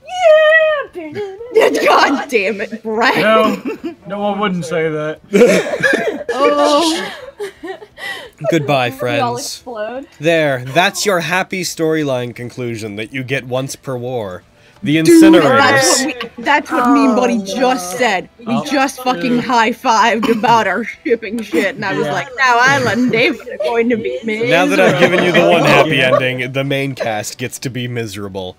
Yeah! God damn it, Brad. No, I wouldn't say that. Oh. Goodbye, We all friends. explode. There, that's your happy storyline conclusion that you get once per war. The Dude, incinerators. that's what me and Buddy just said. We just fucking high-fived about our shipping shit, and I was like, now Isla and David are going to be miserable. Now that I've given you the one happy ending, the main cast gets to be miserable.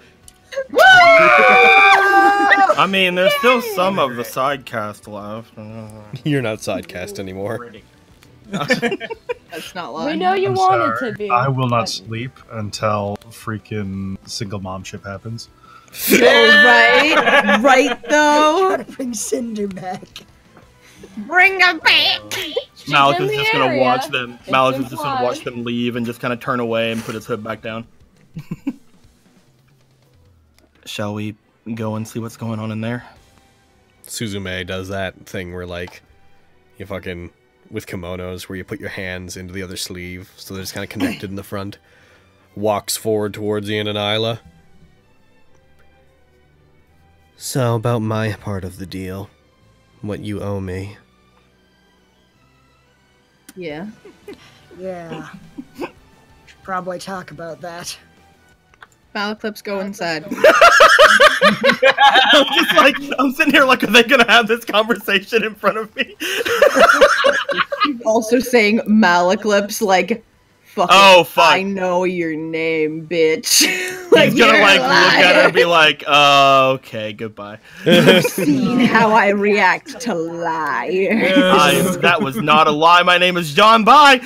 I mean, there's still some of the side cast left. You're not sidecast anymore. That's not lying. We know you I'm wanted sorry. to be. I will not sleep until freaking single mom ship happens. Right? Right, though? Gotta bring Cinder back. Bring her back! Malik in is the just gonna area. watch them. It's Malik is just gonna implied. watch them leave and just kind of turn away and put his hood back down. Shall we go and see what's going on in there? Suzume does that thing where, like, you fucking, with kimonos, where you put your hands into the other sleeve, so they're just kind of connected in the front. Walks forward towards Ian and Isla. So, about my part of the deal. What you owe me. Yeah. Yeah. Should probably talk about that. Malaclips, go inside. I'm just like, I'm sitting here like, are they gonna have this conversation in front of me? Also saying Malaclips, like, fuck Oh, it, fuck. I know your name, bitch. He's gonna like look at her and be like, okay, goodbye. You've seen how I react to liars. That was not a lie. My name is John. Bye.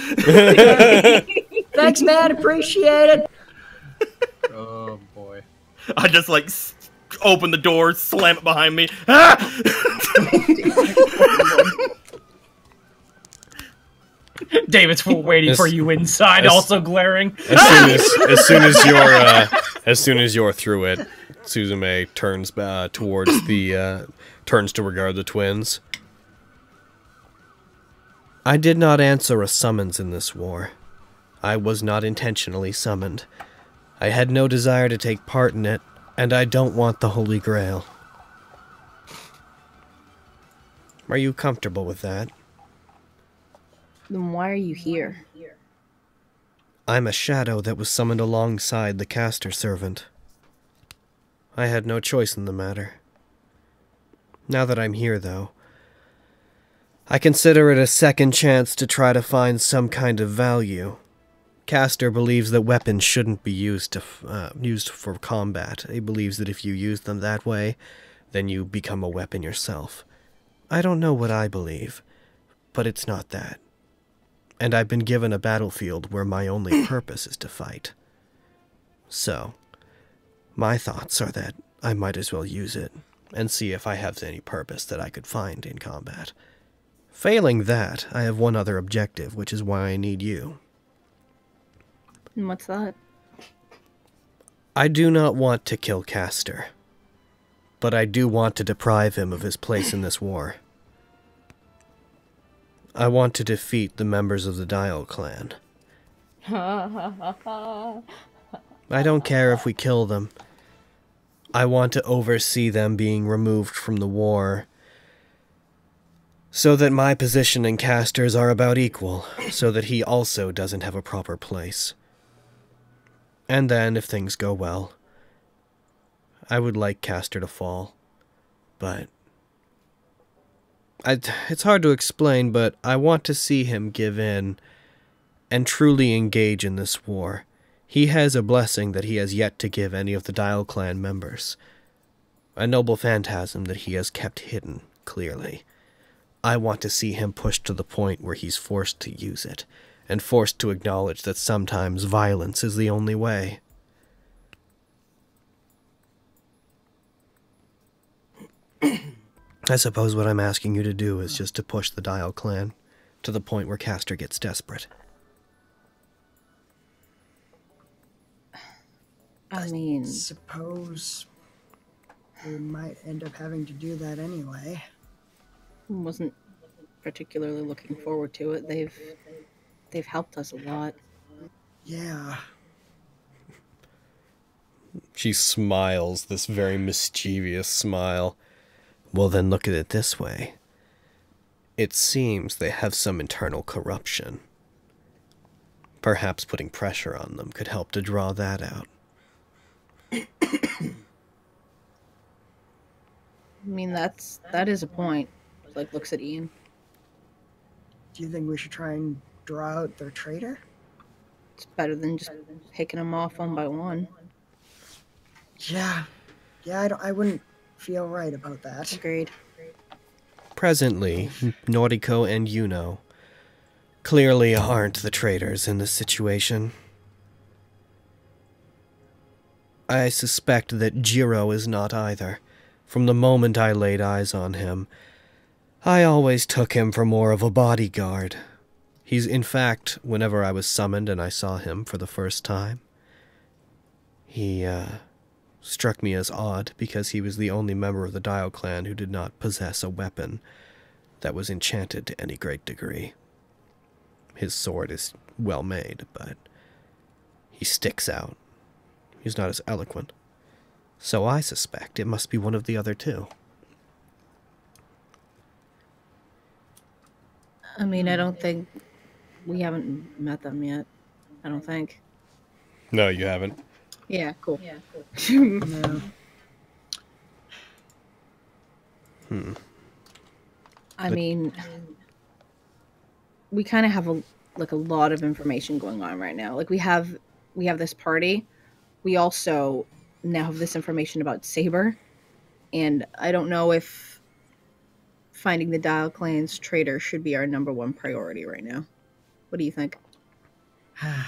Thanks, man. Appreciate it. Oh boy. I just like open the door, slam it behind me. Ah! David's waiting for you inside, also glaring. As soon as you're through it, Suzume turns towards the turns to regard the twins. I did not answer a summons in this war. I was not intentionally summoned. I had no desire to take part in it, and I don't want the Holy Grail. Are you comfortable with that? Then why are you here? I'm a shadow that was summoned alongside the caster servant. I had no choice in the matter. Now that I'm here, though, I consider it a second chance to try to find some kind of value. Caster believes that weapons shouldn't be used for combat. He believes that if you use them that way, then you become a weapon yourself. I don't know what I believe, but it's not that. And I've been given a battlefield where my only purpose is to fight. So, my thoughts are that I might as well use it, and see if I have any purpose that I could find in combat. Failing that, I have one other objective, which is why I need you. And what's that? I do not want to kill Caster, but I do want to deprive him of his place in this war. I want to defeat the members of the Dial clan. I don't care if we kill them. I want to oversee them being removed from the war, so that my position and Caster's are about equal, so that he also doesn't have a proper place. And then, if things go well, I would like Caster to fall, but it's hard to explain, but I want to see him give in and truly engage in this war. He has a blessing that he has yet to give any of the Dial clan members. A noble phantasm that he has kept hidden, clearly. I want to see him pushed to the point where he's forced to use it, and forced to acknowledge that sometimes violence is the only way. I suppose what I'm asking you to do is just to push the Dial clan to the point where Caster gets desperate. I mean, suppose we might end up having to do that anyway. Wasn't particularly looking forward to it. They've helped us a lot. Yeah. She smiles, this very mischievous smile. Well, then look at it this way. It seems they have some internal corruption. Perhaps putting pressure on them could help to draw that out. I mean, that is a point. Like, looks at Ian. Do you think we should try and draw out their traitor? It's better than just picking them off one by one. Yeah. Yeah, I wouldn't feel right about that. Agreed. Presently, Nordico and Yuno clearly aren't the traitors in this situation. I suspect that Jiro is not either. From the moment I laid eyes on him, I always took him for more of a bodyguard. He's, in fact, whenever I was summoned and I saw him for the first time, he struck me as odd because he was the only member of the Dial clan who did not possess a weapon that was enchanted to any great degree. His sword is well made, but he sticks out. He's not as eloquent. So I suspect it must be one of the other two. I mean, I don't think... We haven't met them yet. I don't think. No, you haven't. Yeah, cool. No. I mean, we kind of have a lot of information going on right now. Like we have this party. We also now have this information about Saber, and I don't know if finding the Dial Clan's traitor should be our #1 priority right now. What do you think? I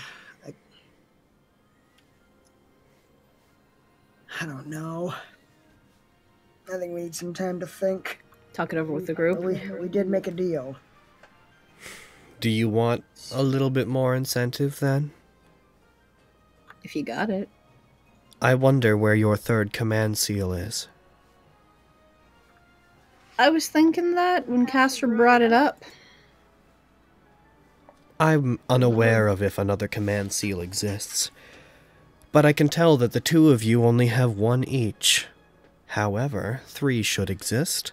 don't know. I think we need some time to think. Talk it over with the group. We did make a deal. Do you want a little bit more incentive, then? If you got it. I wonder where your third command seal is. I was thinking that when Castor brought it up. I'm unaware of if another command seal exists, but I can tell that the two of you only have one each. However, 3 should exist,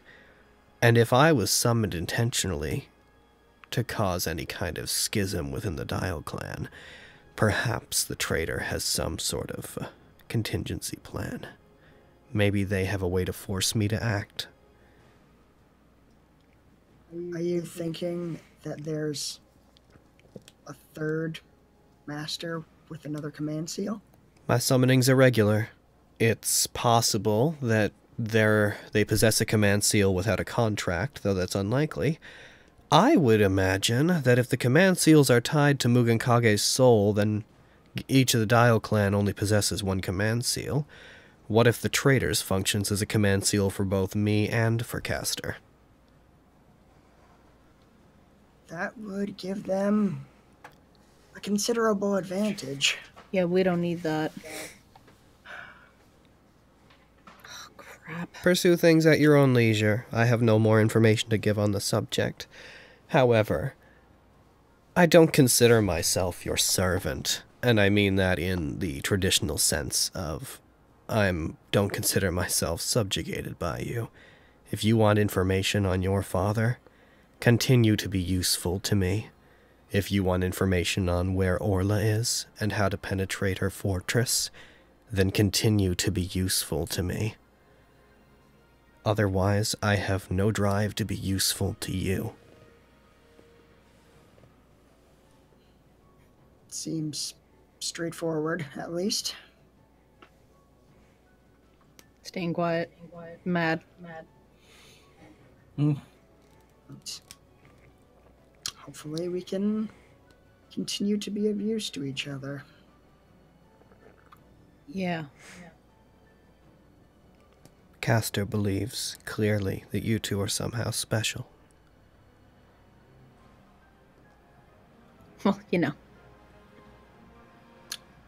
and if I was summoned intentionally to cause any kind of schism within the Dial clan, perhaps the traitor has some sort of contingency plan. Maybe they have a way to force me to act. Are you thinking that there's a third master with another command seal? My summoning's irregular. It's possible that they possess a command seal without a contract, though that's unlikely. I would imagine that if the command seals are tied to Mugen Kage's soul, then each of the Dial clan only possesses one command seal. What if the traitor's functions as a command seal for both me and for Castor? That would give them a considerable advantage. Yeah, we don't need that. Oh, crap. Pursue things at your own leisure. I have no more information to give on the subject. However, I don't consider myself your servant, and I mean that in the traditional sense of don't consider myself subjugated by you. If you want information on your father, continue to be useful to me. If you want information on where Orla is and how to penetrate her fortress, then continue to be useful to me. Otherwise, I have no drive to be useful to you. Seems straightforward, at least. Staying quiet. Mad. Hopefully we can continue to be of use to each other. Yeah. Castor believes clearly that you two are somehow special. Well, you know.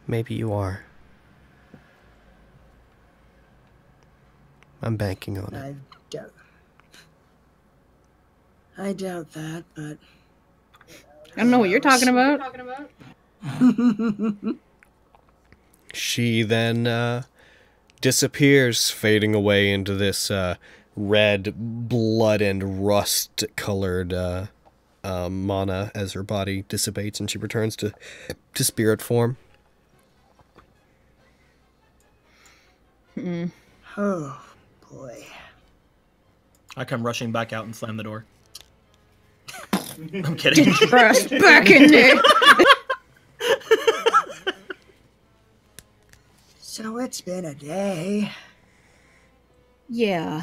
Maybe you are. I'm banking on it. I doubt that, but... I don't know what you're talking about. She then disappears, fading away into this red blood and rust-colored mana as her body dissipates and she returns to spirit form. Oh, boy. I come rushing back out and slam the door. I'm kidding. Get your ass back in there! So it's been a day. Yeah.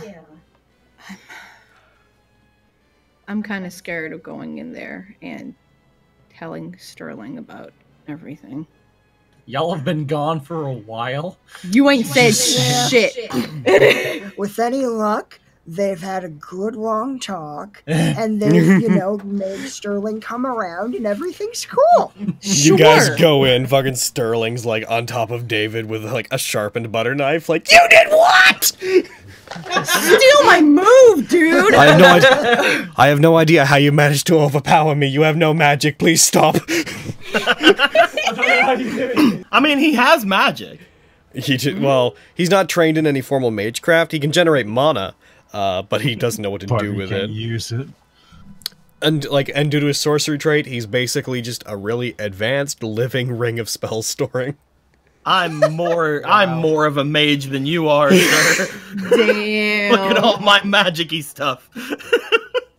I'm kind of scared of going in there and telling Stirling about everything. Y'all have been gone for a while. You ain't said shit. With any luck, they've had a good long talk, and they've, made Stirling come around, and everything's cool. You guys go in, fucking Stirling's like on top of David with like a sharpened butter knife, like, you did what? Steal my move, dude! I have no idea how you managed to overpower me. You have no magic. Please stop. I mean, he has magic. Well, he's not trained in any formal magecraft. He can generate mana, but he doesn't know what to do with it. Use it. And due to his sorcery trait, he's basically just a really advanced living ring of spell storing. I'm more of a mage than you are, sir. Damn. Look at all my magic-y stuff.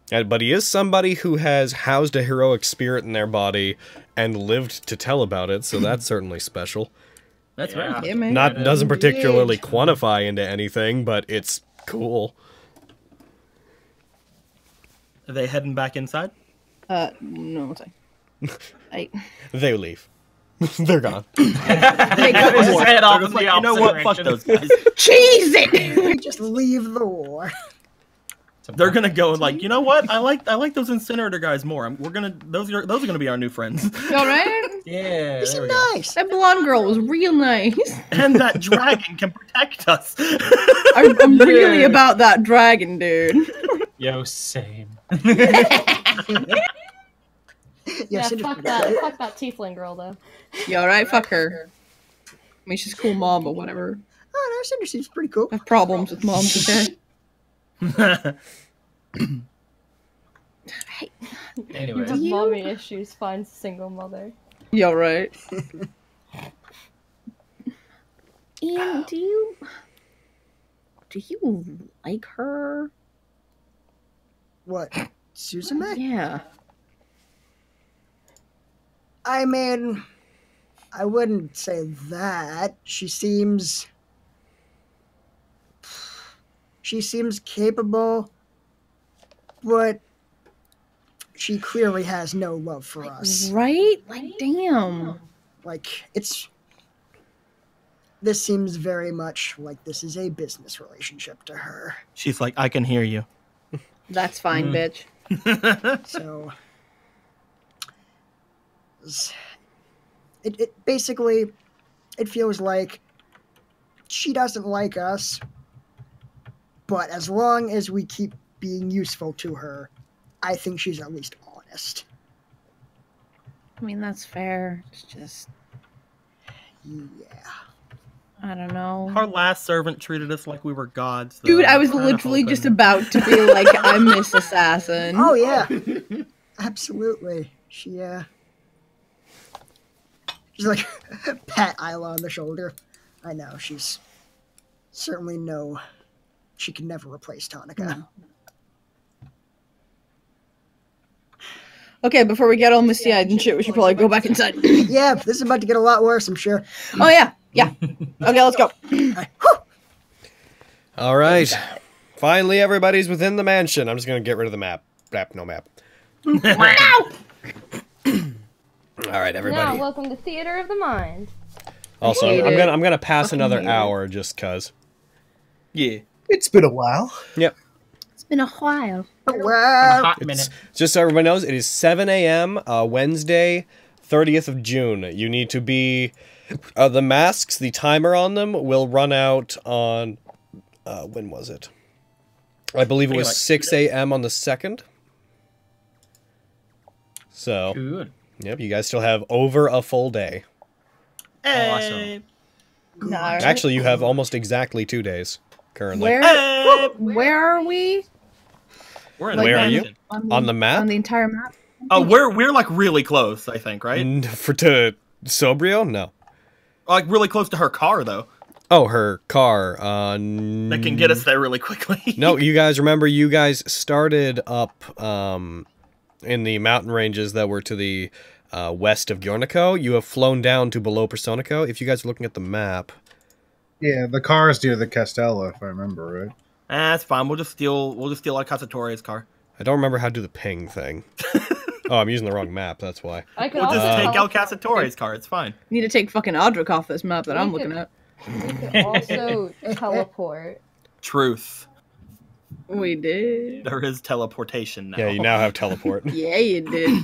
But he is somebody who has housed a heroic spirit in their body and lived to tell about it, so that's certainly special. That's right. Yeah, Doesn't particularly quantify into anything, but it's cool. Are they heading back inside? No, They leave. They're gone. They head off in the you know what? Fuck those guys. Cheese it! Just leave the war. They're gonna go like, you know what? I like those incinerator guys more. Those are gonna be our new friends. All right. Yeah. They seem nice. That blonde girl was real nice. And that dragon can protect us. I'm really about that dragon, dude. Yo, same. Yeah, fuck that tiefling girl though. Yeah, alright, fuck her. I mean, she's a cool mom, but whatever. Oh, no, Cinder seems pretty cool. I have problems with moms, okay? Hey, Anyway. you have mommy issues, find single mother. Yeah, right. Ian, do you like her? What, Suzume? Yeah. I mean, I wouldn't say that. She seems capable, but she clearly has no love for us. Right? Like, damn. Like, this seems very much like this is a business relationship to her. She's like, I can hear you. That's fine, bitch. So, it basically, it feels like she doesn't like us, but as long as we keep being useful to her, I think she's at least honest. I mean, that's fair. It's just, Yeah. I don't know. Our last servant treated us like we were gods. Though. Dude, I was I'm kinda literally hoping- just about to be like, I miss Assassin. Oh, yeah. Absolutely. She's like, pat Isla on the shoulder. I know, she's certainly she can never replace Tonica. No. Okay, before we get all misty-eyed and shit, we should probably go back inside. Yeah, this is about to get a lot worse, I'm sure. Oh, yeah. Yeah. Okay, let's go. All right. Finally, everybody's within the mansion. I'm just going to get rid of the map. No map. All right, everybody. Now, welcome to Theater of the Mind. Also, I'm gonna pass another hour just cause. Yeah. It's been a while. Yep. It's been a while. Hot minute. Just so everybody knows, it is 7 a.m. Wednesday, 30th of June. You need to be... the masks, the timer on them will run out on... when was it? I believe it was 6 a.m. on the 2nd. So... Good. Yep, you guys still have over a full day. Hey. Awesome. No, Actually, you have almost exactly 2 days currently. Where are we? We're in Where the are you? mansion. On the map? On the entire map? Oh, we're like really close, I think, right? To Sobrio? No. Like really close to her car, though. Oh, her car. That can get us there really quickly. No, you guys remember you guys started up in the mountain ranges that were to the west of Giornico. You have flown down to below Personico. If you guys are looking at the map. Yeah, the car is near the Castella, if I remember right. That's fine. We'll just steal like Casatore's car. I don't remember how to do the ping thing. Oh, I'm using the wrong map. That's why. I could We'll also just take El teleport. Casatore's car. It's fine. Need to take fucking Audric off this map that I'm looking at. We could also teleport. Truth. We did. There is teleportation now. Yeah, you now have teleport. Yeah, you did.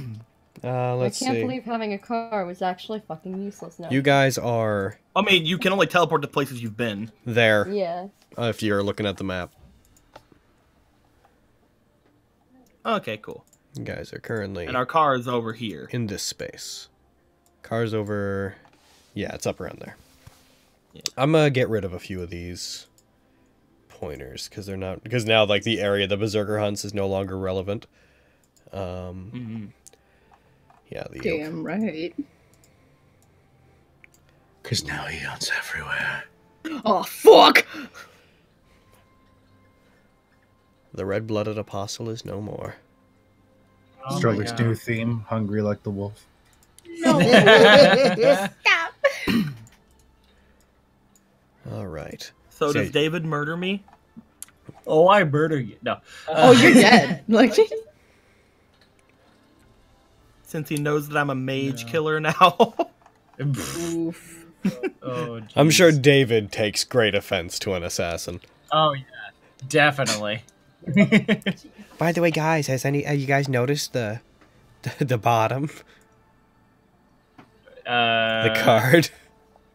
Let's I can't see. believe having a car was actually fucking useless now. You guys are I mean, you can only teleport to places you've been. there. Yeah. If you're looking at the map. Okay, cool. You guys are currently And our car is over here. in this space. Car's over... Yeah, it's up around there. Yeah. I'm gonna get rid of a few of these pointers, because they're not... Because now, like, the area the Berserker hunts is no longer relevant. Yeah, the... Damn right. Because now he hunts everywhere. Oh, fuck! The red-blooded apostle is no more. Oh Sterling's new theme, hungry like the wolf. No. Stop. Alright. So does David murder me? Oh, I murder you. No. Oh, you're dead. Like, Since he knows that I'm a mage killer now. oof. Oh, I'm sure jeez. David takes great offense to an assassin. Oh, yeah. Definitely. By the way, guys, have you guys noticed the bottom? The card?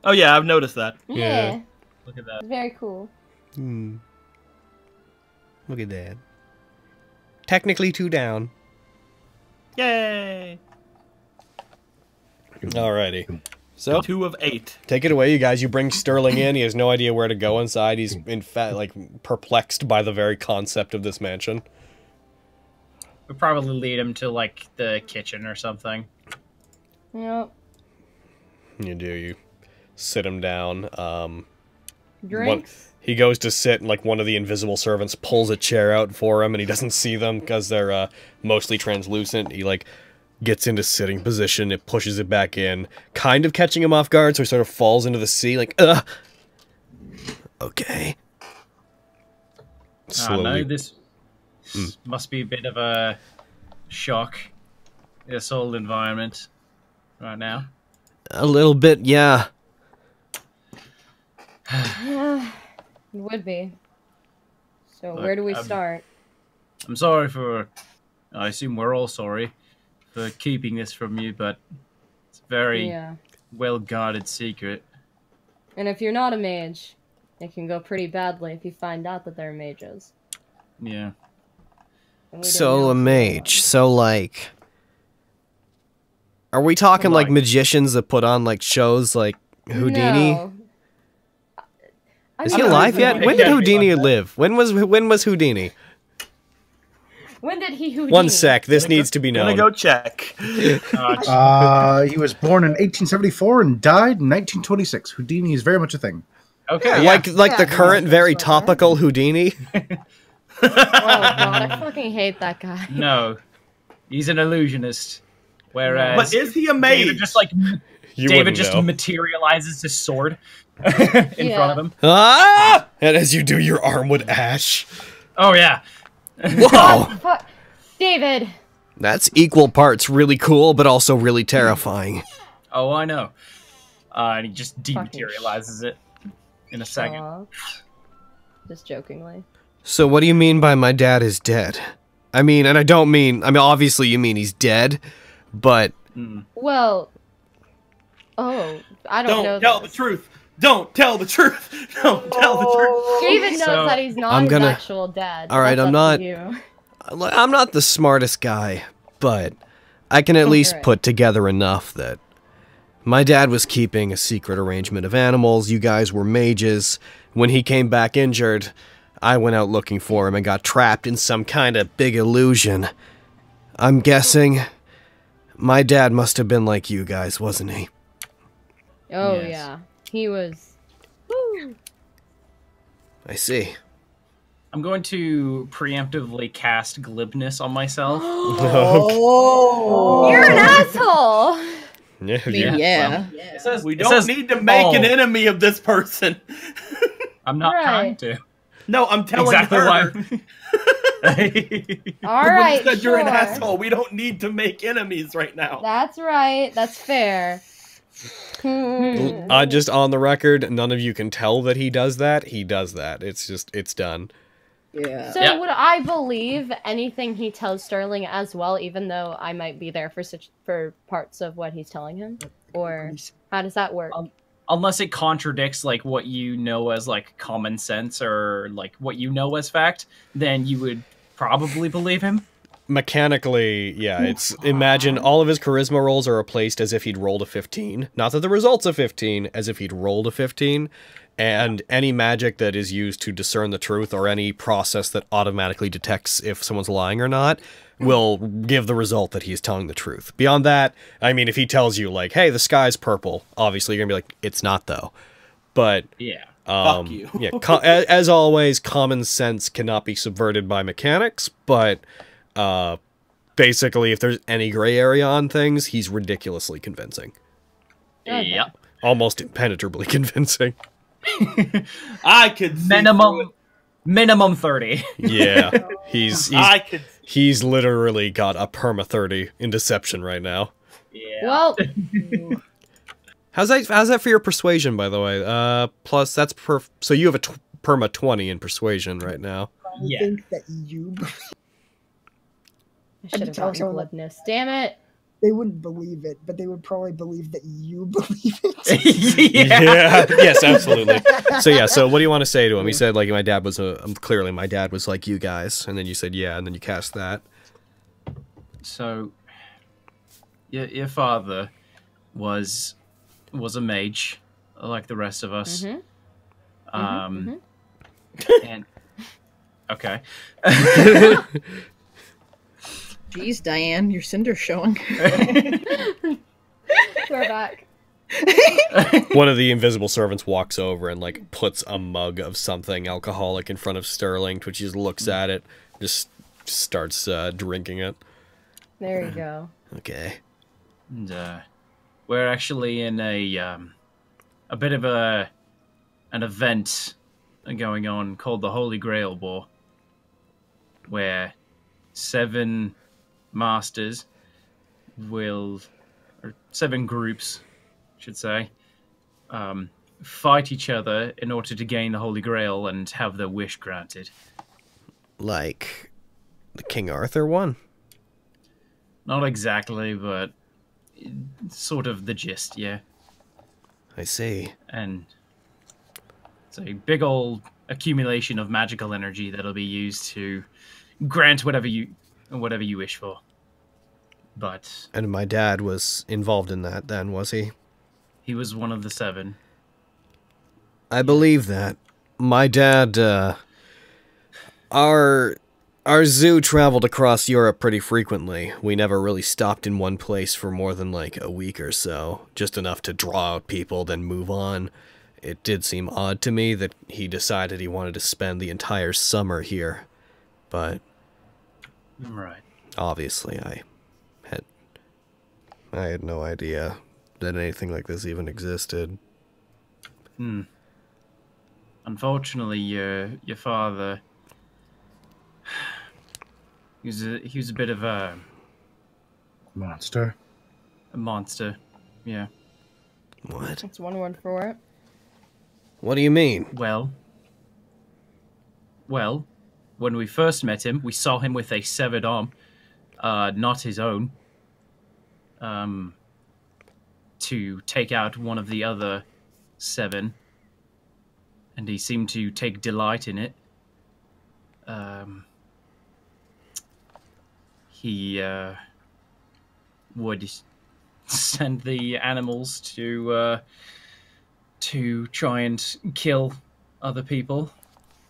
Oh yeah, I've noticed that. Yeah. Look at that. Very cool. Look at that. Technically 2 down. Yay! Alrighty. So 2 of 8. take it away, you guys. You bring Stirling in. He has no idea where to go inside. He's in fact like perplexed by the very concept of this mansion. We'll probably lead him to, like, the kitchen or something. Yep. You sit him down. Drinks. He goes to sit, and like one of the invisible servants pulls a chair out for him, and he doesn't see them because they're mostly translucent. He like gets into sitting position, it pushes it back in, kind of catching him off guard, so he sort of falls into the sea, like, ugh. Okay. Slowly. No, this must be a bit of a shock. This whole environment right now. A little bit, yeah. Yeah. It would be. So Look, where do we start? I'm sorry for... I assume we're all sorry for keeping this from you, but it's a very well-guarded secret. And if you're not a mage, it can go pretty badly if you find out that they're mages. Yeah. So a mage. So like... Are we talking like magicians that put on like shows like Houdini? No. Is he alive yet? When did Houdini live? When was Houdini? When did he Houdini? 1 sec, this needs to be known. Gonna go check. He was born in 1874 and died in 1926. Houdini is very much a thing. Okay. Like the current very topical Houdini? Oh god, I fucking hate that guy. No. He's an illusionist. Whereas... But is he a mage? David just, like... You David wouldn't just know. materializes his sword in front of him. Ah! And as you do, your arm would ash. Oh, yeah. Whoa! Fuck. David! That's equal parts really cool, but also really terrifying. Oh, I know. And he just dematerializes it in a second. Aw. Just jokingly. So what do you mean by my dad is dead? I mean, and I don't mean... I mean, obviously you mean he's dead, but... Well... Oh, I don't know. Don't tell the truth. Don't tell the truth. Don't tell the truth. David knows that he's not his actual dad. All right, That's I'm up not... to you. I'm not the smartest guy, but I can at least Right. put together enough that my dad was keeping a secret arrangement of animals, you guys were mages. When he came back injured, I went out looking for him and got trapped in some kind of big illusion. I'm guessing my dad must have been like you guys, wasn't he? Oh, Yes. yeah. He was... Woo. I see. I'm going to preemptively cast glibness on myself. Oh! You're an asshole! Yeah. It says, We don't need to make an enemy of this person. I'm not trying to. No, I'm telling Exactly her. why. All right, Said you're an sure. asshole. We don't need to make enemies right now. That's right. That's fair. Just on the record, none of you can tell that he does that. He does that. It's done. Yeah. So would I believe anything he tells Stirling as well, even though I might be there for parts of what he's telling him? Or how does that work? Unless it contradicts like what you know as like common sense or like what you know as fact, then you would probably believe him. Mechanically, yeah, it's imagine all of his charisma rolls are replaced as if he'd rolled a 15. Not that the result's a 15, as if he'd rolled a 15. And any magic that is used to discern the truth or any process that automatically detects if someone's lying or not will give the result that he's telling the truth. Beyond that, I mean, if he tells you, like, hey, the sky's purple, obviously you're going to be like, it's not, though. But yeah, fuck you. Yeah, as always, common sense cannot be subverted by mechanics, but basically, if there's any gray area on things, he's ridiculously convincing. Yep. Almost impenetrably convincing. I could minimum 30. Yeah, he's literally got a perma 30 in deception right now. Yeah. Well, how's that for your persuasion, by the way? Plus that's so you have a perma 20 in persuasion right now. I think that you. I should have brought your glibness. Damn it. They wouldn't believe it, but they would probably believe that you believe it. Yeah. Yes, absolutely. So what do you want to say to him? He said, like, my dad was clearly my dad was like you guys, and then you said, yeah, and then you cast that. So, your father was a mage, like the rest of us. And okay. Jeez, Diane, your cinder's showing. We're back. One of the invisible servants walks over and, like, puts a mug of something alcoholic in front of Stirling, which he just looks at it, just starts drinking it. There you go. Okay. And, we're actually in a bit of an event going on called the Holy Grail War, where 7 masters or 7 groups, I should say, fight each other in order to gain the Holy Grail and have their wish granted. Like the King Arthur one? Not exactly, but sort of the gist, yeah. I see. And it's a big old accumulation of magical energy that'll be used to grant whatever you wish for. But And my dad was involved in that then, was he? he was one of the 7. I believe that. My dad, our zoo traveled across Europe pretty frequently. We never really stopped in one place for more than like a week or so. Just enough to draw out people, then move on. It did seem odd to me that he decided he wanted to spend the entire summer here. But Right. obviously I had no idea that anything like this even existed. Unfortunately, your father, he was a bit of a Monster. monster. Yeah. What? That's one word for it. What do you mean? Well, when we first met him, we saw him with a severed arm, not his own, to take out one of the other 7, and he seemed to take delight in it. He would send the animals to try and kill other people.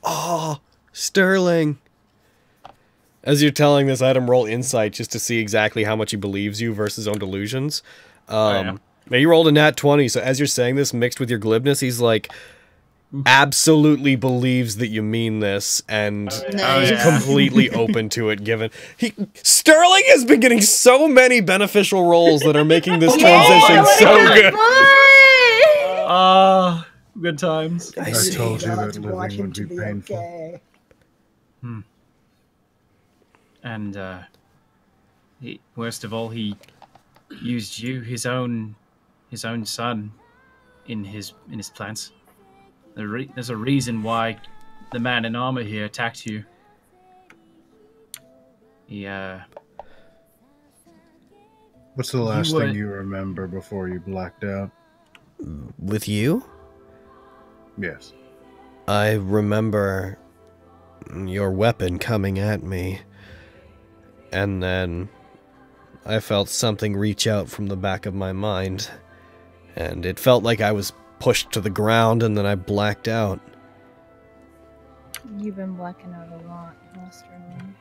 Oh, Stirling. As you're telling this, I had him roll insight just to see exactly how much he believes you versus his own delusions. He rolled a nat 20, so as you're saying this, mixed with your glibness, he's like, absolutely believes that you mean this, and is completely open to it, given... Stirling has been getting so many beneficial rolls that are making this transition so good. Good times. I told you that living would be painful. Okay. And worst of all, he used you, his own son, in his plans. There's a reason why the man in armor here attacked you. He What's the last thing you remember before you blacked out? With you? Yes. I remember your weapon coming at me, and then I felt something reach out from the back of my mind, and it felt like I was pushed to the ground, and then I blacked out. You've been blacking out a lot, Sterling.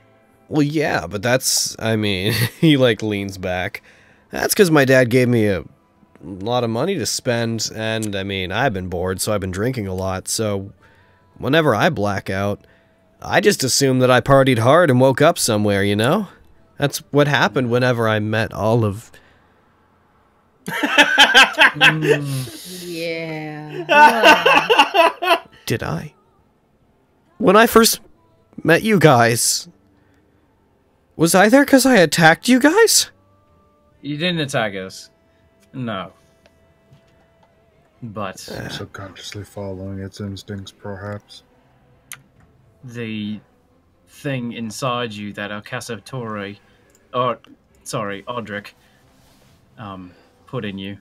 Well, yeah, but that's, I mean, he, like, leans back. That's because my dad gave me a lot of money to spend, and, I mean, I've been bored, so I've been drinking a lot, so whenever I black out, I just assume that I partied hard and woke up somewhere, you know? That's what happened whenever I met all of... Yeah. Did I? When I first met you guys, was I there because I attacked you guys? You didn't attack us. No. But... subconsciously following its instincts, perhaps? The thing inside you that Audric, put in you.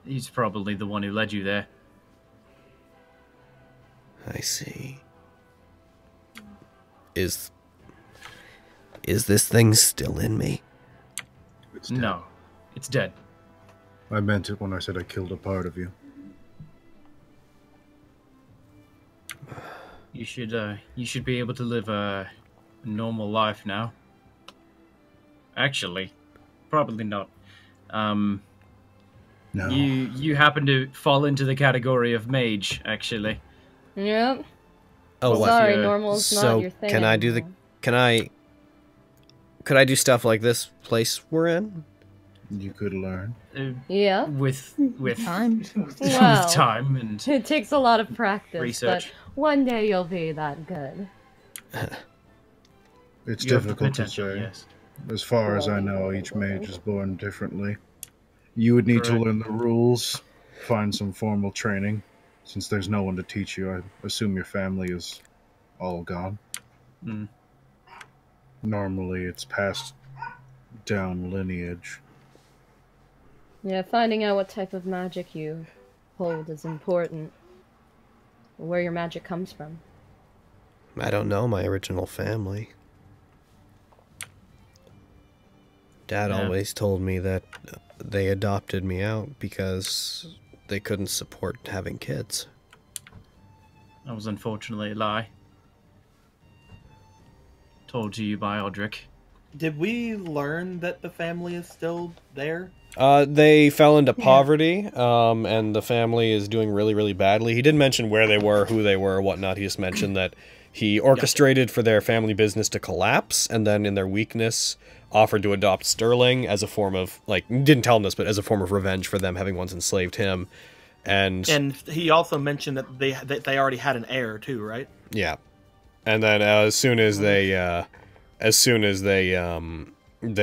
He's probably the one who led you there. I see. Is this thing still in me? No, it's dead. I meant it when I said I killed a part of you. You should be able to live a normal life now. Actually, probably not. No. You happen to fall into the category of mage, actually. Yep. Oh, what? Sorry, normal's not your thing. Can I do the... Could I do stuff like this place we're in? You could learn. Yeah. With time. Well, with time and it takes a lot of practice, research. but one day you'll be that good. It's You have the difficult to potential, say. yes. As far as I know, each mage is born differently. You would need to learn the rules, find some formal training. Since there's no one to teach you, I assume your family is all gone. Mm. Normally, it's passed down lineage. Yeah, finding out what type of magic you hold is important. Where your magic comes from. I don't know my original family. Dad always told me that they adopted me out because they couldn't support having kids. That was unfortunately a lie. Told to you by Audric. Did we learn that the family is still there? They fell into poverty, and the family is doing really, really badly. He didn't mention where they were, who they were, whatnot. He just mentioned that he orchestrated for their family business to collapse, and then in their weakness offered to adopt Stirling as a form of, like, didn't tell him this, but as a form of revenge for them having once enslaved him. And he also mentioned that they already had an heir too, right? Yeah. And then as soon as they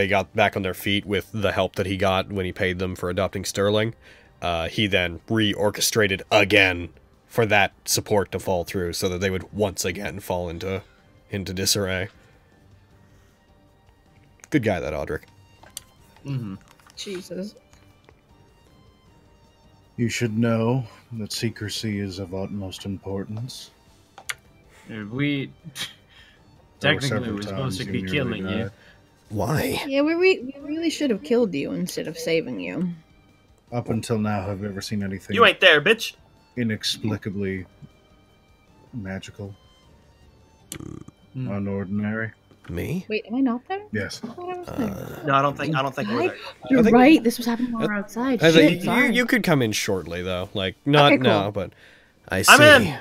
got back on their feet with the help that he got when he paid them for adopting Stirling, he then reorchestrated again for that support to fall through so that they would once again fall into disarray. Good guy, that Audric. Mm-hmm. Jesus. You should know that secrecy is of utmost importance. We technically were supposed to be killing you. Why? Yeah, we really should have killed you instead of saving you. Up until now, have you ever seen anything... You ain't there, bitch! ...inexplicably magical? Unordinary? Me? Wait, am I not there? Yes. No, I don't think we're there. You're right. This was happening while we're outside. I Shit, think you could come in shortly, though. Like, not Okay, cool. now, but... I see. I'm in!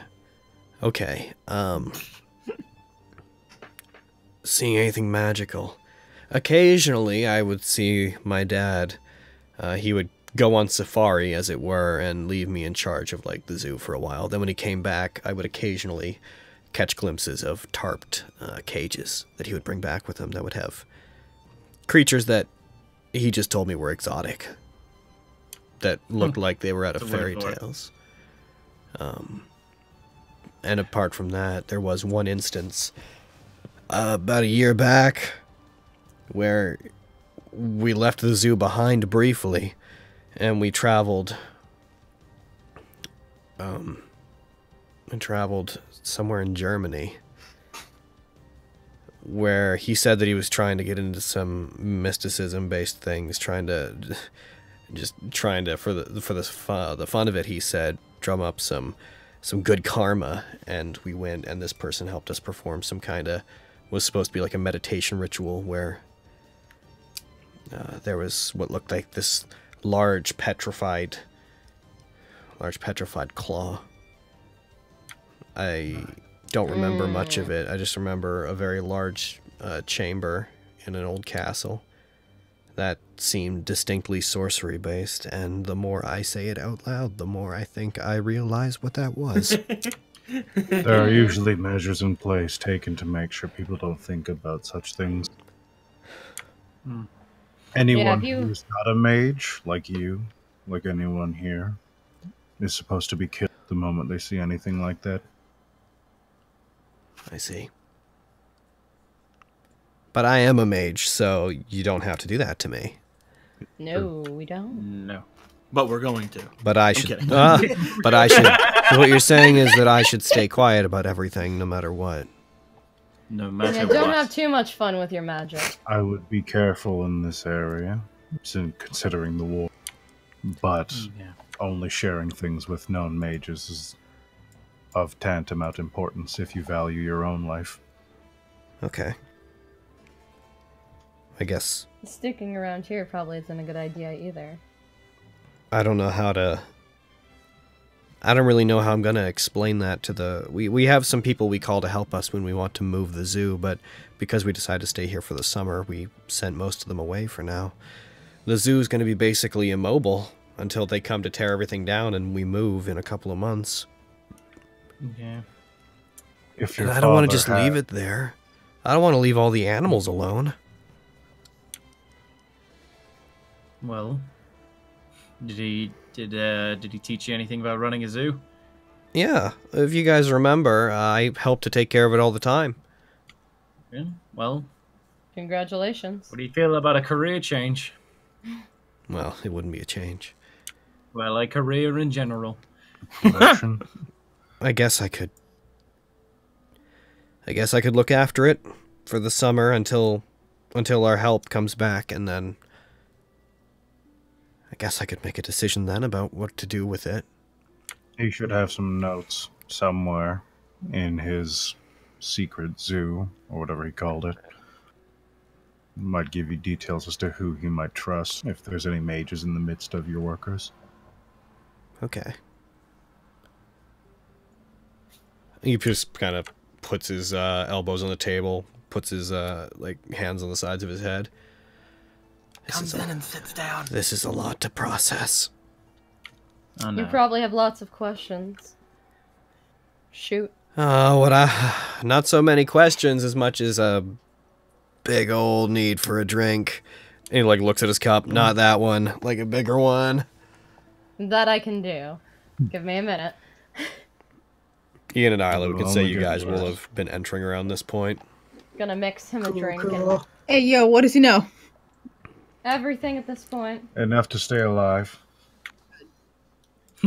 Okay, seeing anything magical. Occasionally, I would see my dad. He would go on safari, as it were, and leave me in charge of, like, the zoo for a while. Then when he came back, I would occasionally catch glimpses of tarped cages that he would bring back with him that would have creatures that he just told me were exotic, that looked like they were out of fairy tales. And apart from that, there was one instance about a year back where we left the zoo behind briefly, and we traveled somewhere in Germany, where he said that he was trying to get into some mysticism-based things, for the fun of it, he said, drum up some good karma. And we went, and this person helped us perform some was supposed to be like a meditation ritual where there was what looked like this large petrified claw. I don't remember much of it. I just remember a very large chamber in an old castle that seemed distinctly sorcery-based, and the more I say it out loud, the more I think I realize what that was. There are usually measures in place taken to make sure people don't think about such things. Anyone who's not a mage, like you, like anyone here, is supposed to be killed the moment they see anything like that. I see. But I am a mage, so you don't have to do that to me. No, we don't. No. But we're going to. But I should. But I should. What you're saying is that I should stay quiet about everything, no matter what. No matter what. Don't have too much fun with your magic. I would be careful in this area, considering the war. But only sharing things with known mages is of tantamount importance if you value your own life. Okay. I guess. Sticking around here probably isn't a good idea either. I don't know how to... I don't really know how I'm going to explain that to the... We have some people we call to help us when we want to move the zoo, but because we decided to stay here for the summer, we sent most of them away for now. The zoo is going to be basically immobile until they come to tear everything down and we move in a couple of months. Yeah. And I don't want to just leave it there. I don't want to leave all the animals alone. Well, did he teach you anything about running a zoo? Yeah, if you guys remember, I helped to take care of it all the time. Yeah, well... Congratulations. What do you feel about a career change? Well, it wouldn't be a change. Well, a career in general. I guess I could look after it for the summer until our help comes back, and then I guess I could make a decision then about what to do with it. He should have some notes somewhere in his secret zoo, or whatever he called it. Might give you details as to who he might trust, if there's any mages in the midst of your workers. Okay. He just kind of puts his elbows on the table, puts his hands on the sides of his head. Comes in and sits down. This is a lot to process. Oh, no. You probably have lots of questions. Shoot. Not so many questions as much as a big old need for a drink. And he looks at his cup. Not that one, like a bigger one. That I can do. Give me a minute. Ian and Isla, we could say you guys will have been entering around this point. Gonna mix him a drink. And Hey, yo, what does he know? everything at this point. Enough to stay alive.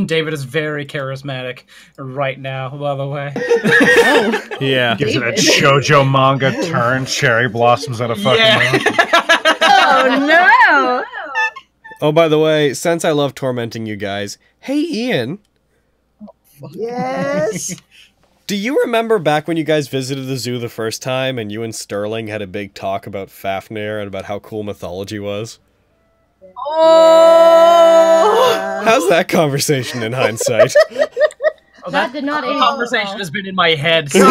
David is very charismatic right now, by the way. Oh. Yeah. Gives it a shoujo manga turn, cherry blossoms out of fucking mouth. Oh, no! Oh, by the way, since I love tormenting you guys, hey, Ian. Yes? Do you remember back when you guys visited the zoo the first time and you and Stirling had a big talk about Fafnir and about how cool mythology was? Oh! How's that conversation in hindsight? Oh, That did not the end conversation well. has been in my head since.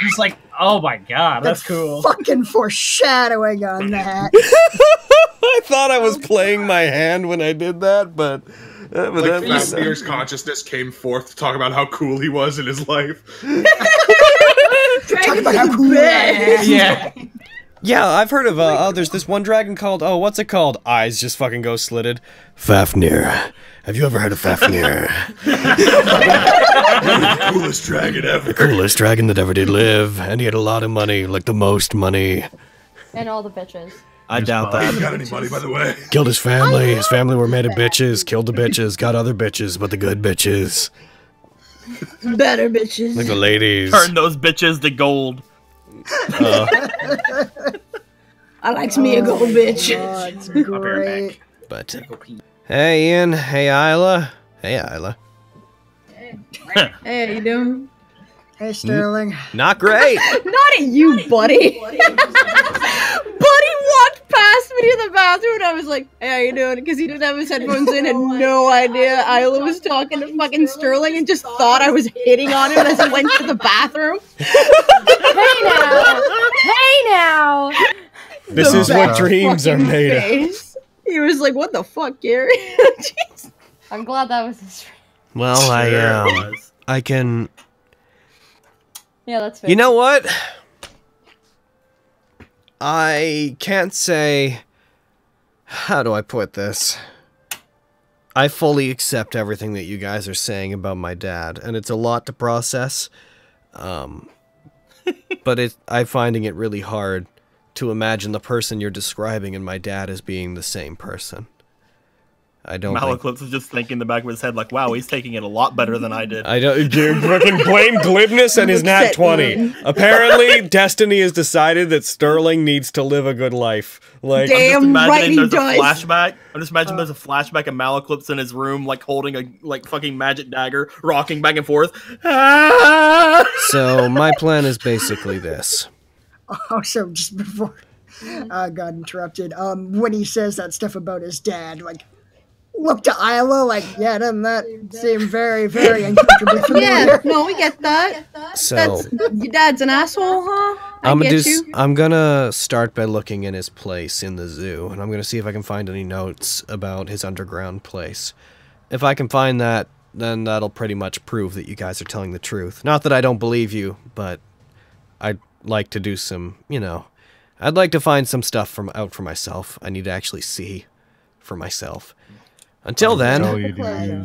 He's like, Oh my god, that's cool. Fucking foreshadowing on that. I thought I was playing my hand when I did that, but Like Fafnir's consciousness came forth to talk about how cool he was in his life. Talk about how cool I am. Yeah. Yeah, I've heard of, oh, there's this one dragon called, oh, what's it called? Eyes just fucking go slitted. Fafnir. Have you ever heard of Fafnir? The coolest dragon ever. The coolest dragon that ever did live, and he had a lot of money, like the most money. And all the bitches. I doubt I that. haven't got any money, by the way. Killed his family. His family were made of bitches. Killed the bitches. Got other bitches, but the good bitches. Better bitches. Like the ladies. Turn those bitches to gold. I likes me a gold bitch. Oh, it's great. But, hey Ian, hey Isla. Hey Isla. Hey, how you doing? Hey, Sterling. Not great. Not at you, buddy. Buddy walked past me to the bathroom and I was like, hey, how you doing? Because he didn't have his headphones in, had no idea Isla was talking to fucking Sterling and just thought I was hitting on him as he went to the bathroom. Hey now! Hey now! This is what dreams are made of. Face. He was like, what the fuck, Gary? Jeez. I'm glad that was his dream. Well, I can... Yeah, that's fair. You know what? I can't say... How do I put this? I fully accept everything that you guys are saying about my dad, and it's a lot to process. But I'm finding it really hard to imagine the person you're describing and my dad as being the same person. I don't Malaclips is just thinking in the back of his head, like, wow, he's taking it a lot better than I did. I don't fucking blame glibness and his nat 20. Apparently, Destiny has decided that Stirling needs to live a good life. Like, Damn right he there's does. a flashback. I'm just imagining there's a flashback of Malaclips in his room, like holding a fucking magic dagger, rocking back and forth. So my plan is basically this. Also, just before I got interrupted, when he says that stuff about his dad, like, look to Isla, like, yeah, doesn't that seem very, very uncomfortably familiar? Yeah, no, we get that. So Your dad's an asshole, huh? I'm gonna start by looking in his place in the zoo, and I'm gonna see if I can find any notes about his underground place. If I can find that, then that'll pretty much prove that you guys are telling the truth. Not that I don't believe you, but I'd like to do some, you know, I'd like to find some stuff out for myself. I need to actually see for myself. Until then,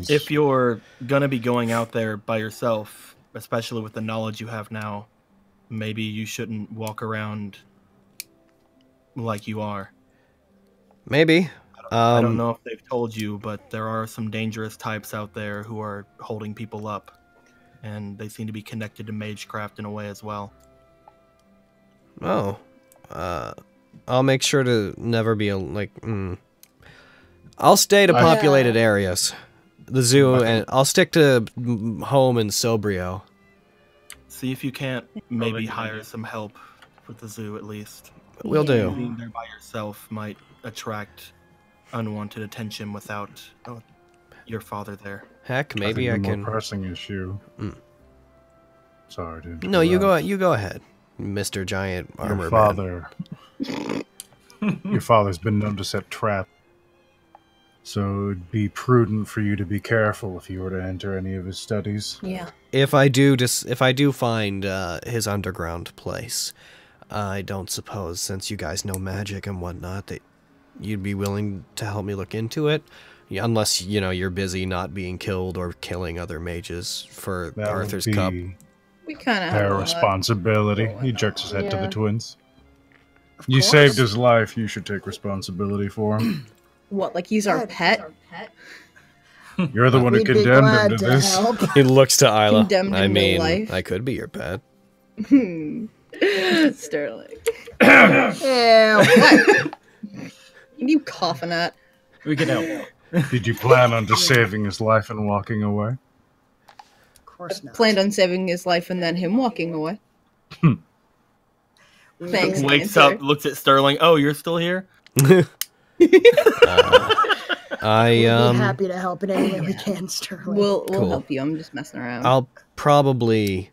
if you're gonna be going out there by yourself, especially with the knowledge you have now, maybe you shouldn't walk around like you are. Maybe. I don't know if they've told you, but there are some dangerous types out there who are holding people up, and they seem to be connected to magecraft in a way as well. Oh, I'll make sure to never be I'll stay to populated areas, the zoo, and I'll stick to home in Sobrio. See if you can't maybe hire some help with the zoo at least. Will do. Being there by yourself might attract unwanted attention without your father there. Heck, maybe I think the can. more pressing issue. Sorry, dude. No, you go ahead, Mr. Giant Armor Man. Your father's been known to set traps. So it'd be prudent for you to be careful if you were to enter any of his studies. Yeah. If I do find his underground place, I don't suppose, since you guys know magic and whatnot, that you'd be willing to help me look into it, unless you're busy not being killed or killing other mages for Arthur's Cup. We kind of have their responsibility. He jerks his head to the twins. You saved his life. You should take responsibility for him. What, like he's our pet? You're the one who condemned him to this. He looks to Isla. Condemned I him to mean, life. I could be your pet. Sterling. Yeah, what? What are you coughing at? We can help. Did you plan on just saving his life and walking away? Of course not. Planned on saving his life and then him walking away. Thanks. Wakes up, looks at Sterling. Oh, you're still here? We'll be happy to help in any way we can, Sterling. We'll help you. I'm just messing around. I'll probably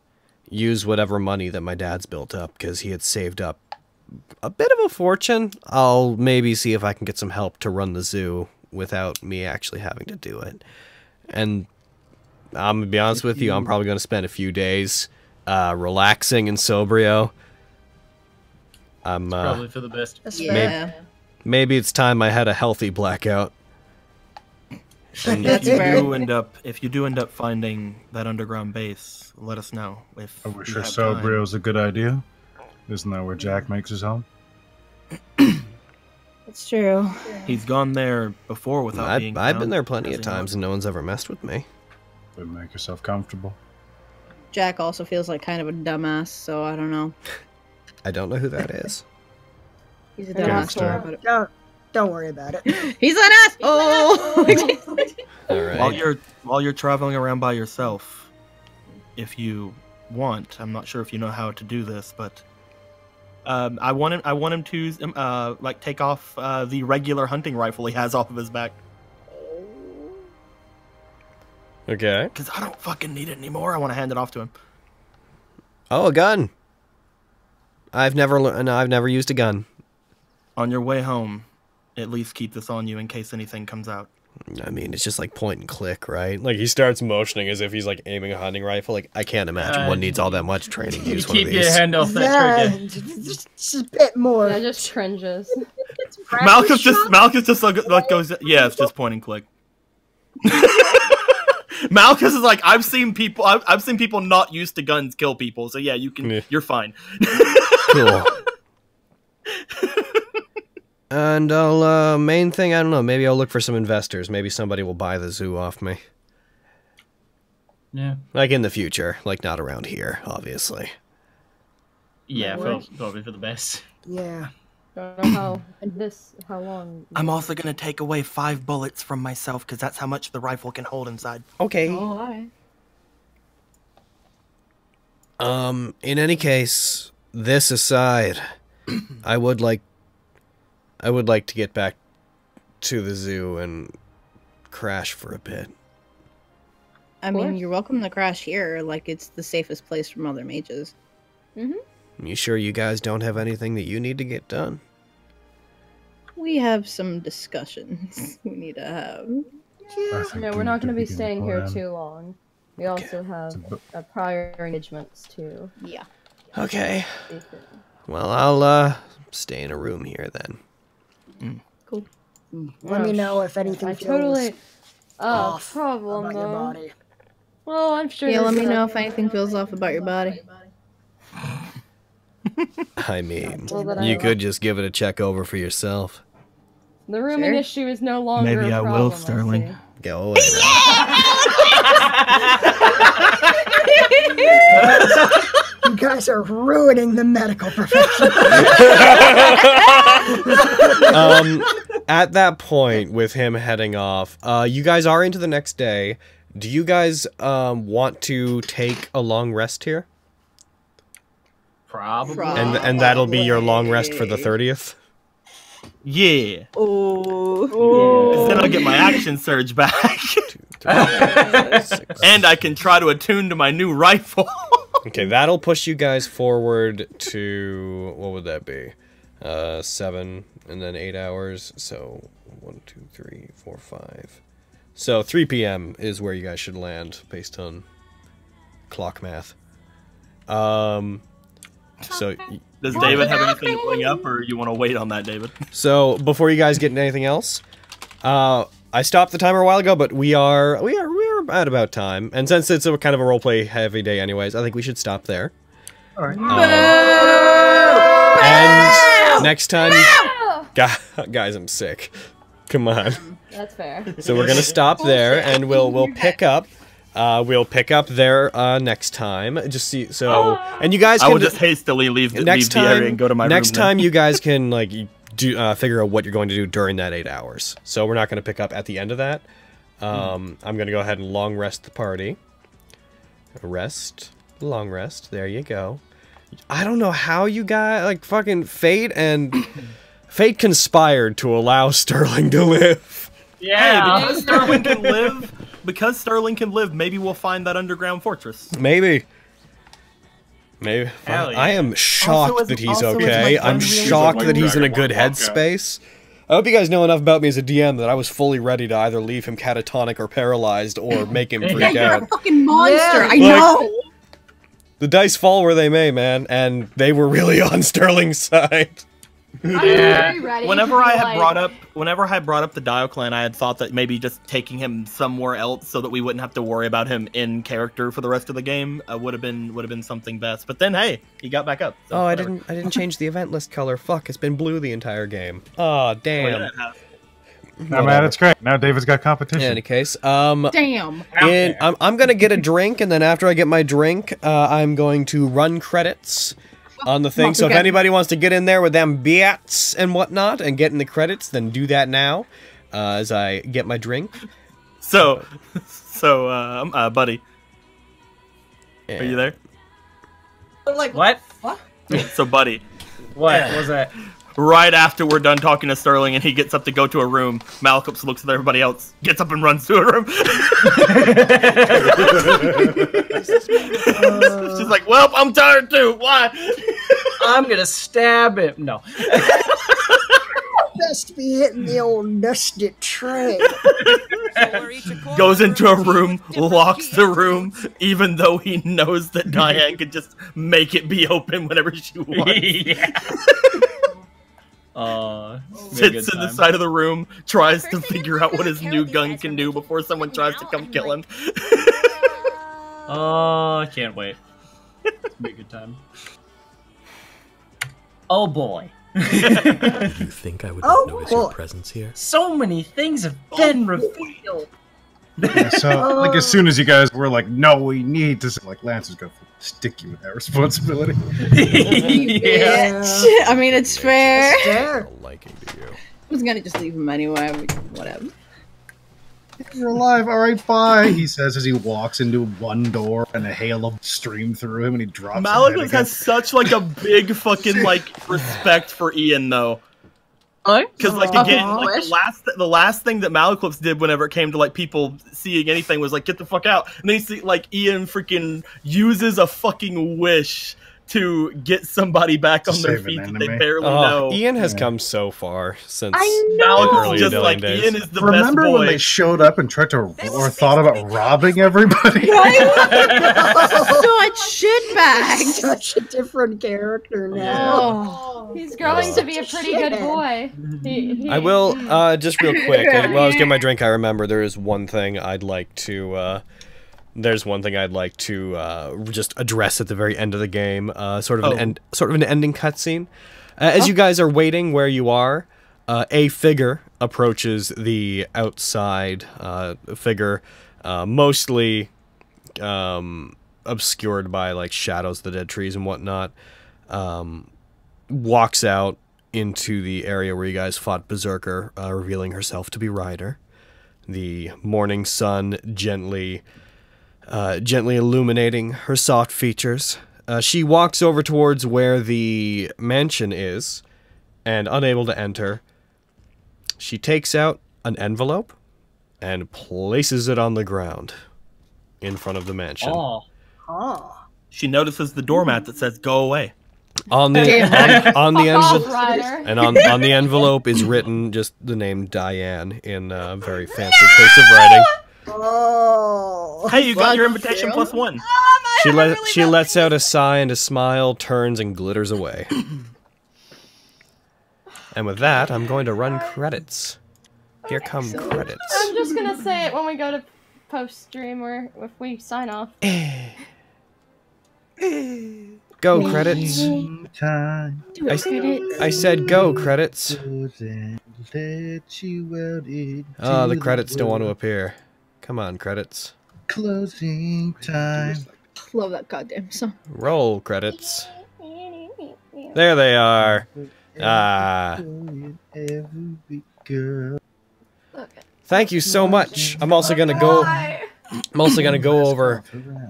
use whatever money that my dad's built up, because he had saved up a bit of a fortune. I'll maybe see if I can get some help to run the zoo without me actually having to do it. And I'm going to be honest with you, I'm probably going to spend a few days relaxing in Sobrio. Probably for the best. Maybe it's time I had a healthy blackout. And if you do end up finding that underground base, let us know. If Are we sure Sobrio's a good idea? Isn't that where Jack makes his home? It's true. He's gone there before without being I've been there plenty of times and no one's ever messed with me. But make yourself comfortable. Jack also feels like kind of a dumbass, so I don't know. I don't know who that is. He's a dumbass. Don't worry about it. He's an asshole! All right. While you're traveling around by yourself, if you want, I'm not sure if you know how to do this, but I want him to like take off the regular hunting rifle he has off of his back. Okay. Because I don't fucking need it anymore. I want to hand it off to him. Oh, a gun. I've never used a gun. On your way home, at least keep this on you in case anything comes out. I mean, it's just like point and click, right? Like, he starts motioning as if he's like aiming a hunting rifle. Like, I can't imagine one needs all that much training to use one of these. Keep your hand off that trigger. Just a bit more. Yeah, just cringes. Malchus just like goes, yeah, it's just point and click. Malchus is like, I've seen people not used to guns kill people, so yeah, you're fine. Cool. And I'll, main thing, I don't know, maybe I'll look for some investors. Maybe somebody will buy the zoo off me. Yeah. Like in the future, like not around here, obviously. Yeah, probably for the best. Yeah. Don't know how long. I'm also gonna take away 5 bullets from myself because that's how much the rifle can hold inside. Okay. Oh, alright. In any case, this aside, I would like to get back to the zoo and crash for a bit. I mean, you're welcome to crash here. Like, it's the safest place from other mages. Mm-hmm. You sure you guys don't have anything that you need to get done? We have some discussions we need to have. Yeah, we're not going to be staying here too long. We also have prior engagements too. Yeah. Okay. Well, I'll stay in a room here then. Cool. Let me know if anything feels off about your body. Well, I'm sure. Yeah, let me know if anything feels off about your body. I mean, you could just give it a check over for yourself. The rooming issue is no longer Maybe a I problem, will, Stirling. Go away. You guys are ruining the medical profession. At that point, with him heading off, you guys are into the next day. Do you guys want to take a long rest here? Probably. And that'll be your long rest for the 30th? Yeah. Oh. Then I'll get my action surge back. 2, 3, 4, 6. And I can try to attune to my new rifle. Okay, that'll push you guys forward to, what would that be? 7 and then 8 hours. So 1, 2, 3, 4, 5. So 3 p.m. is where you guys should land based on clock math. So does David have anything to bring up, or you want to wait on that, David? So before you guys get into anything else, I stopped the timer a while ago, but we are at about time, and since it's a kind of a roleplay heavy day, anyways, I think we should stop there. All right. And next time, guys, I'm sick. Come on. That's fair. So we're gonna stop there, and we'll pick up. We'll pick up there next time. Just see and you guys can I will just hastily leave the area and go to my room. Next time you guys can like do figure out what you're going to do during that 8 hours. So we're not going to pick up at the end of that. I'm going to go ahead and long rest the party. Long rest. There you go. I don't know how you guys like fucking Fate conspired to allow Stirling to live. Yeah, hey, because Stirling can live, maybe we'll find that underground fortress. Maybe. Maybe. Hell yeah. I am shocked that he's okay. I'm shocked that he's in a good headspace. I hope you guys know enough about me as a DM that I was fully ready to either leave him catatonic or paralyzed or make him freak You're out. a fucking monster. Yeah. I know. The dice fall where they may, man, and they were really on Stirling's side. Very ready. Whenever I had brought up the Dial Clan, I had thought that maybe just taking him somewhere else so that we wouldn't have to worry about him in character for the rest of the game would have been something best. But then, hey, he got back up. So Oh, I whatever. didn't change the event list color. Fuck, it's been blue the entire game. Oh, damn. No, man, it's great. Now David's got competition. In any case, Damn. I'm gonna get a drink, and then after I get my drink, I'm going to run credits on the thing. So if anybody wants to get in there with them bits and whatnot and get in the credits, then do that now, as I get my drink. So, buddy, are you there? Like What? So, buddy, What was that? right after we're done talking to Stirling and he gets up to go to a room, Malcolm looks at everybody else, gets up and runs to a room. She's like, well, I'm tired too. Why? I'm gonna stab him. No. Best be hitting the old nested tray. Goes into a room, locks the room, even though he knows that Diane could just make it be open whenever she wants. Yeah. Sits in the side of the room, tries to figure out what his new gun can do before someone tries to come kill him. Oh, I can't wait. It's gonna be a good time. Oh boy. You think I would not notice your presence here? So many things have been revealed. Yeah, so, like, as soon as you guys were like, no, we need to, like, Lance is gonna stick you with that responsibility. Yeah. I mean, it's fair. There. Liking to you. I was gonna just leave him anyway. Whatever. You're alive, alright, bye, he says as he walks into one door and a hail of stream through him and he drops Malekith has such, like, a big fucking, like, respect for Ian, though. Because, like, again, like, the last thing that Malekith did whenever it came to, like, people seeing anything was, like, get the fuck out. And then you see, like, Ian freaking uses a fucking wish to get somebody back on their feet that they barely know. Ian has come so far since Malekith's just Adelian like, days. Ian is the Remember best boy. when they showed up and tried to, or thought about robbing everybody? Such shitbag. Such a different character now. Oh, he's growing to be a pretty good boy. I will, just real quick, while I was getting my drink, I remember there is one thing I'd like to, just address at the very end of the game, sort of an ending cutscene. As you guys are waiting where you are, a figure approaches the outside figure, mostly obscured by like shadows of the dead trees and whatnot. Walks out into the area where you guys fought Berserker, revealing herself to be Ryder. The morning sun gently illuminating her soft features. She walks over towards where the mansion is, and unable to enter, she takes out an envelope and places it on the ground in front of the mansion. Oh. She notices the doormat that says "Go away." On the envelope, Ryder. and on the envelope is written just the name Diane in very fancy cursive writing. Oh. Hey, you got your invitation +1. She lets out a sigh and a smile, turns and glitters away. And with that, I'm going to run credits. Here come credits. I'm just gonna say it when we go to post stream or if we sign off. Go credits. I said go credits. Oh, the credits don't want to appear. Come on, credits. Closing time. Love that goddamn song. Roll credits. There they are. Thank you so much. I'm also gonna go over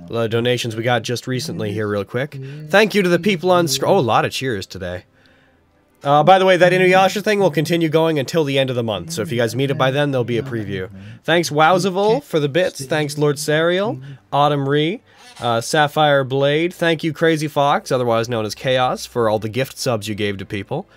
the donations we got just recently here real quick. Thank you to the people on screen. Oh, a lot of cheers today. By the way, that Inuyasha thing will continue going until the end of the month, so if you guys meet it by then, there'll be a preview. Thanks, Wowsable, for the bits. Thanks, Lord Serial, Autumn Ree, Sapphire Blade. Thank you, Crazy Fox, otherwise known as Chaos, for all the gift subs you gave to people.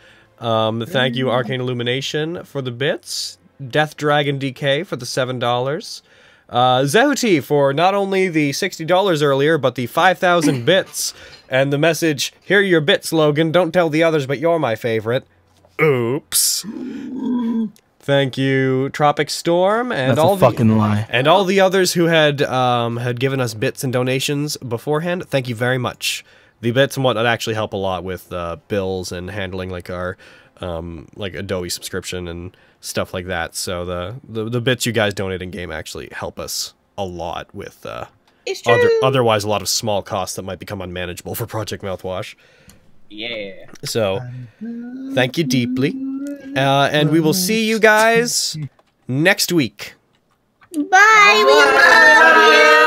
Thank you, Arcane Illumination, for the bits. Death Dragon DK for the $7. Zehuti for not only the $60 earlier, but the 5,000 bits. And the message, "Here are your bits, Logan. Don't tell the others, but you're my favorite." Oops. Thank you, Tropic Storm, and That's all a fucking lie. And all the others who had given us bits and donations beforehand. Thank you very much. The bits and whatnot actually help a lot with bills and handling like our like Adobe subscription and stuff like that. So the bits you guys donate in game actually help us a lot with otherwise a lot of small costs that might become unmanageable for Project Mouthwash. Yeah. So thank you deeply, and we will see you guys next week. Bye. We love you.